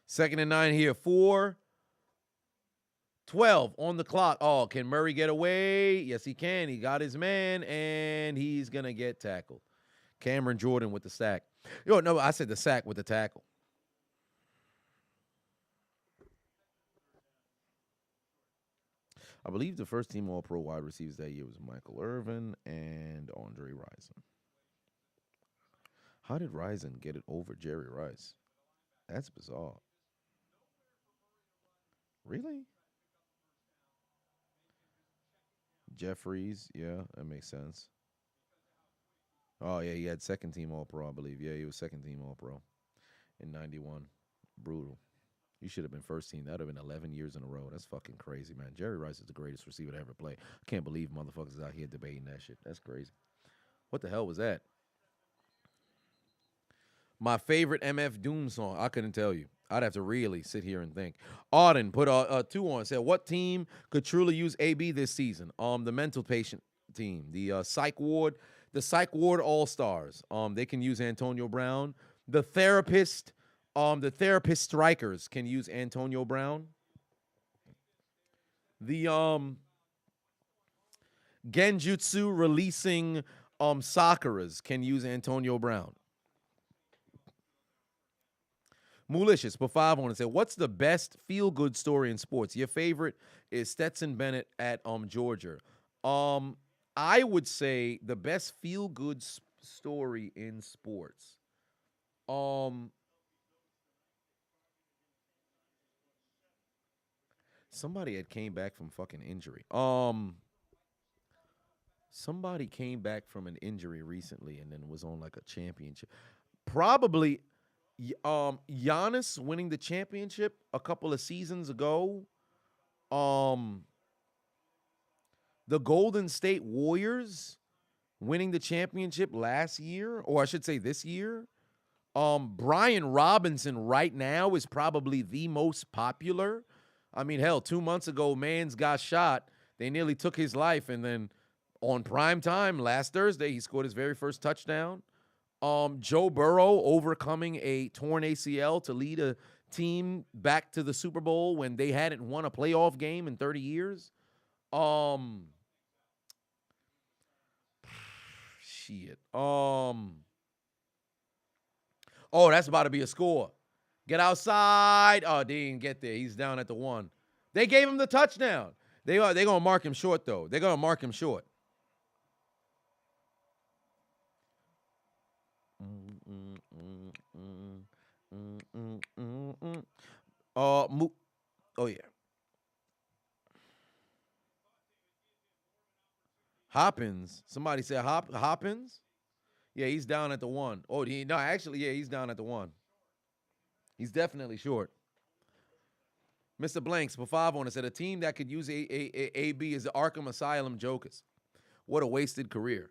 Second and 9 here. 4-12 on the clock. Oh, can Murray get away? Yes, he can. He got his man, and he's going to get tackled. Cameron Jordan with the sack. No, I said the sack with the tackle. I believe the first team All-Pro wide receivers that year was Michael Irvin and Andre Rison. How did Rison get it over Jerry Rice? That's bizarre. Really? Jeffries, yeah, that makes sense. Oh, yeah, he had second team All-Pro, I believe. Yeah, he was second team All-Pro in 91. Brutal. You should have been first team. That would have been 11 years in a row. That's fucking crazy, man. Jerry Rice is the greatest receiver to ever play. I can't believe motherfuckers out here debating that shit. That's crazy. What the hell was that? My favorite MF Doom song. I couldn't tell you. I'd have to really sit here and think. Auden put a 2 on. Said, what team could truly use AB this season? The mental patient team. The psych ward all-stars. They can use Antonio Brown. The therapist strikers can use Antonio Brown. The Genjutsu releasing Sakuras can use Antonio Brown. Malicious put 5 on and said, what's the best feel-good story in sports? Your favorite is Stetson Bennett at Georgia. I would say the best feel-good story in sports. Somebody had came back from fucking injury. Somebody came back from an injury recently and then was on like a championship. Probably Giannis winning the championship a couple of seasons ago. The Golden State Warriors winning the championship last year, or I should say this year. Brian Robinson right now is probably the most popular. I mean, hell, 2 months ago, Mans got shot. They nearly took his life, and then on prime time last Thursday, he scored his very first touchdown. Joe Burrow overcoming a torn ACL to lead a team back to the Super Bowl when they hadn't won a playoff game in 30 years. Shit. Oh, that's about to be a score. Get outside. Oh, they didn't get there. He's down at the 1. They gave him the touchdown. They're going to mark him short, though. They're going to mark him short. Oh, yeah. Hoppins. Somebody said Hoppins? Yeah, he's down at the 1. Oh, no, actually, yeah, he's down at the 1. He's definitely short. Mr. Blanks, for 5 on it, said a team that could use AB is the Arkham Asylum Jokers. What a wasted career.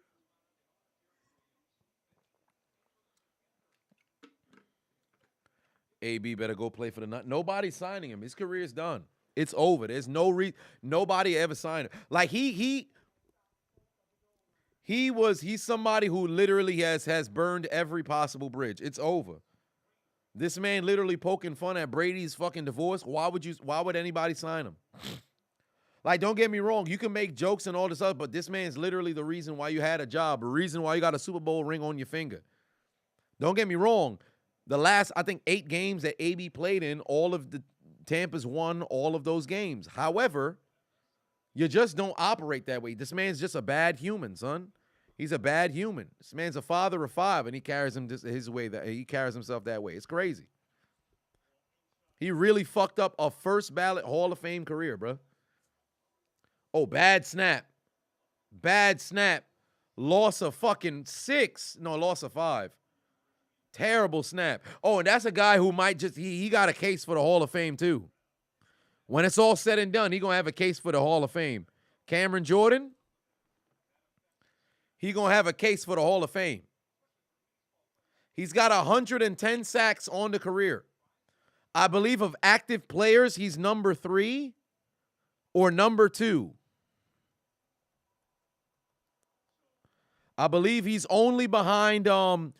AB better go play for the Nut. Nobody's signing him. His career's done. It's over. There's nobody ever signed him. Like he's somebody who literally has burned every possible bridge. It's over. This man literally poking fun at Brady's fucking divorce. Why would anybody sign him? Like, don't get me wrong. You can make jokes and all this stuff, but this man's literally the reason why you had a job, the reason why you got a Super Bowl ring on your finger. Don't get me wrong. The last, I think, 8 games that AB played in, all of the Tampa's won all of those games. However, you just don't operate that way. This man's just a bad human, son. He's a bad human. This man's a father of 5, and he carries him his way. That he carries himself that way. It's crazy. He really fucked up a first ballot Hall of Fame career, bro. Oh, bad snap. Bad snap. Loss of fucking 6. No, loss of 5. Terrible snap. Oh, and that's a guy who might just, he got a case for the Hall of Fame, too. When it's all said and done, he going to have a case for the Hall of Fame. Cameron Jordan, he going to have a case for the Hall of Fame. He's got 110 sacks on the career. I believe of active players, he's number 3 or number 2. I believe he's only behind, of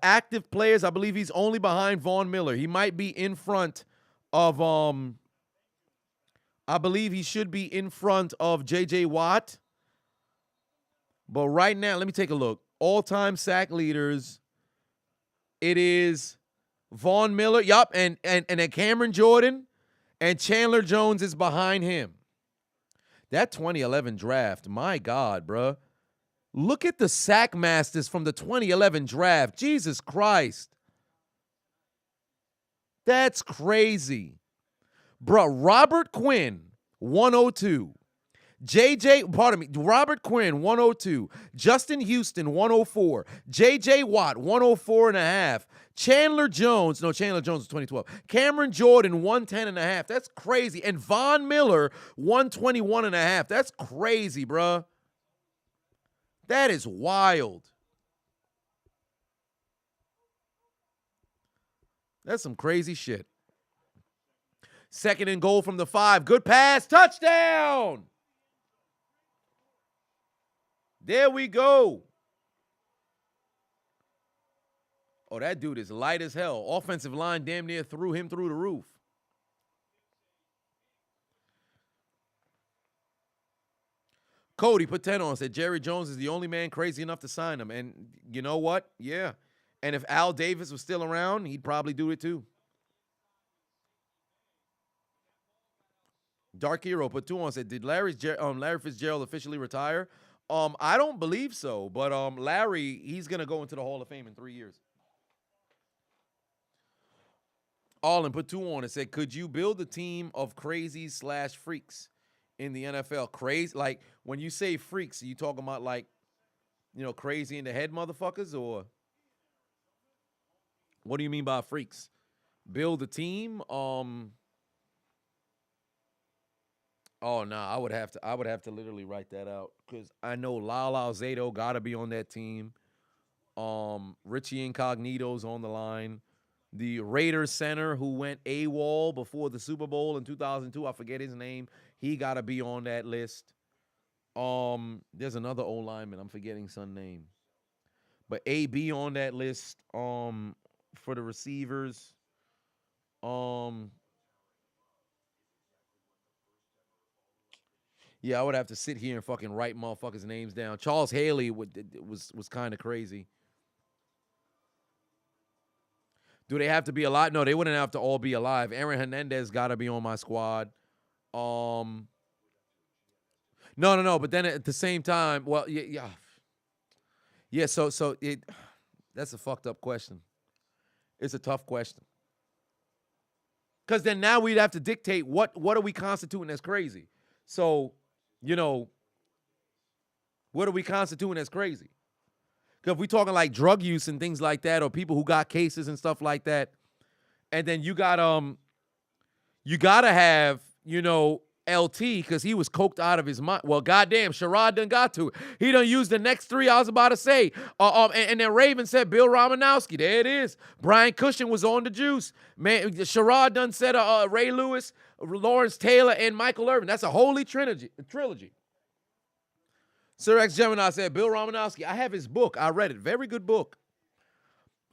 active players, I believe he's only behind Von Miller. He might be in front of, I believe he should be in front of J.J. Watt. But right now, let me take a look. All-time sack leaders, it is Von Miller, yup, and then Cameron Jordan, and Chandler Jones is behind him. That 2011 draft, my God, bruh. Look at the sack masters from the 2011 draft. Jesus Christ. That's crazy. Bruh, Robert Quinn, 102. Robert Quinn, 102. Justin Houston, 104. J.J. Watt, 104.5. Chandler Jones was 2012. Cameron Jordan, 110.5. That's crazy. And Von Miller, 121.5. That's crazy, bruh. That is wild. That's some crazy shit. 2nd and goal from the 5. Good pass. Touchdown. There we go. Oh, that dude is light as hell. Offensive line damn near threw him through the roof. Cody put 10 on, said Jerry Jones is the only man crazy enough to sign him. And you know what? Yeah. And if Al Davis was still around, he'd probably do it too. Dark Hero put 2 on, said, did Larry Fitzgerald officially retire? I don't believe so, but Larry, he's going to go into the Hall of Fame in 3 years. Allen put 2 on and said, could you build a team of crazies / freaks in the NFL? Crazy, like when you say freaks, are you talking about like, you know, crazy in the head motherfuckers, or what do you mean by freaks? Build a team? Oh no, I would have to literally write that out because I know Lala Zato got to be on that team. Richie Incognito's on the line. The Raiders center who went AWOL before the Super Bowl in 2002, I forget his name. He got to be on that list. There's another old lineman, I'm forgetting some name. But AB on that list for the receivers. Yeah, I would have to sit here and fucking write motherfuckers' names down. Charles Haley was kind of crazy. Do they have to be alive? No, they wouldn't have to all be alive. Aaron Hernandez got to be on my squad. No. But then at the same time, well, yeah. So that's a fucked up question. It's a tough question. Because then now we'd have to dictate what are we constituting as crazy. So, you know, what are we constituting as crazy? Because if we're talking like drug use and things like that, or people who got cases and stuff like that, and then you gotta have, you know, LT because he was coked out of his mind. Well, goddamn, Sherrod done got to it. He done used the next 3 I was about to say. And then Raven said Bill Romanowski. There it is. Brian Cushing was on the juice. Man, Sherrod done said Ray Lewis, Lawrence Taylor, and Michael Irvin. That's a holy trilogy. Sir X Gemini said Bill Romanowski. I have his book. I read it. Very good book.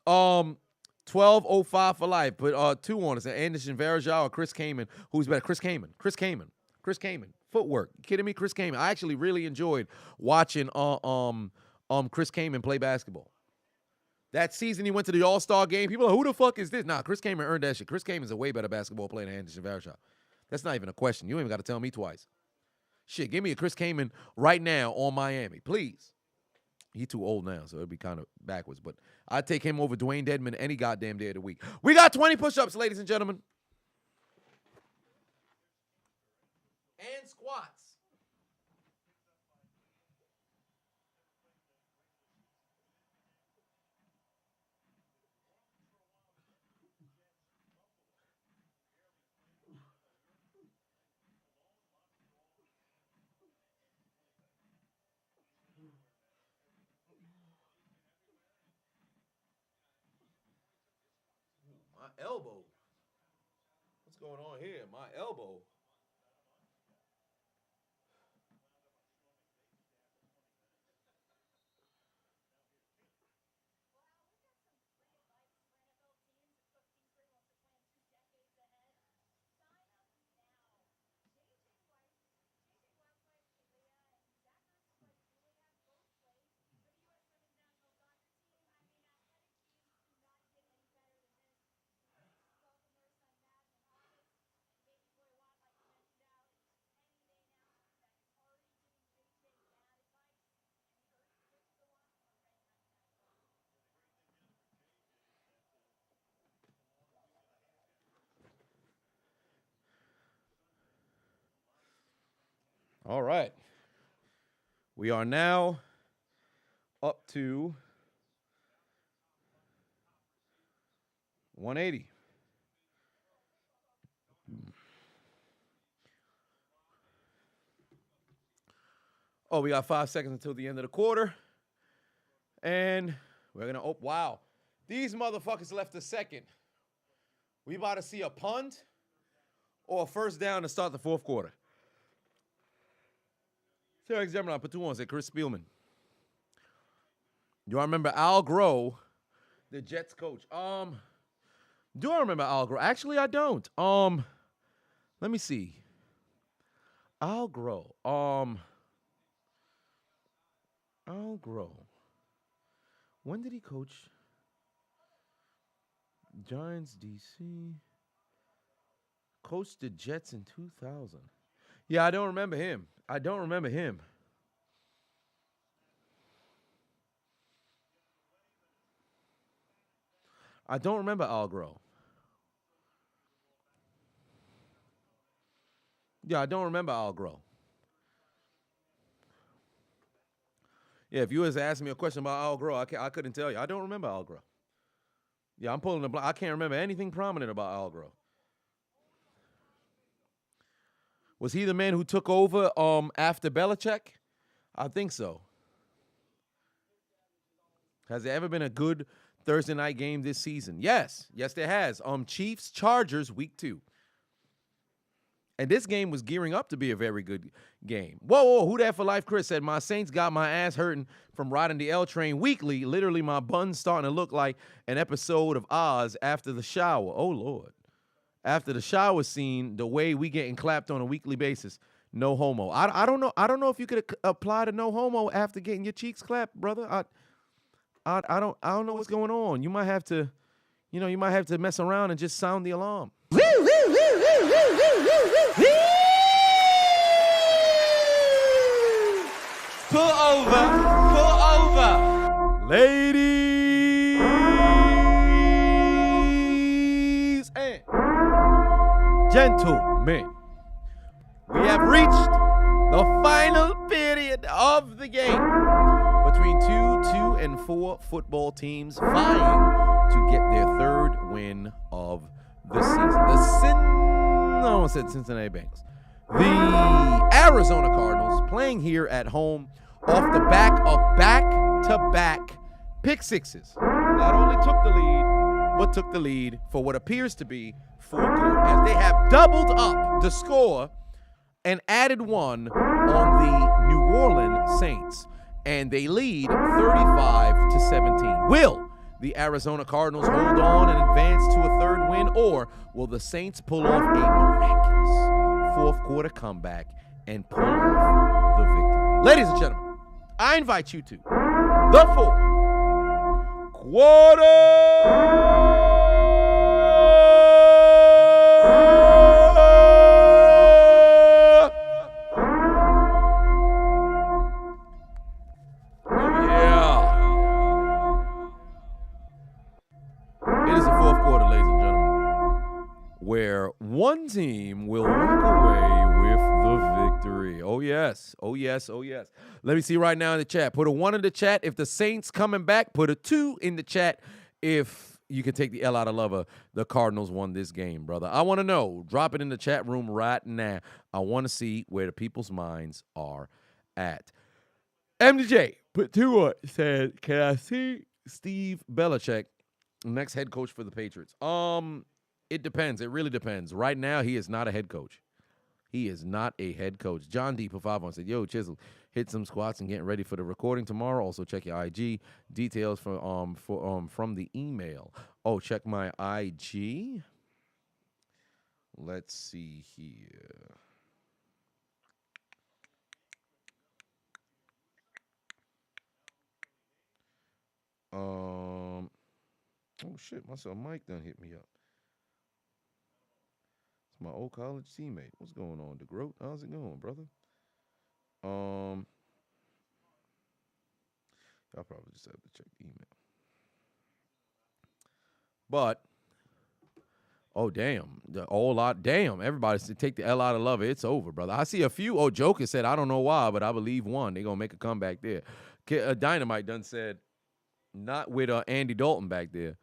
1205 for life. Put 2 on it. Anderson Varejao or Chris Kaman. Who's better? Chris Kaman. Footwork. You kidding me? Chris Kaman. I actually really enjoyed watching Chris Kaman play basketball. That season he went to the All-Star game. People are like, who the fuck is this? Nah, Chris Kaman earned that shit. Chris Kaman's a way better basketball player than Anderson Varejao. That's not even a question. You ain't even got to tell me twice. Shit, give me a Chris Kaman right now on Miami, please. He too old now, so it'd be kind of backwards. But I'd take him over Dwayne Dedman any goddamn day of the week. We got 20 push-ups, ladies and gentlemen. And squats. My elbow. What's going on here? My elbow. All right. We are now up to 180. Oh, we got 5 seconds until the end of the quarter. And we're going to, wow. These motherfuckers left a second. We about to see a punt or a first down to start the fourth quarter. Sarah Gemini put 2 on, said Chris Spielman. Do I remember Al Groh, the Jets coach? Do I remember Al Groh? Actually, I don't. Let me see. Al Groh. Al Groh. When did he coach? Giants, DC. Coached the Jets in 2000. Yeah, I don't remember him. I don't remember him. I don't remember Al Groh. Yeah, I don't remember Al Groh. Yeah, if you was asking me a question about Al Groh, I couldn't tell you. I don't remember Al Groh. Yeah, I'm pulling the block. I can't remember anything prominent about Al Groh. Was he the man who took over after Belichick? I think so. Has there ever been a good Thursday night game this season? Yes. Yes, there has. Chiefs, Chargers, week 2. And this game was gearing up to be a very good game. Whoa, who that for life? Chris said, my Saints got my ass hurting from riding the L train weekly. Literally, my bun's starting to look like an episode of Oz after the shower. Oh, Lord. After the shower scene, the way we getting clapped on a weekly basis. No homo. I don't know. I don't know if you could apply to no homo after getting your cheeks clapped, brother. I don't know what's going on. You might have to, you might have to mess around and just sound the alarm. Pull over. Ladies and gentlemen, we have reached the final period of the game between 2 and 4 football teams vying to get their 3rd win of the season. I almost said Cincinnati Bengals. The Arizona Cardinals playing here at home off the back of back-to-back pick sixes. Not only took the lead, but took the lead for what appears to be for good, as they have doubled up the score and added one on the New Orleans Saints. And they lead 35-17. Will the Arizona Cardinals hold on and advance to a 3rd win, or will the Saints pull off a miraculous fourth-quarter comeback and pull off the victory? Ladies and gentlemen, I invite you to the fourth quarter. Where one team will walk away with the victory. Oh, yes. Oh, yes. Oh, yes. Let me see right now in the chat. Put a 1 in the chat if the Saints coming back. Put a 2 in the chat if you can take the L out of lover. The Cardinals won this game, brother. I want to know. Drop it in the chat room right now. I want to see where the people's minds are at. MJ put 2 on. Said, can I see Steve Belichick, next head coach for the Patriots? It depends. It really depends. Right now, he is not a head coach. He is not a head coach. John D. put 5 on, said, yo, Chiseled, hit some squats and getting ready for the recording tomorrow. Also, check your IG. Details from the email. Oh, check my IG. Let's see here. Oh, shit. My son Mike done hit me up. My old college teammate. What's going on, DeGroat? How's it going, brother? I'll probably just have to check the email. But, oh, damn. Damn. Everybody said take the L out of love. It's over, brother. I see a few. Oh, Joker said, I don't know why, but I believe one. They're going to make a comeback there. Dynamite done said, not with Andy Dalton back there.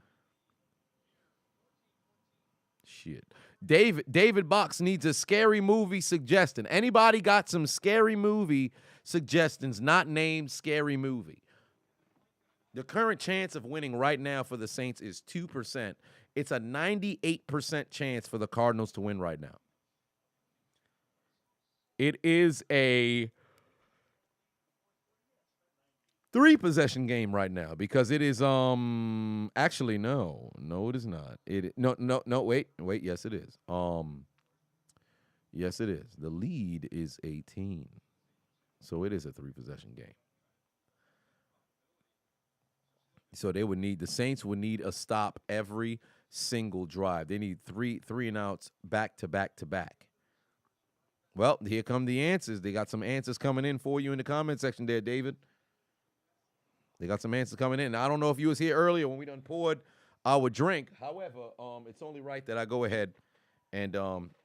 Shit. David Box needs a scary movie suggestion. Anybody got some scary movie suggestions not named Scary Movie? The current chance of winning right now for the Saints is 2%, It's a 98% chance for the Cardinals to win right now. It is a 3-possession game right now because it is actually no it is not. Wait, yes it is. Yes it is. The lead is 18. So it is a 3-possession game. So the Saints would need a stop every single drive. They need three and outs back to back to back. Well, here come the answers. They got some answers coming in for you in the comment section there, David. They got some answers coming in. Now, I don't know if you was here earlier when we done poured our drink. However, it's only right that I go ahead and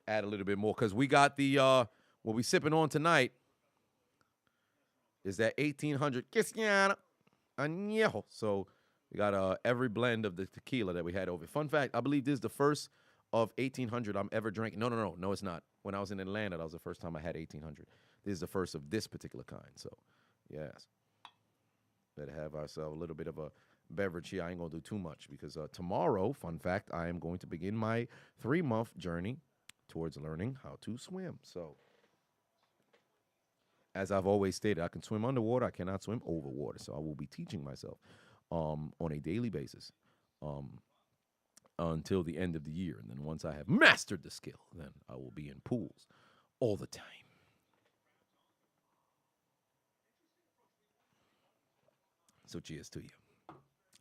add a little bit more because we got the what we sipping on tonight is that 1800 Cristiano Añejo. So we got every blend of the tequila that we had over. Fun fact, I believe this is the first of 1800 I'm ever drinking. No, it's not. When I was in Atlanta, that was the first time I had 1800. This is the first of this particular kind. So, yes. Better have ourselves a little bit of a beverage here. I ain't going to do too much because tomorrow, fun fact, I am going to begin my 3-month journey towards learning how to swim. So, as I've always stated, I can swim underwater. I cannot swim over water. So, I will be teaching myself on a daily basis until the end of the year. And then once I have mastered the skill, then I will be in pools all the time. So cheers to you.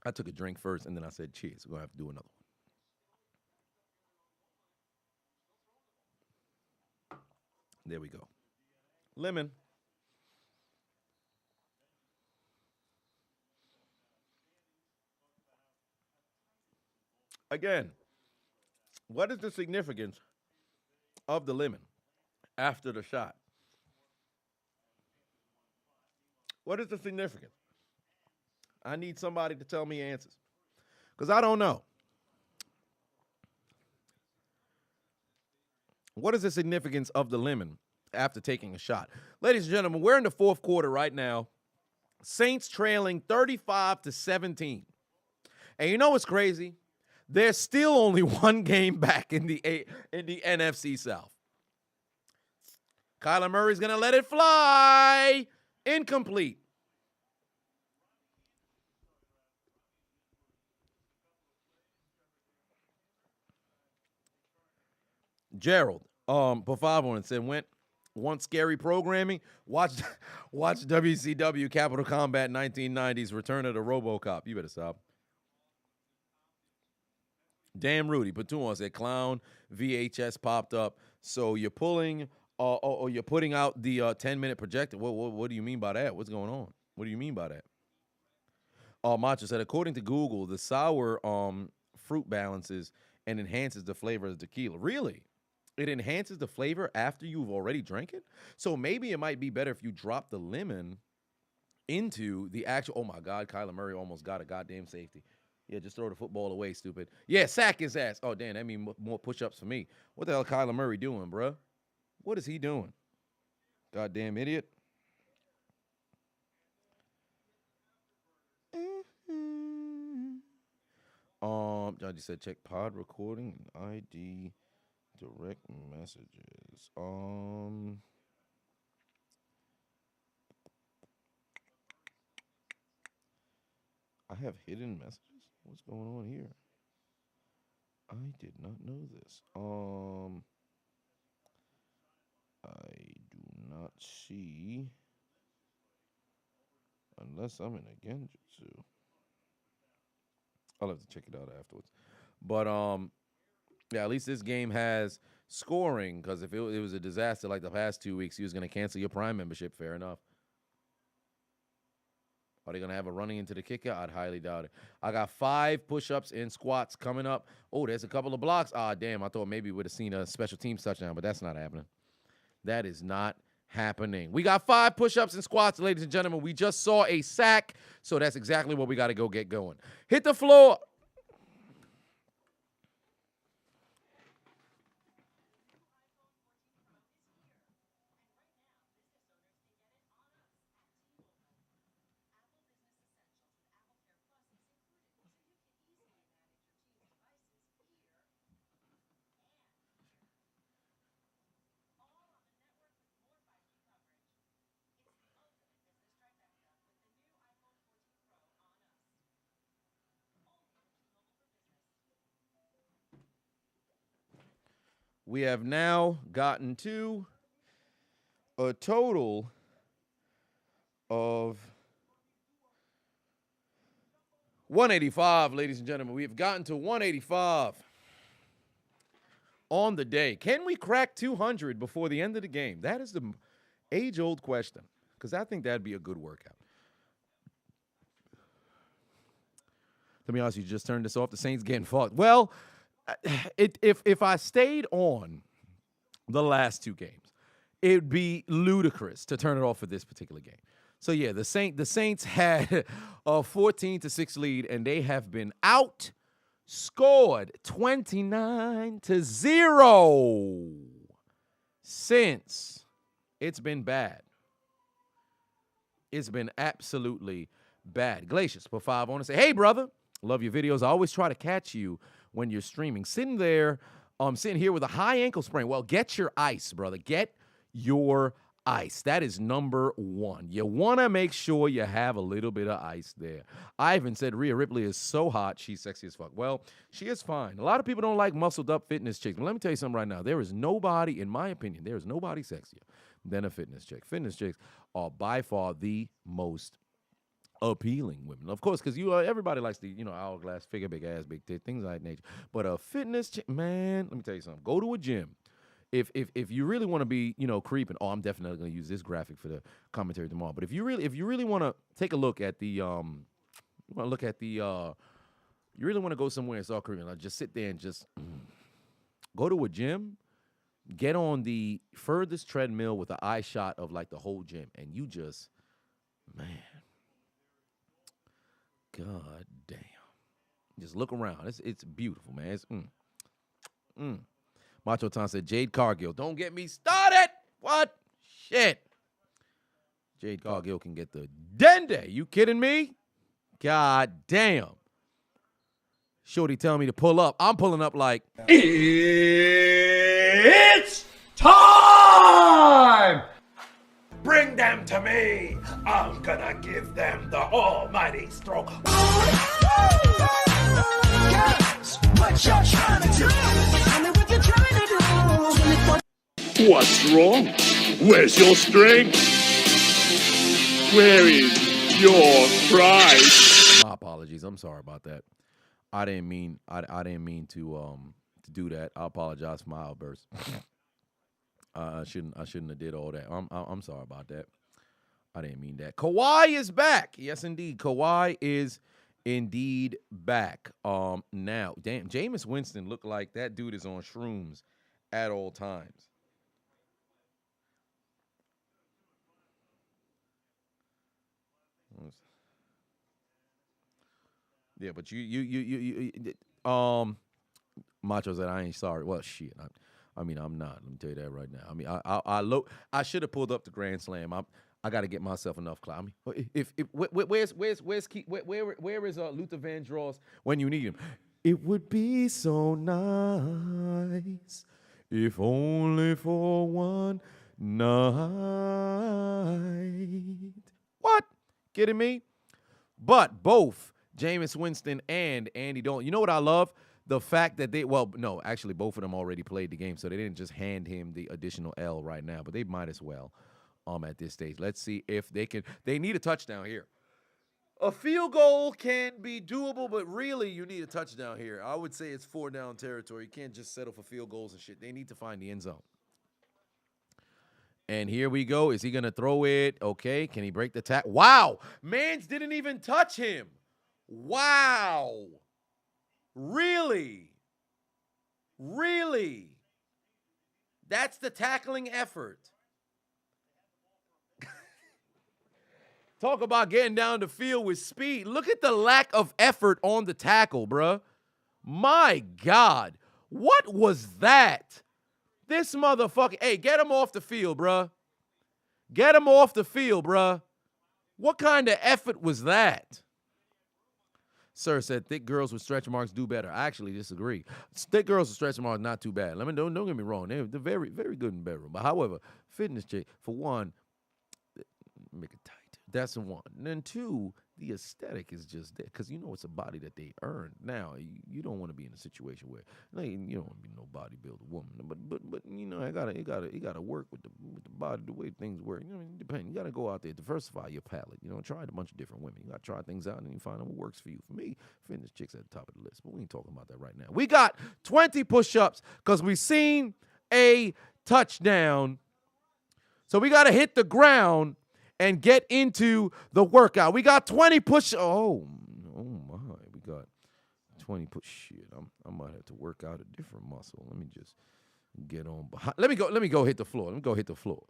I took a drink first, and then I said cheers. We're going to have to do another one. There we go. Lemon. Again, what is the significance of the lemon after the shot? What is the significance? I need somebody to tell me answers because I don't know. What is the significance of the lemon after taking a shot? Ladies and gentlemen, we're in the fourth quarter right now. Saints trailing 35-17. And you know what's crazy? There's still only one game back in the NFC South. Kyler Murray's going to let it fly. Incomplete. Gerald, put 5 on it, said, want scary programming? Watch WCW Capital Combat 1990s Return of the RoboCop. You better stop. Damn Rudy, put 2 on, said clown VHS popped up. So you're pulling or you're putting out the 10-minute projector. What do you mean by that? What's going on? What do you mean by that? Macho said, according to Google, the sour fruit balances and enhances the flavor of tequila. Really? It enhances the flavor after you've already drank it? So maybe it might be better if you drop the lemon into the actual, oh my God, Kyler Murray almost got a goddamn safety. Yeah, just throw the football away, stupid. Yeah, sack his ass. Oh, damn, that means more push-ups for me. What the hell Kyler Murray doing, bruh? What is he doing? Goddamn idiot. John just said check pod recording and ID direct messages. I have hidden messages. What's going on here? I did not know this. I do not see unless I'm in a Genjutsu. I'll have to check it out afterwards. But yeah, at least this game has scoring because if it was a disaster like the past 2 weeks, he was going to cancel your Prime membership. Fair enough. Are they going to have a running into the kicker? I'd highly doubt it. I got 5 push-ups and squats coming up. Oh, there's a couple of blocks. Ah, damn. I thought maybe we would have seen a special teams touchdown, but that's not happening. That is not happening. We got 5 push-ups and squats, ladies and gentlemen. We just saw a sack, so that's exactly what we got to go get going. Hit the floor. we have now gotten to a total of 185, ladies and gentlemen. We have gotten to 185 on the day. Can we crack 200 before the end of the game? That is the age-old question, because I think that'd be a good workout. To be honest, you just turned this off. The Saints getting fucked. Well, if I stayed on the last two games, it'd be ludicrous to turn it off for this particular game. So yeah, the Saints had a 14-6 lead, and they have been outscored 29-0 since. It's been bad. It's been absolutely bad. Glacius put 5 on and say, "Hey brother, love your videos. I always try to catch you when you're streaming. Sitting here with a high ankle sprain. Well, get your ice, brother. Get your ice. That is number one. You want to make sure you have a little bit of ice there." Ivan said Rhea Ripley is so hot, she's sexy as fuck. Well, she is fine. A lot of people don't like muscled up fitness chicks. But let me tell you something right now. There is nobody, in my opinion, there is nobody sexier than a fitness chick. Fitness chicks are by far the most appealing women, of course, because everybody likes the hourglass figure, big ass, big tit, things like that nature. But a fitness chick, man, let me tell you something. Go to a gym. If you really want to be creeping, I'm definitely going to use this graphic for the commentary tomorrow. But if you really want to take a look at you really want to go somewhere and start creeping, just sit there and just go to a gym. Get on the furthest treadmill with an eye shot of like the whole gym, and you just, man, god damn, just look around. It's beautiful, man. It's Macho Tom said Jade Cargill. Don't get me started. What? Shit. Jade Cargill can get the dende. You kidding me? God damn. Shorty telling me to pull up. I'm pulling up like. It's time! Bring them to me. I'm gonna give them the almighty stroke. What you're trying to do? Tell me what you're trying to do. What's wrong? Where's your strength? Where is your pride? My apologies. I'm sorry about that. I didn't mean to do that. I apologize for my outburst. I shouldn't have did all that. I'm sorry about that. I didn't mean that. Kawhi is back. Yes, indeed. Kawhi is indeed back. Now, damn, Jameis Winston looked like that dude is on shrooms at all times. Yeah, but Macho said I ain't sorry. Well, shit. I'm not. Let me tell you that right now. I mean, I should have pulled up the Grand Slam. I got to get myself enough clout. I mean, where is Luther Vandross when you need him? It would be so nice if only for one night. What? Kidding me? But both Jameis Winston and Andy Dalton. You know what I love? The fact that both of them already played the game, so they didn't just hand him the additional L right now, but they might as well at this stage. Let's see if they can. They need a touchdown here. A field goal can be doable, but really you need a touchdown here. I would say it's 4-down territory. You can't just settle for field goals and shit. They need to find the end zone. And here we go. Is he going to throw it? Okay. Can he break the tackle? Wow. Mans didn't even touch him. Wow. Really? Really? That's the tackling effort. Talk about getting down the field with speed. Look at the lack of effort on the tackle, bruh. My God. What was that? This motherfucker. Hey, get him off the field, bruh. Get him off the field, bruh. What kind of effort was that? Sir said thick girls with stretch marks do better. I actually disagree. Thick girls with stretch marks not too bad. Don't get me wrong. They're very, very good in bedroom. But however, fitness chick, for one, make it tight. That's one. And then two, the aesthetic is just there because you know it's a body that they earned. Now you don't want to be in a situation where like, you don't want to be no bodybuilder woman, but you know you gotta work with the body the way things work. You know, it depends. You gotta go out there, diversify your palate. You know, try a bunch of different women. You gotta try things out and you find out what works for you. For me, fitness chicks at the top of the list, but we ain't talking about that right now. We got 20 push-ups because we seen a touchdown, so we gotta hit the ground and get into the workout. We got 20 push. Oh my, we got 20 push. Shit, I might have to work out a different muscle. Let me just get on behind. Let me go hit the floor. Let me go hit the floor.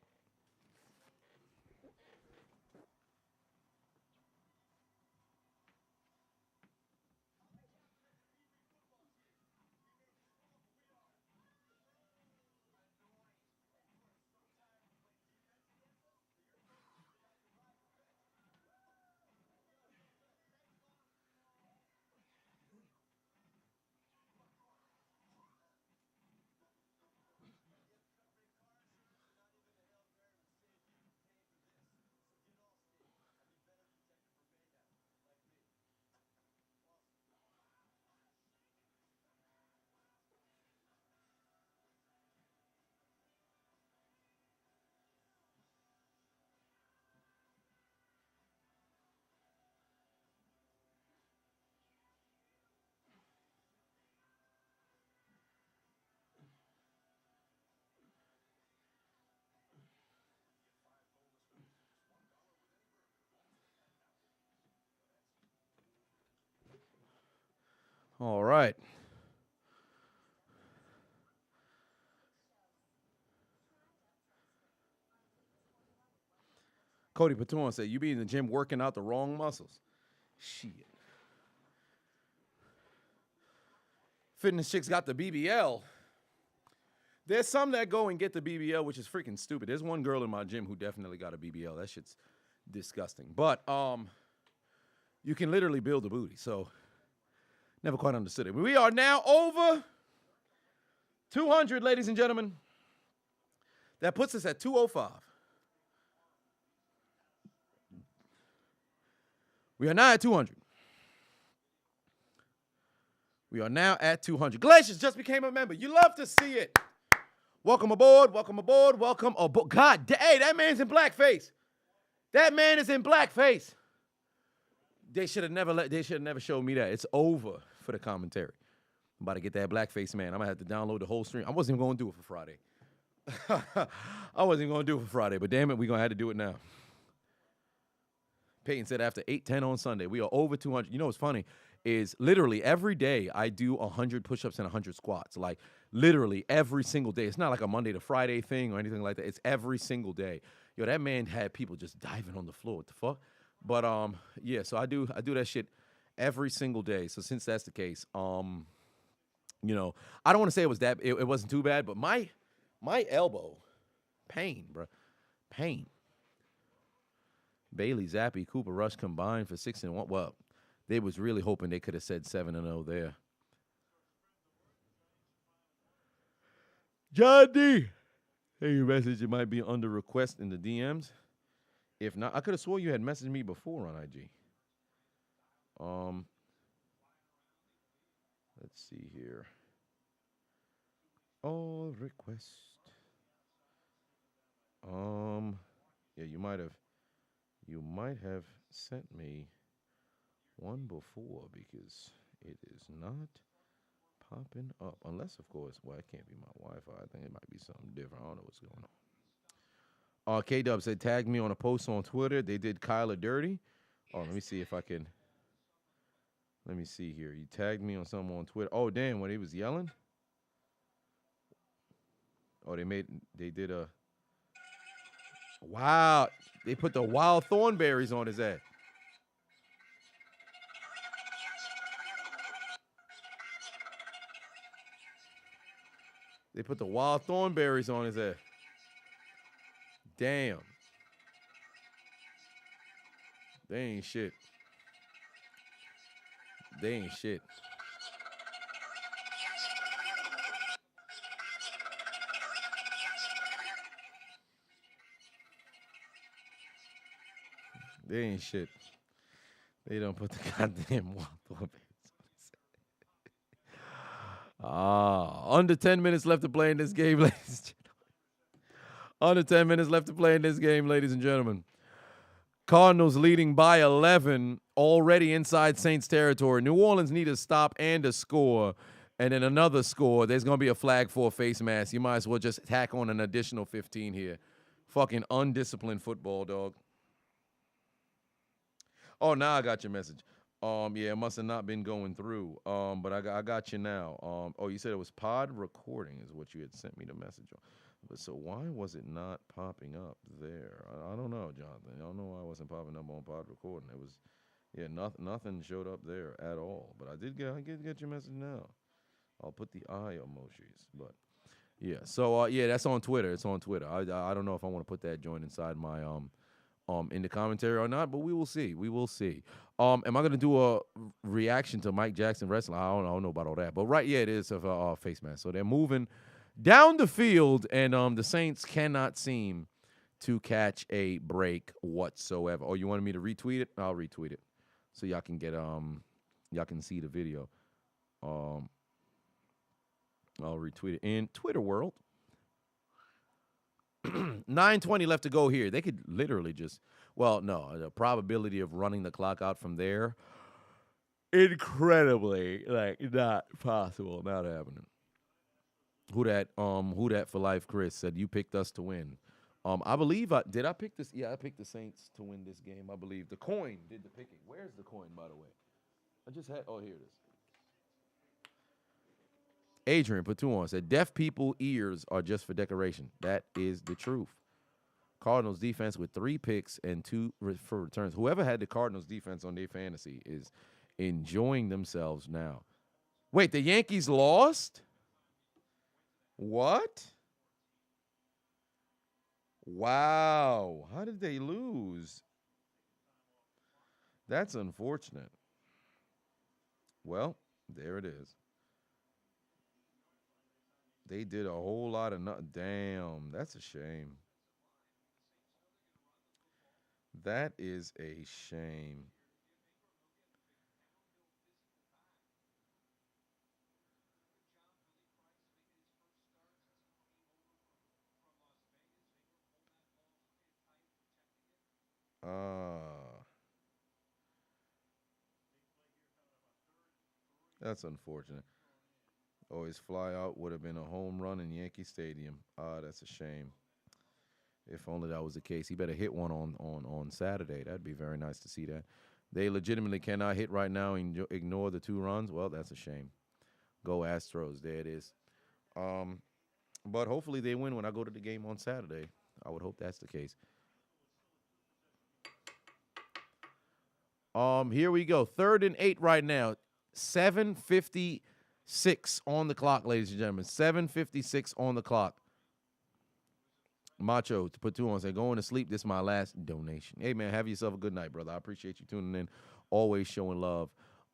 All right. Cody Patron said, you be in the gym working out the wrong muscles. Shit. Fitness chicks got the BBL. There's some that go and get the BBL, which is freaking stupid. There's one girl in my gym who definitely got a BBL. That shit's disgusting. But you can literally build a booty. So never quite understood it. We are now over 200, ladies and gentlemen. That puts us at 205. We are now at 200. We are now at 200. Glaciers just became a member. You love to see it. Welcome aboard. Welcome aboard. Welcome aboard. God, hey, that man's in blackface. That man is in blackface. They should have never showed me that. It's over for the commentary. I'm about to get that blackface man. I'm gonna have to download the whole stream. I wasn't even gonna do it for Friday. I wasn't even gonna do it for Friday, but damn it, we're gonna have to do it now. Peyton said after 8:10 on Sunday, we are over 200. You know what's funny is literally every day I do 100 push-ups and 100 squats. Like literally every single day. It's not like a Monday to Friday thing or anything like that. It's every single day. Yo, that man had people just diving on the floor. What the fuck? But yeah, so I do that shit every single day. So since that's the case, you know, I don't want to say it wasn't too bad, but my elbow, pain, bro, pain. Bailey, Zappi, Cooper Rush combined for 6-1. Well, they was really hoping they could have said 7-0 there. John D. Hey, your message, it might be under request in the DMs. If not, I could have swore you had messaged me before on IG. Let's see here. All request. Yeah, you might have sent me one before because it is not popping up. Unless, of course, well, it can't be my Wi-Fi. I think it might be something different. I don't know what's going on. K-Dub said, tag me on a post on Twitter. They did Kyler dirty. Oh, let me see if I can. Let me see here. You tagged me on something on Twitter. Oh, damn, when he was yelling? Oh, they did a. Wow. They put the wild thornberries on his ass. They put the wild thornberries on his ass. Damn. They ain't shit. They ain't shit. They ain't shit. They don't put the goddamn Whopper. Under 10 minutes left to play in this game, ladies and gentlemen. Under 10 minutes left to play in this game, ladies and gentlemen. Cardinals leading by 11, already inside Saints territory. New Orleans need a stop and a score, and then another score. There's going to be a flag for a face mask. You might as well just tack on an additional 15 here. Fucking undisciplined football, dog. Oh, now I got your message. Yeah, it must have not been going through. But I got you now. Oh, you said it was pod recording is what you had sent me the message on. But so why was it not popping up there? I don't know, Jonathan. I don't know why it wasn't popping up on pod recording. It was, yeah, nothing showed up there at all. But I did get your message now. I'll put the eye emojis. But yeah, so yeah, that's on Twitter. It's on Twitter. I don't know if I want to put that joint inside my in the commentary or not, but we will see. We will see. Am I gonna do a reaction to Mike Jackson wrestling? I don't know about all that, but right, yeah, it is a face mask. So they're moving down the field, and the Saints cannot seem to catch a break whatsoever. Oh, you wanted me to retweet it? I'll retweet it so y'all can get y'all can see the video. I'll retweet it in Twitter world. 9:20 left to go here. They could literally just, well, no, the probability of running the clock out from there, incredibly, like, not possible, not happening. Who that for life, Chris, said you picked us to win. I believe, did I pick this? Yeah, I picked the Saints to win this game, I believe. The coin did the picking. Where's the coin, by the way? I just had, oh, here it is. Adrian put 2 on, said, deaf people ears are just for decoration. That is the truth. Cardinals defense with 3 picks and 2 for returns. Whoever had the Cardinals defense on their fantasy is enjoying themselves now. Wait, the Yankees lost? What? Wow. How did they lose? That's unfortunate. Well, there it is. They did a whole lot of nothing. Damn, that's a shame. That is a shame. That's unfortunate. Oh, his fly out would have been a home run in Yankee Stadium. That's a shame. If only that was the case. He better hit one on Saturday. That'd be very nice to see that. They legitimately cannot hit right now and ignore the 2 runs. Well, that's a shame. Go Astros. There it is. But hopefully they win when I go to the game on Saturday. I would hope that's the case. Here we go. 3rd and 8 right now. 7:56 on the clock, ladies and gentlemen. 7:56 on the clock. Macho to put 2 on, say, going to sleep. This is my last donation. Hey, man, have yourself a good night, brother. I appreciate you tuning in. Always showing love.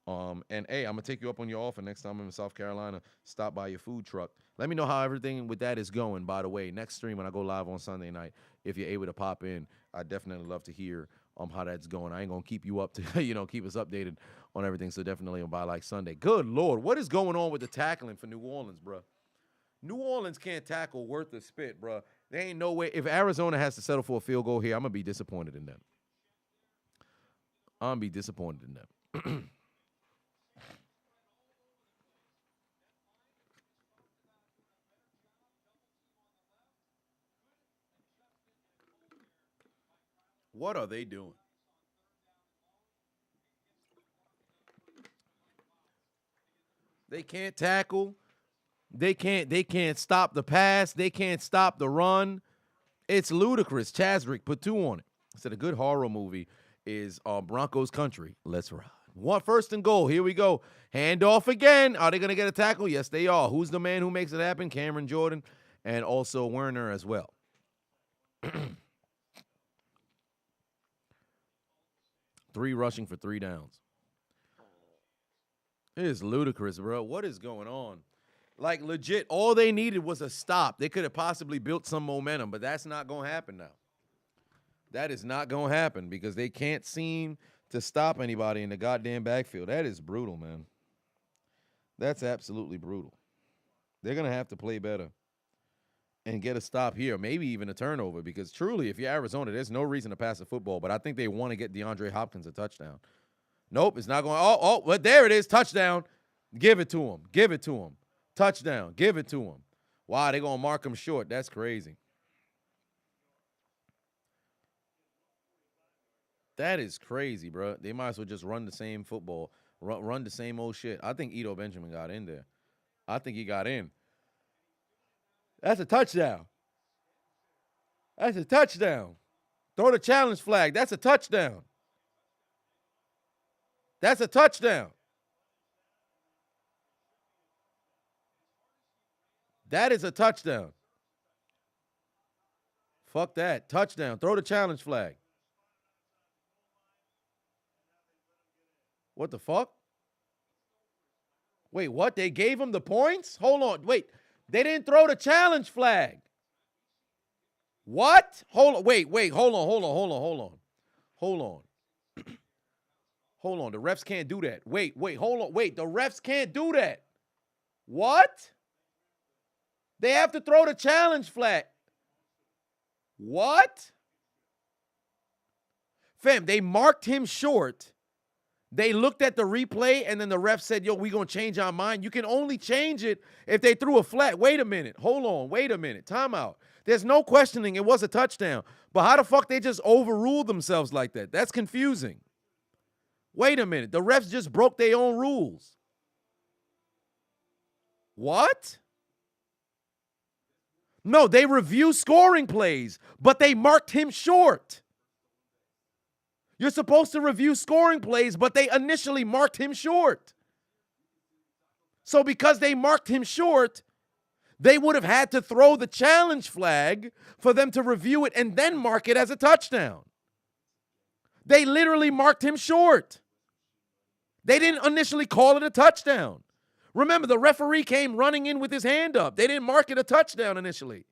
And, hey, I'm going to take you up on your offer next time I'm in South Carolina. Stop by your food truck. Let me know how everything with that is going, by the way. Next stream when I go live on Sunday night, if you're able to pop in, I'd definitely love to hear how that's going. I ain't going to keep you up to, keep us updated on everything, so definitely by, like, Sunday. Good Lord, what is going on with the tackling for New Orleans, bro? New Orleans can't tackle worth a spit, bro. There ain't no way. If Arizona has to settle for a field goal here, I'm going to be disappointed in them. I'm going to be disappointed in them. What are they doing? They can't tackle. They can't stop the pass. They can't stop the run. It's ludicrous. Chasrick put 2 on it. Said a good horror movie is Broncos Country. Let's ride. 1st and goal. Here we go. Handoff again. Are they going to get a tackle? Yes, they are. Who's the man who makes it happen? Cameron Jordan and also Werner as well. 3 rushing for 3 downs. It is ludicrous, bro. What is going on? Like, legit, all they needed was a stop. They could have possibly built some momentum, but that's not going to happen now. That is not going to happen because they can't seem to stop anybody in the goddamn backfield. That is brutal, man. That's absolutely brutal. They're going to have to play better and get a stop here, maybe even a turnover, because truly, if you're Arizona, there's no reason to pass the football, but I think they want to get DeAndre Hopkins a touchdown. Nope, it's not going. Oh, but there it is, touchdown. Give it to him. Give it to him. Touchdown. Give it to him. Wow, they're going to mark him short. That's crazy. That is crazy, bro. They might as well just run the same football, run the same old shit. I think Ito Benjamin got in there. I think he got in. That's a touchdown. That's a touchdown. Throw the challenge flag. That's a touchdown. That's a touchdown. That is a touchdown. Fuck that. Touchdown. Throw the challenge flag. What the fuck? Wait, what? They gave him the points? Hold on. Wait. They didn't throw the challenge flag. What? Hold on. Wait. Hold on. Hold on. The refs can't do that. Wait. Hold on. Wait. The refs can't do that. What? They have to throw the challenge flag. What? Fam, they marked him short. They looked at the replay, and then the ref said, yo, we going to change our mind. You can only change it if they threw a flag. Wait a minute. Hold on. Wait a minute. Timeout. There's no questioning. It was a touchdown. But how the fuck they just overruled themselves like that? That's confusing. Wait a minute. The refs just broke their own rules. What? No, they review scoring plays, but they marked him short. You're supposed to review scoring plays, but they initially marked him short. So because they marked him short, they would have had to throw the challenge flag for them to review it and then mark it as a touchdown. They literally marked him short. They didn't initially call it a touchdown. Remember, the referee came running in with his hand up. They didn't mark it a touchdown initially.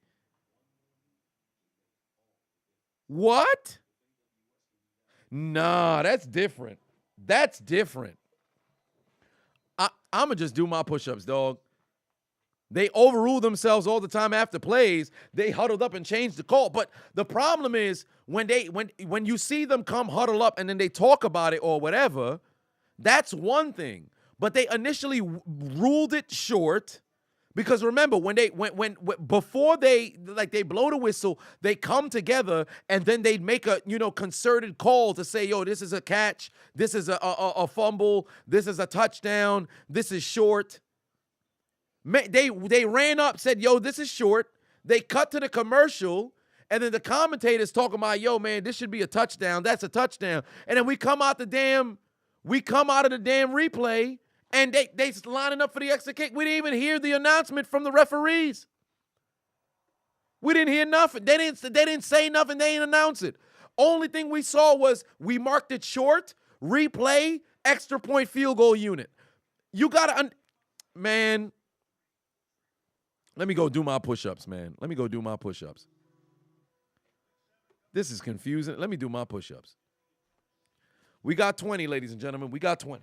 What? Nah, that's different. That's different. I'm going to just do my push-ups, dog. They overrule themselves all the time after plays. They huddled up and changed the call. But the problem is when you see them come huddle up and then they talk about it or whatever, that's one thing. But they initially ruled it short. Because remember, before they blow the whistle, they come together and then they'd make a concerted call to say, yo, this is a catch, this is a fumble, this is a touchdown, this is short. They ran up, said, yo, this is short. They cut to the commercial, and then the commentators talking about, yo, man, this should be a touchdown. That's a touchdown. And then we come out of the damn replay. And they lining up for the extra kick. We didn't even hear the announcement from the referees. We didn't hear nothing. They didn't say nothing. They didn't announce it. Only thing we saw was we marked it short, replay, extra point field goal unit. You got to, man, let me go do my push-ups, man. Let me go do my push-ups. This is confusing. Let me do my push-ups. We got 20, ladies and gentlemen. We got 20.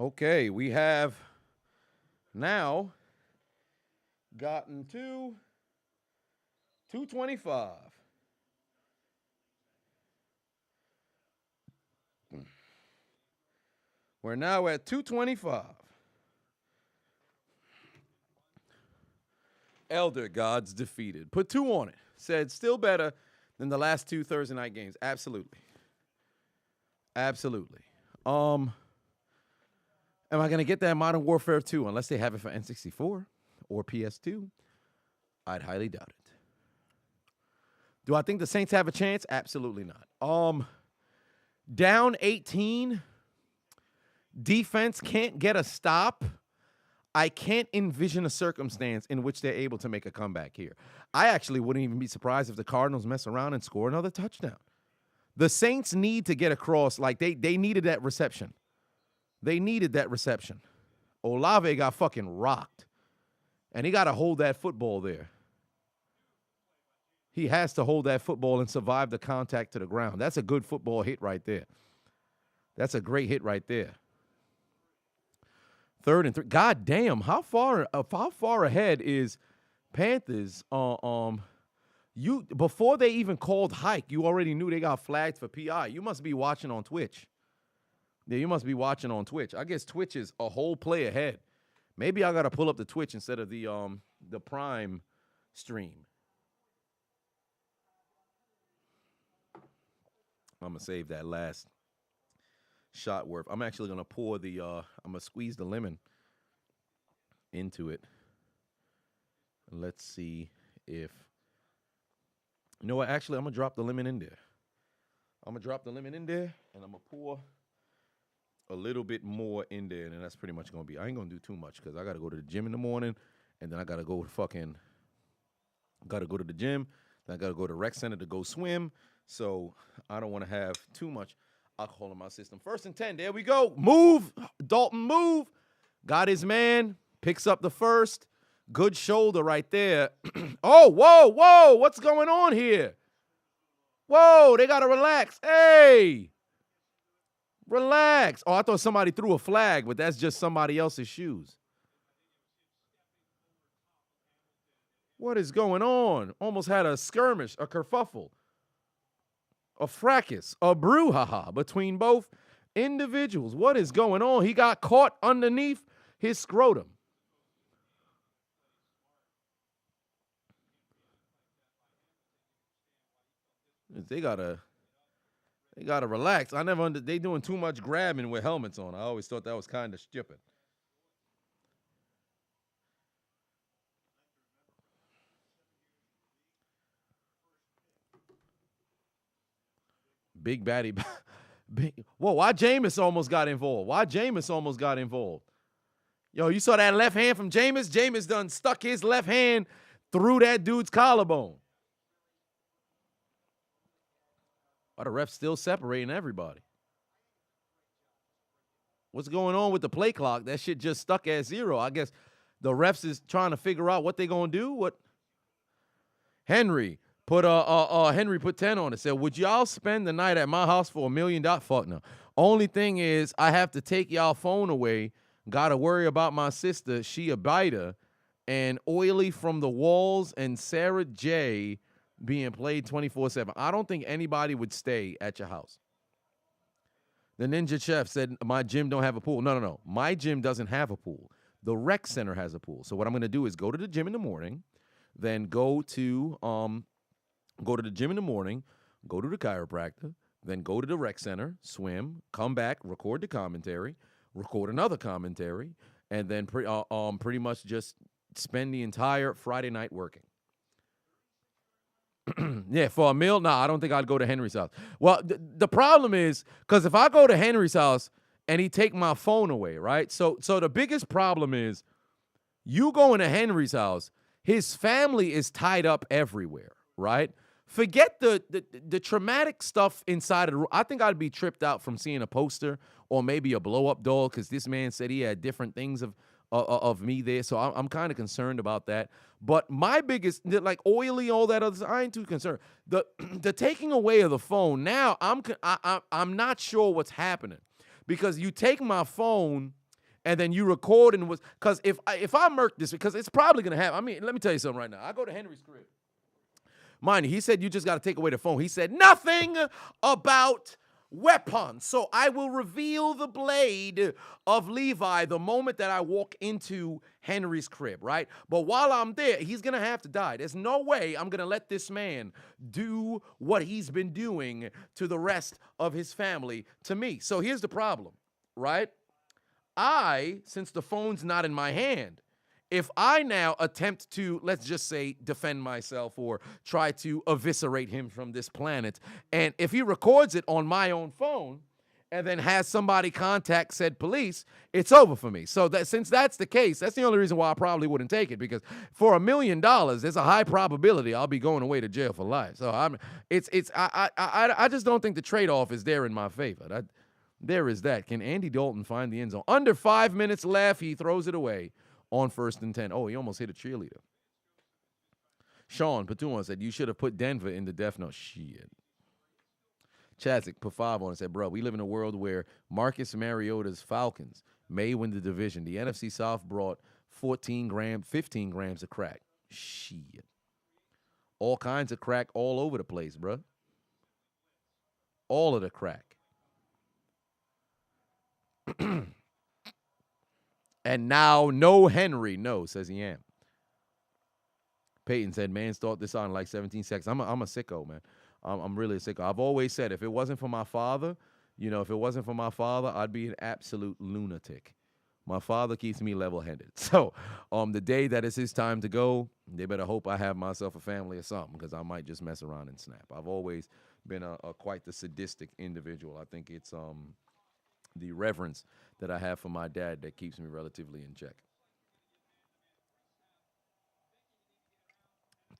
Okay, we have now gotten to 225. We're now at 225. Elder Gods defeated. Put 2 on it. Said still better than the last 2 Thursday night games. Absolutely. Absolutely. Am I going to get that Modern Warfare 2 unless they have it for N64 or PS2? I'd highly doubt it. Do I think the Saints have a chance? Absolutely not. Down 18. Defense can't get a stop. I can't envision a circumstance in which they're able to make a comeback here. I actually wouldn't even be surprised if the Cardinals mess around and score another touchdown. The Saints need to get across. Like, they needed that reception. They needed that reception. Olave got fucking rocked. And he got to hold that football there. He has to hold that football and survive the contact to the ground. That's a good football hit right there. That's a great hit right there. 3rd and 3. God damn, how far ahead is Panthers? You before they even called hike, you already knew they got flagged for PI. You must be watching on Twitch. Yeah, you must be watching on Twitch. I guess Twitch is a whole play ahead. Maybe I gotta pull up the Twitch instead of the Prime stream. I'm gonna save that last shot worth. I'm actually gonna pour the I'm gonna squeeze the lemon into it. Let's see if you know what, actually I'm gonna drop the lemon in there. I'm gonna drop the lemon in there and I'm gonna pour a little bit more in there, and that's pretty much gonna be. I ain't gonna do too much because I gotta go to the gym in the morning, and then I gotta go to the gym, then I gotta go to rec center to go swim. So I don't want to have too much alcohol in my system. 1st and 10. There we go. Move. Dalton, move. Got his man. Picks up the first. Good shoulder right there. Oh, whoa. What's going on here? Whoa, they got to relax. Hey. Relax. Oh, I thought somebody threw a flag, but that's just somebody else's shoes. What is going on? Almost had a skirmish, a kerfuffle. A fracas, a brouhaha between both individuals. What is going on? He got caught underneath his scrotum. They gotta relax. They doing too much grabbing with helmets on. I always thought that was kind of stupid. Big baddie. Whoa, why Jameis almost got involved? Yo, you saw that left hand from Jameis? Jameis done stuck his left hand through that dude's collarbone. Why the ref's still separating everybody? What's going on with the play clock? That shit just stuck at 0. I guess the refs is trying to figure out what they gonna do. What? Henry put 10 on it. Said, would y'all spend the night at my house for $1 million? Fuck no. Only thing is, I have to take y'all phone away. Gotta worry about my sister. She a biter. And Oily from the Walls and Sarah J being played 24/7. I don't think anybody would stay at your house. The Ninja Chef said, my gym don't have a pool. No. My gym doesn't have a pool. The rec center has a pool. So what I'm going to do is go to the gym in the morning, then go to the gym in the morning, go to the chiropractor, then go to the rec center, swim, come back, record the commentary, record another commentary, and then pretty much just spend the entire Friday night working. Yeah, for a meal? Nah, I don't think I'd go to Henry's house. Well, the problem is, because if I go to Henry's house and he take my phone away, right? So the biggest problem is you going to Henry's house, his family is tied up everywhere, right? Forget the traumatic stuff inside of the room. I think I'd be tripped out from seeing a poster or maybe a blow-up doll because this man said he had different things of me there. So I'm kind of concerned about that. But my biggest, like Oily, all that other, I ain't too concerned. The taking away of the phone, now I'm not sure what's happening. Because you take my phone and then you record and was, because if I murk this, because it's probably going to happen. I mean, let me tell you something right now. I go to Henry's crib. Mind you, he said you just got to take away the phone. He said nothing about weapons. So I will reveal the blade of Levi the moment that I walk into Henry's crib, right? But while I'm there, he's going to have to die. There's no way I'm going to let this man do what he's been doing to the rest of his family to me. So here's the problem, right? Since the phone's not in my hand, if I now attempt to, let's just say, defend myself or try to eviscerate him from this planet, and if he records it on my own phone and then has somebody contact said police, it's over for me. So that since that's the case, that's the only reason why I probably wouldn't take it, because for $1 million, there's a high probability I'll be going away to jail for life. So I just don't think the trade-off is there in my favor. There is that. Can Andy Dalton find the end zone? Under 5 minutes left, he throws it away. On 1st and 10. Oh, he almost hit a cheerleader. Sean Patuan said, you should have put Denver in the death note. Shit. Chadzik put 5 on and said, bro, we live in a world where Marcus Mariota's Falcons may win the division. The NFC South brought 15 grams of crack. Shit. All kinds of crack all over the place, bro. All of the crack. And now, no Henry. No, says he am. Peyton said, man, start this on in like 17 seconds. I'm a sicko, man. I'm really a sicko. I've always said, if it wasn't for my father, I'd be an absolute lunatic. My father keeps me level-headed. So the day that it's his time to go, they better hope I have myself a family or something, because I might just mess around and snap. I've always been quite the sadistic individual. I think it's the reverence that I have for my dad that keeps me relatively in check.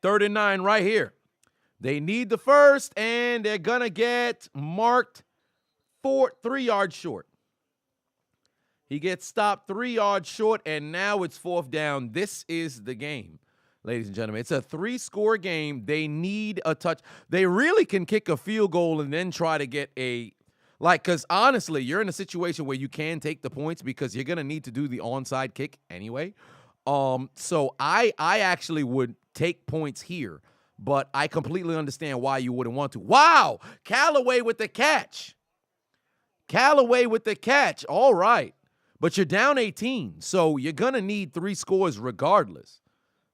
3rd and 9 right here. They need the first, and they're going to get marked 3 yards short. He gets stopped 3 yards short, and now it's 4th down. This is the game, ladies and gentlemen. It's a 3-score game. They need a touch. They really can kick a field goal and then try to get because honestly, you're in a situation where you can take the points because you're going to need to do the onside kick anyway. So I actually would take points here, but I completely understand why you wouldn't want to. Wow! Callaway with the catch. All right. But you're down 18, so you're going to need 3 scores regardless.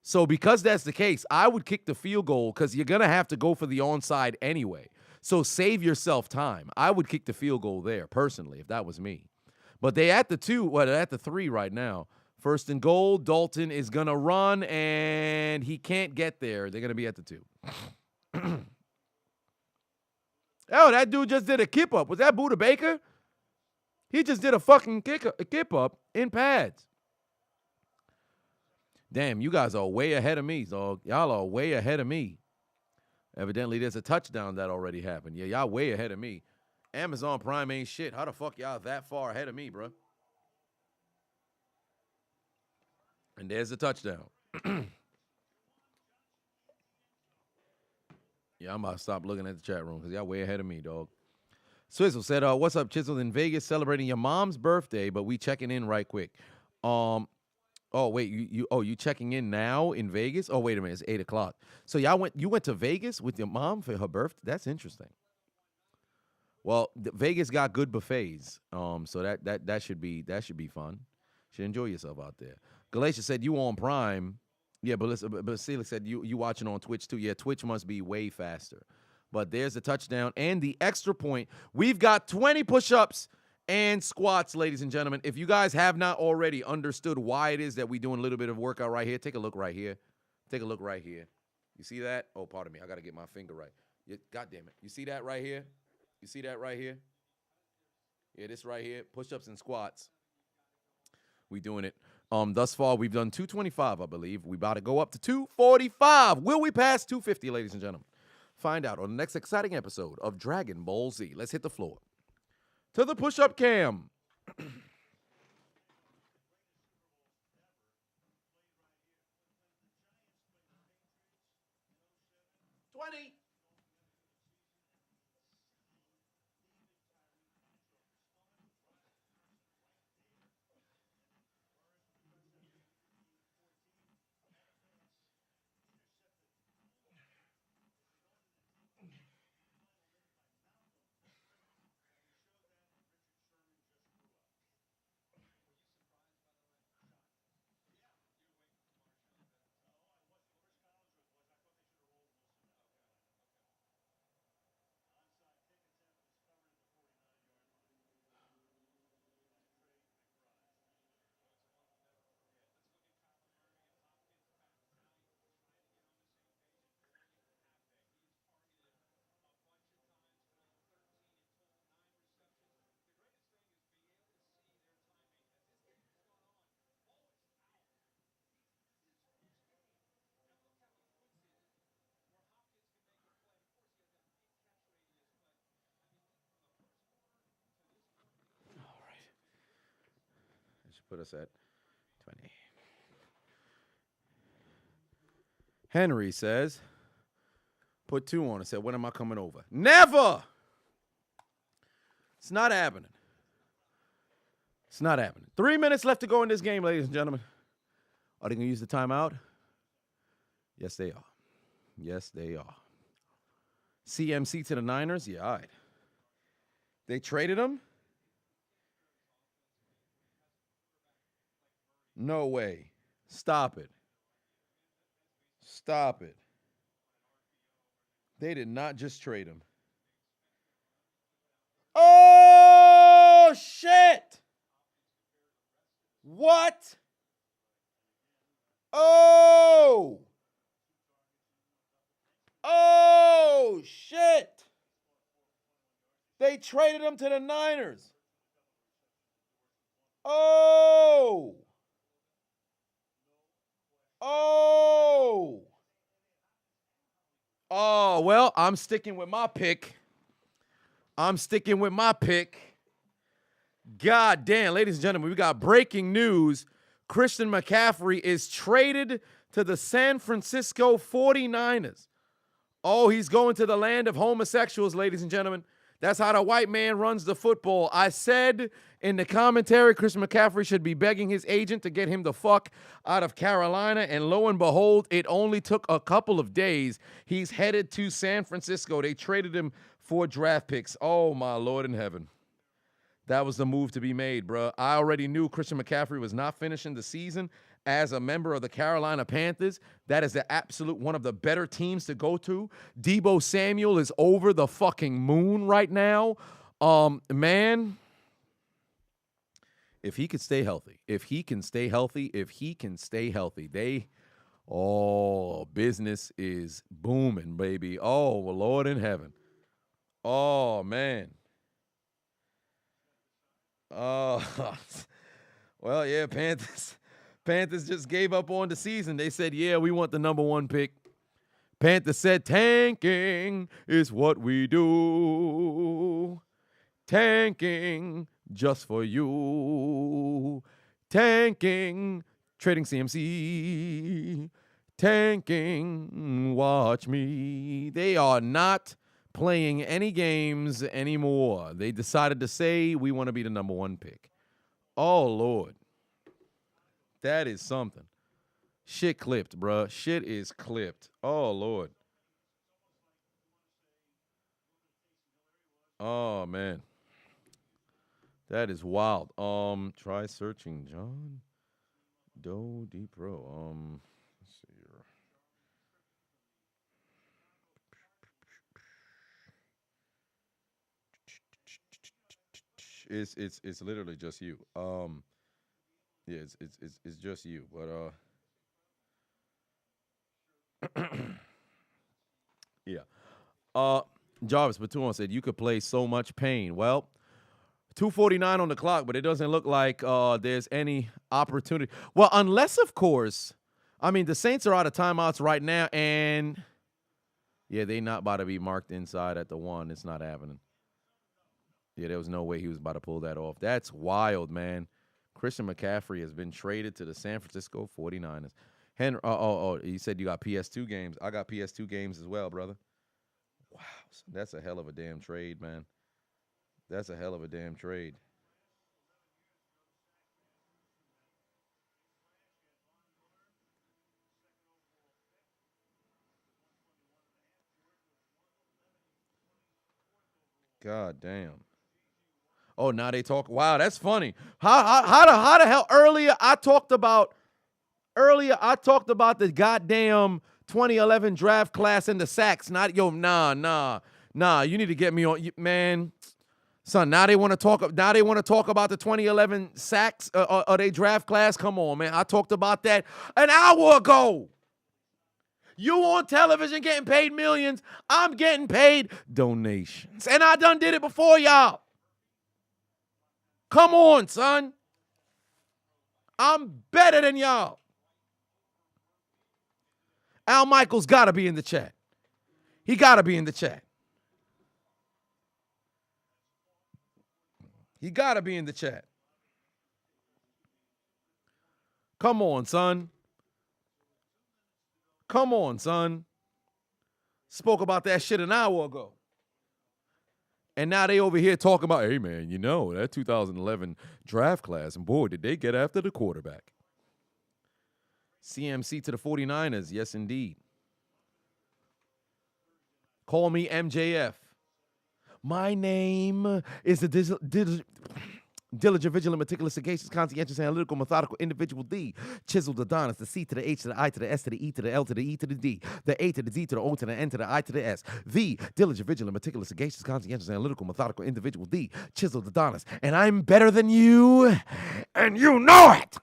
So because that's the case, I would kick the field goal because you're going to have to go for the onside anyway. So save yourself time. I would kick the field goal there, personally, if that was me. But they at the 3 right now. 1st and goal, Dalton is going to run, and he can't get there. They're going to be at the 2. Oh, that dude just did a kip-up. Was that Buda Baker? He just did a fucking kip-up in pads. Damn, you guys are way ahead of me, dog. Y'all are way ahead of me. Evidently, there's a touchdown that already happened. Yeah, y'all way ahead of me. Amazon Prime ain't shit. How the fuck y'all that far ahead of me, bro? And there's the touchdown. Yeah, I'm about to stop looking at the chat room because y'all way ahead of me, dog. Swizzle said, what's up, Chiseled in Vegas celebrating your mom's birthday, but we checking in right quick. Oh, wait, you checking in now in Vegas? Oh, wait a minute, it's 8 o'clock. So you went to Vegas with your mom for her birthday? That's interesting. Well, Vegas got good buffets, so that should be fun. Should enjoy yourself out there. Galatia said you on Prime. Yeah, but Celix said you watching on Twitch too. Yeah, Twitch must be way faster. But there's the touchdown and the extra point. We've got 20 push-ups and squats, ladies and gentlemen. If you guys have not already understood why it is that we're doing a little bit of workout right here, take a look right here. Take a look right here. You see that? Oh, pardon me. I got to get my finger right. God damn it. You see that right here? You see that right here? Yeah, this right here. Push-ups and squats. We doing it. Thus far, we've done 225, I believe. We about to go up to 245. Will we pass 250, ladies and gentlemen? Find out on the next exciting episode of Dragon Ball Z. Let's hit the floor. To the push-up cam. 20. should put us at 20. Henry says, put 2 on and said, when am I coming over? Never! It's not happening. It's not happening. 3 minutes left to go in this game, ladies and gentlemen. Are they going to use the timeout? Yes, they are. Yes, they are. CMC to the Niners? Yeah, all right. They traded him? No way. Stop it. Stop it. They did not just trade him. Oh, shit! What? Oh! Oh, shit! They traded him to the Niners. Oh! Oh! Oh, well, I'm sticking with my pick. I'm sticking with my pick. God damn, ladies and gentlemen, we got breaking news. Christian McCaffrey is traded to the San Francisco 49ers. Oh, he's going to the land of homosexuals, ladies and gentlemen. That's how the white man runs the football. I said in the commentary, Christian McCaffrey should be begging his agent to get him the fuck out of Carolina. And lo and behold, it only took a couple of days. He's headed to San Francisco. They traded him for draft picks. Oh, my Lord in heaven. That was the move to be made, bro. I already knew Christian McCaffrey was not finishing the season as a member of the Carolina Panthers. That is the absolute one of the better teams to go to. Deebo Samuel is over the fucking moon right now. Man, if he could stay healthy, business is booming, baby. Oh, well, Lord in heaven. Oh, man. Oh, well, yeah, Panthers just gave up on the season. They said, yeah, we want the number 1 pick. Panthers said, tanking is what we do. Tanking just for you. Tanking, trading CMC. Tanking, watch me. They are not playing any games anymore. They decided to say, we want to be the number 1 pick. Oh, Lord. That is something. Shit clipped, bruh. Shit is clipped. Oh, Lord. Oh, man. That is wild. Try searching John Doe D Pro. Let's see here. It's literally just you. Yeah, it's just you. But yeah. Jarvis Batum said you could play so much pain. Well, 2:49 on the clock, but it doesn't look like there's any opportunity. Well, unless, of course, I mean, the Saints are out of timeouts right now, and yeah, they not about to be marked inside at the 1. It's not happening. Yeah, there was no way he was about to pull that off. That's wild, man. Christian McCaffrey has been traded to the San Francisco 49ers. Henry, you said you got PS2 games. I got PS2 games as well, brother. Wow, that's a hell of a damn trade, man. That's a hell of a damn trade. God damn. Oh, now they talk. Wow, that's funny. How the hell earlier I talked about the goddamn 2011 draft class and the sacks. Not nah. You need to get me on, man. Son, now they want to talk about the 2011 sacks or they draft class. Come on, man. I talked about that an hour ago. You on television getting paid millions. I'm getting paid donations. And I done did it before y'all. Come on, son. I'm better than y'all. Al Michaels got to be in the chat. He got to be in the chat. He got to be in the chat. Come on, son. Come on, son. Spoke about that shit an hour ago. And now they over here talking about, hey, man, you know, that 2011 draft class, and boy, did they get after the quarterback. CMC to the 49ers. Yes, indeed. Call me MJF. My name is the diligent, vigilant, meticulous, sagacious, conscientious, analytical, methodical individual D. Chiseled Adonis, the C to the H to the I to the S to the E to the L to the E to the D, the A to the Z to the O to the N to the I to the S. The diligent, vigilant, meticulous, sagacious, conscientious, analytical, methodical individual D. Chiseled Adonis. And I'm better than you, and you know it.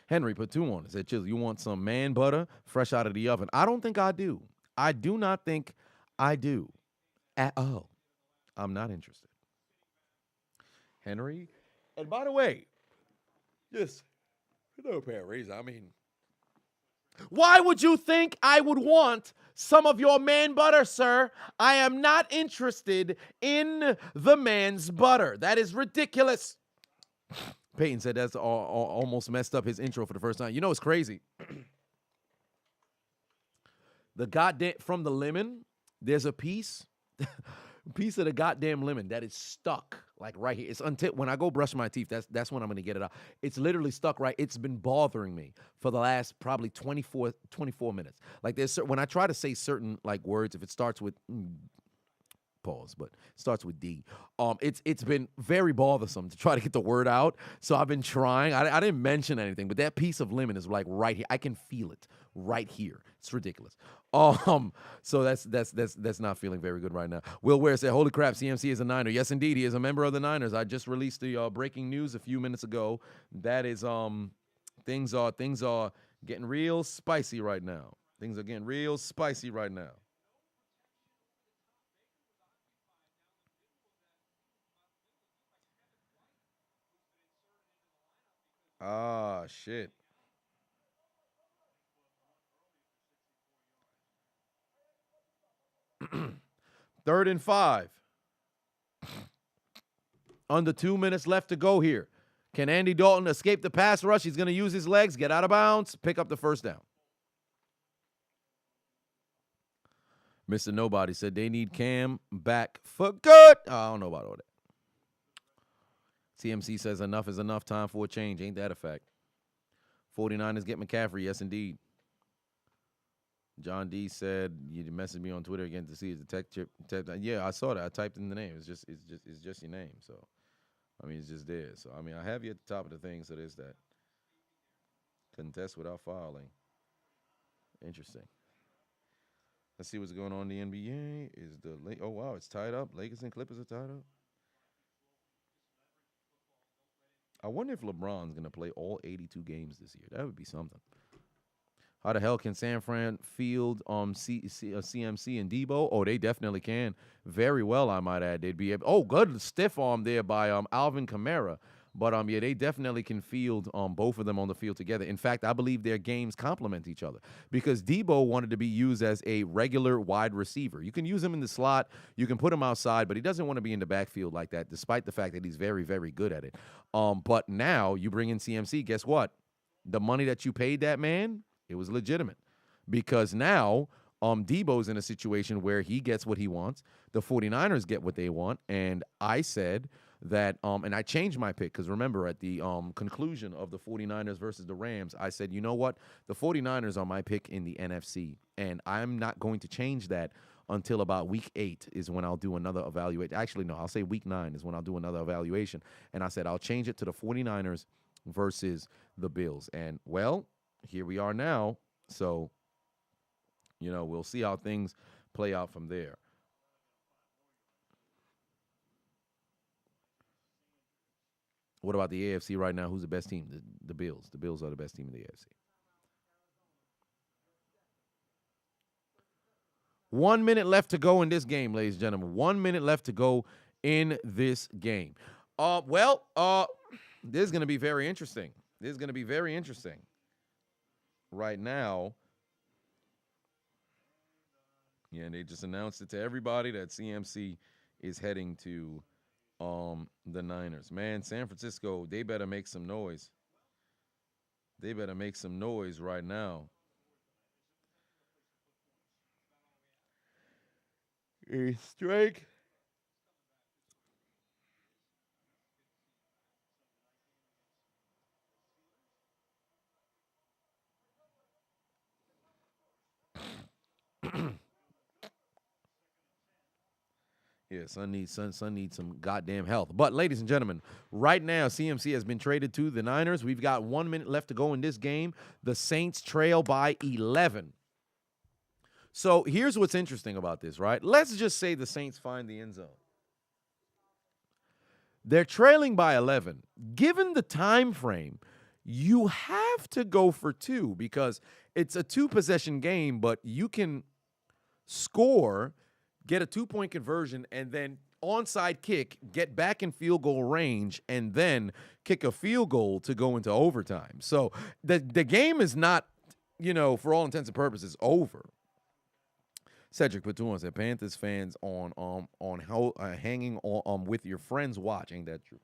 Henry put 2 on it. Said, Chisel, you want some man butter fresh out of the oven? I don't think I do. I do not think I do at all. I'm not interested. Henry. And by the way, just no paraphrase. I mean, why would you think I would want some of your man butter, sir? I am not interested in the man's butter. That is ridiculous. Peyton said that's almost messed up his intro for the first time. You know, it's crazy. The goddamn, from the lemon, there's a piece of the goddamn lemon that is stuck, like right here. It's until when I go brush my teeth, that's when I'm gonna get it out. It's literally stuck right. It's been bothering me for the last probably 24 minutes. Like there's when I try to say certain like words, if it starts with pause, but it starts with D. It's been very bothersome to try to get the word out. So I've been trying. I didn't mention anything, but that piece of lemon is like right here. I can feel it right here. It's ridiculous. So that's not feeling very good right now. Will Ware said, "Holy crap, CMC is a Niner." Yes, indeed, he is a member of the Niners. I just released the breaking news a few minutes ago. That is things are getting real spicy right now. Things are getting real spicy right now. Ah, shit. Third and 5. Under 2 minutes left to go here. Can Andy Dalton escape the pass rush? He's going to use his legs, get out of bounds, pick up the first down. Mr. Nobody said they need Cam back for good. I don't know about all that. TMC says enough is enough. Time for a change. Ain't that a fact? 49ers get McCaffrey. Yes, indeed. John D said you messaged me on Twitter again to see the tech chip. Yeah, I saw that. I typed in the name. It's just your name. So, I mean, it's just there. So, I mean, I have you at the top of the thing. So there's that. Contest without filing. Interesting. Let's see what's going on in the NBA. Oh wow, it's tied up. Lakers and Clippers are tied up. I wonder if LeBron's gonna play all 82 games this year. That would be something. How the hell can San Fran field CMC and Debo? Oh, they definitely can. Very well, I might add. They'd be able. Oh, good stiff arm there by Alvin Kamara. But yeah, they definitely can field both of them on the field together. In fact, I believe their games complement each other because Debo wanted to be used as a regular wide receiver. You can use him in the slot, you can put him outside, but he doesn't want to be in the backfield like that, despite the fact that he's very, very good at it. But now you bring in CMC, guess what? The money that you paid that man, it was legitimate because now Debo's in a situation where he gets what he wants. The 49ers get what they want, and I said that, and I changed my pick because remember at the conclusion of the 49ers versus the Rams, I said, you know what? The 49ers are my pick in the NFC, and I'm not going to change that until about week 8 is when I'll do another evaluation. Actually, no, I'll say week 9 is when I'll do another evaluation, and I said I'll change it to the 49ers versus the Bills, and, well, here we are now, so, you know, we'll see how things play out from there. What about the AFC right now? Who's the best team? The Bills. The Bills are the best team in the AFC. 1 minute left to go in this game, ladies and gentlemen. 1 minute left to go in this game. This is going to be very interesting. This is going to be very interesting. Right now, yeah, and they just announced it to everybody that CMC is heading to the Niners. Man, San Francisco, they better make some noise. They better make some noise right now. A strike. Yeah, son needs some goddamn health. But ladies and gentlemen, right now CMC has been traded to the Niners. We've got 1 minute left to go in this game. The Saints trail by 11. So here's what's interesting about this, right? Let's just say the Saints find the end zone. They're trailing by 11. Given the time frame, you have to go for 2 because it's a 2-possession game, but you can score, get a 2-point conversion, and then onside kick, get back in field goal range, and then kick a field goal to go into overtime. So the game is not, for all intents and purposes, over. Cedric Patuan said, Panthers fans on hanging on with your friends watch. Ain't that true?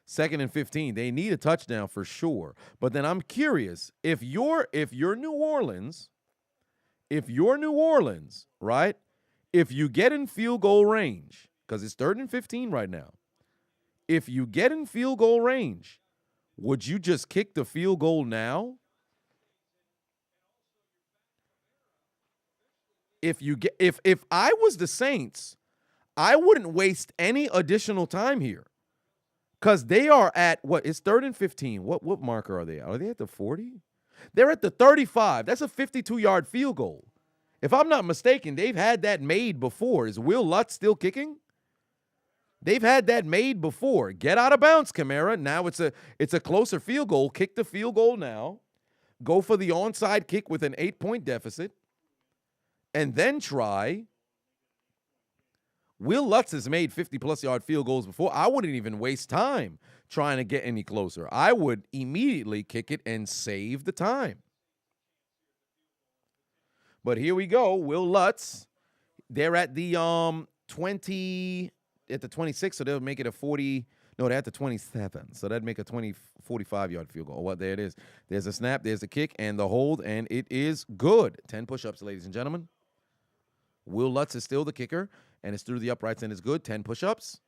2nd and 15. They need a touchdown for sure. But then I'm curious, if you're New Orleans, right? If you get in field goal range, because it's 3rd and 15 right now. If you get in field goal range, would you just kick the field goal now? If I was the Saints, I wouldn't waste any additional time here. Because they are at it's 3rd and 15. What marker are they at? Are they at the 40? They're at the 35. That's a 52-yard field goal. If I'm not mistaken, they've had that made before. Is Will Lutz still kicking? They've had that made before. Get out of bounds, Camaro. Now it's a closer field goal. Kick the field goal now. Go for the onside kick with an 8-point deficit. And then try. Will Lutz has made 50-plus yard field goals before. I wouldn't even waste time trying to get any closer. I would immediately kick it and save the time. But here we go. Will Lutz, they're at the 26, so they'll make it a 40. No, they're at the 27. So that'd make a 45-yard field goal. Well, there it is. There's a snap, there's a kick, and the hold, and it is good. 10 push-ups, ladies and gentlemen. Will Lutz is still the kicker, and it's through the uprights and it's good. 10 push-ups.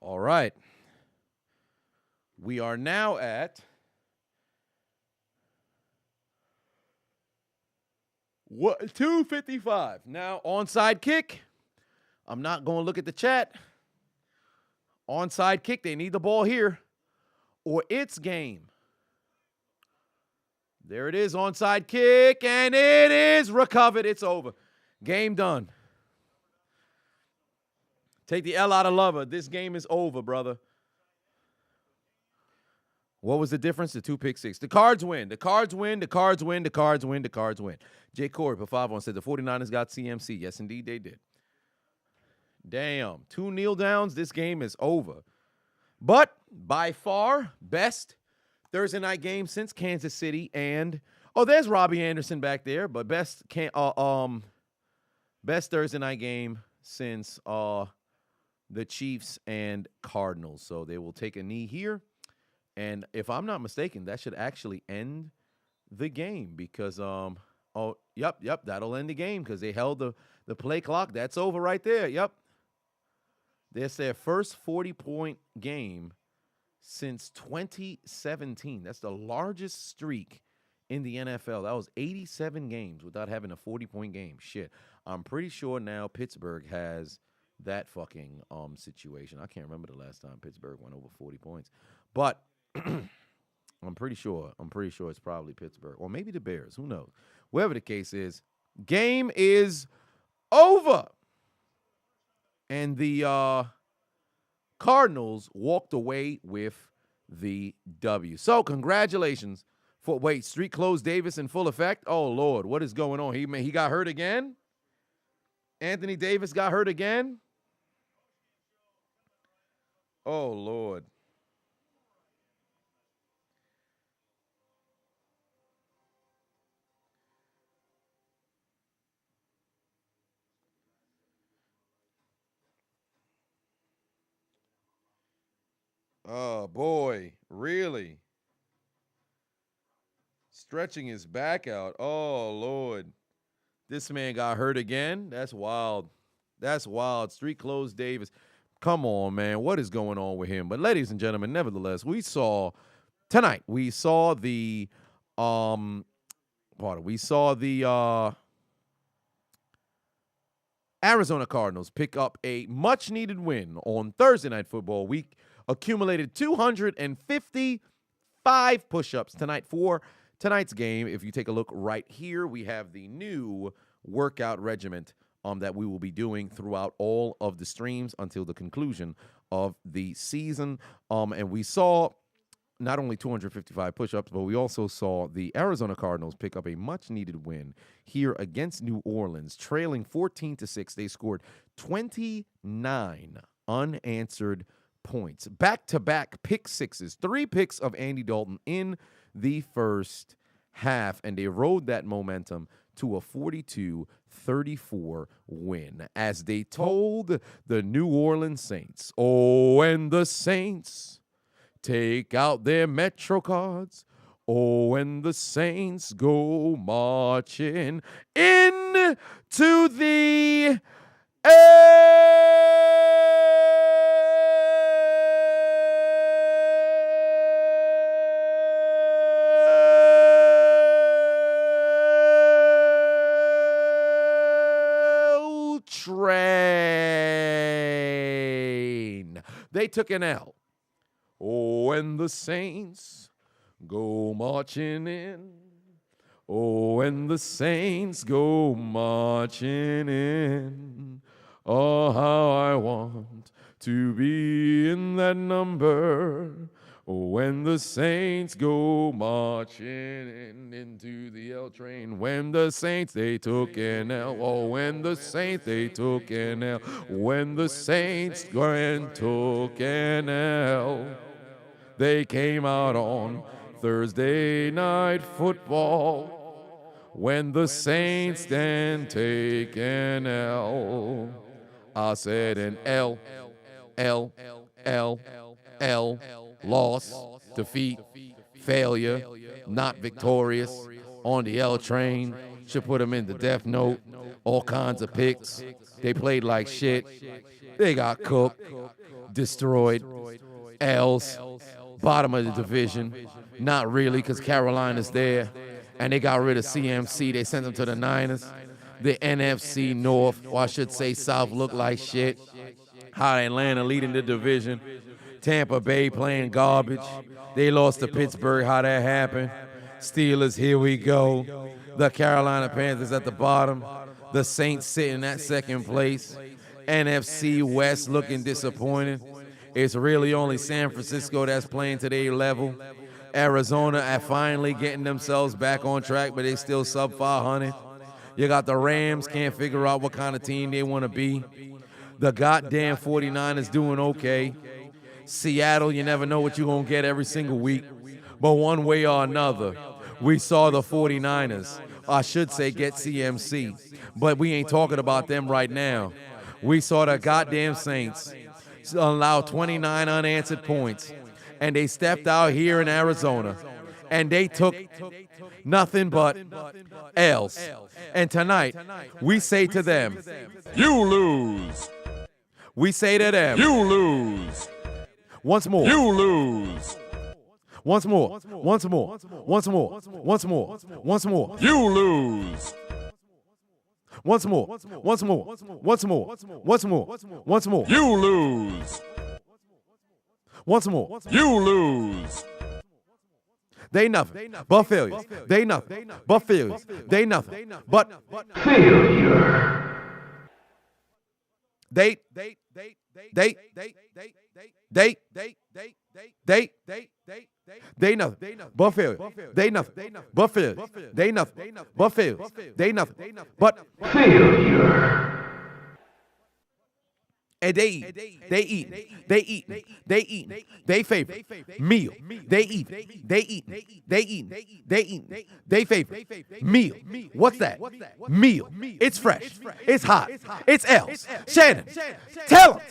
All right. We are now at what 2:55. Now, onside kick. I'm not going to look at the chat. Onside kick. They need the ball here. Or it's game. There it is. Onside kick. And it is recovered. It's over. Game done. Take the L out of lover. This game is over, brother. What was the difference? The 2 pick six. The Cards win. The Cards win. The Cards win. The Cards win. The Cards win. Jay Corey for 5-1 said the 49ers got CMC. Yes, indeed, they did. Damn. 2 kneel downs. This game is over. But by far, best Thursday night game since Kansas City. And, there's Robbie Anderson back there. But best Thursday night game since the Chiefs and Cardinals. So they will take a knee here. And if I'm not mistaken, that should actually end the game because, yep, that'll end the game because they held the play clock. That's over right there. Yep. That's their first 40-point game since 2017. That's the largest streak in the NFL. That was 87 games without having a 40-point game. Shit. I'm pretty sure now Pittsburgh has that fucking situation. I can't remember the last time Pittsburgh went over 40 points. But I'm pretty sure it's probably Pittsburgh or maybe the Bears. Who knows? Whatever the case is, game is over. And the Cardinals walked away with the W. So congratulations for street clothes Davis in full effect. Oh Lord, what is going on? He got hurt again? Anthony Davis got hurt again? Oh Lord. Oh, boy. Really? Stretching his back out. Oh, Lord. This man got hurt again? That's wild. That's wild. Street clothes Davis. Come on, man. What is going on with him? But ladies and gentlemen, nevertheless, we saw the Arizona Cardinals pick up a much-needed win on Thursday Night Football. We accumulated 255 push-ups tonight for tonight's game. If you take a look right here, we have the new workout regimen that we will be doing throughout all of the streams until the conclusion of the season. And we saw not only 255 push-ups, but we also saw the Arizona Cardinals pick up a much-needed win here against New Orleans, trailing 14-6. They scored 29 unanswered points. Back-to-back pick sixes, 3 picks of Andy Dalton in the first half, and they rode that momentum to a 42-34 win as they told the New Orleans Saints, oh, and the Saints take out their Metro cards. Oh, and the Saints go marching in to the train. They took an L. Oh, and the Saints go marching in. Oh, and the Saints go marching in. Oh, how I want to be in that number. Oh, when the Saints go marching in into the L train. When the Saints, they took an L. Oh, when the Saints, they took an L. When the Saints took an L. They came out on Thursday Night Football. When the Saints then take an L. I said an L, L, L, L. Loss, defeat, failure, not victorious. On the L train, should put them in the death note. All kinds of picks. They played like shit. They got cooked, destroyed. L's, bottom of the division. Not really, because Carolina's there. And they got rid of CMC. They sent them to the Niners. The NFC North, or I should say South, looked like shit. How Atlanta leading the division. Tampa Bay playing garbage. They lost to Pittsburgh. How that happened? Steelers, here we go. The Carolina Panthers at the bottom. The Saints sitting at second place. NFC West looking disappointed. It's really only San Francisco that's playing to their level. Arizona at finally getting themselves back on track, but they still sub 500. You got the Rams, can't figure out what kind of team they want to be. The goddamn 49ers doing okay. Seattle, you never know what you're going to get every single week. But one way or another, we saw the 49ers, I should say get CMC. But we ain't talking about them right now. We saw the goddamn Saints allow 29 unanswered points. And they stepped out here in Arizona. And they took nothing but L's. And tonight, we say to them, you lose. We say to them, you lose. Once more. You lose. Once more. Once more. Once more. Once more. Once more. You lose. Once more. Once more. Once more. Once more. Once more. You lose. Once more. You lose. They nothing but failures. They nothing but failures. They nothing but Failure. They nothing but failure. They nothing but failure. They nothing but failure. They nothing but Failure. and they eat, they favorite meal. They eat, they favorite meal. What's that? Meal. It's fresh. It's hot. It's L's. Shannon, tell him.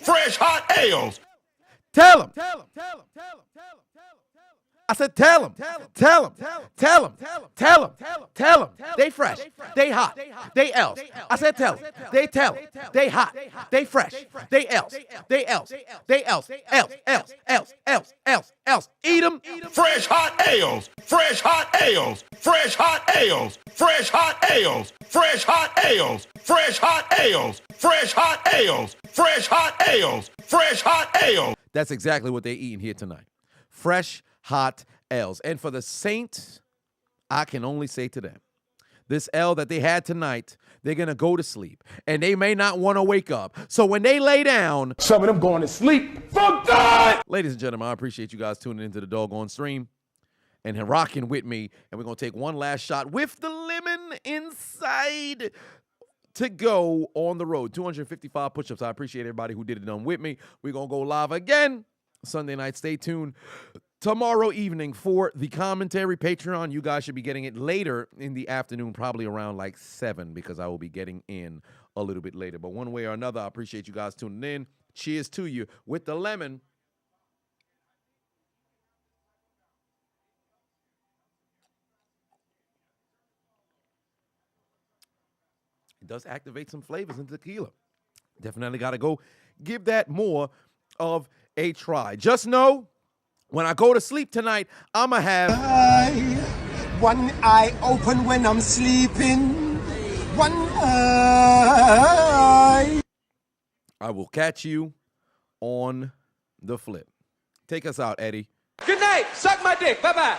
Fresh hot ales. Tell him. I said, tell him. They fresh. They hot. They else. I said, tell him. They tell him. They hot. They fresh. They else. They else. They else. Else. Eat them. Fresh hot ales. Fresh hot ales. Fresh hot ales. Fresh hot ales. Fresh hot ales. Fresh hot ales. Fresh hot ales. Fresh hot ales. Fresh hot ales. That's exactly what they're eating here tonight. Fresh, hot L's. And for the Saints, I can only say to them, this L that they had tonight, they're going to go to sleep. And they may not want to wake up. So when they lay down, Some of them going to sleep for God. ladies and gentlemen, I appreciate you guys tuning into the doggone stream and rocking with me. And we're going to take one last shot with the lemon inside to go on the road. 255 push-ups. I appreciate everybody who did it done with me. We're going to go live again Sunday night. Stay tuned tomorrow evening for the commentary. Patreon, you guys should be getting it later in the afternoon, probably around like 7, because I will be getting in a little bit later. But one way or another, I appreciate you guys tuning in. Cheers to you with the lemon. It does activate some flavors in tequila. Definitely got to go give that more of a try. Just know, when I go to sleep tonight, I'm going to have one eye open when I'm sleeping. One eye. I will catch you on the flip. Take us out, Eddie. Good night. Suck my dick. Bye-bye.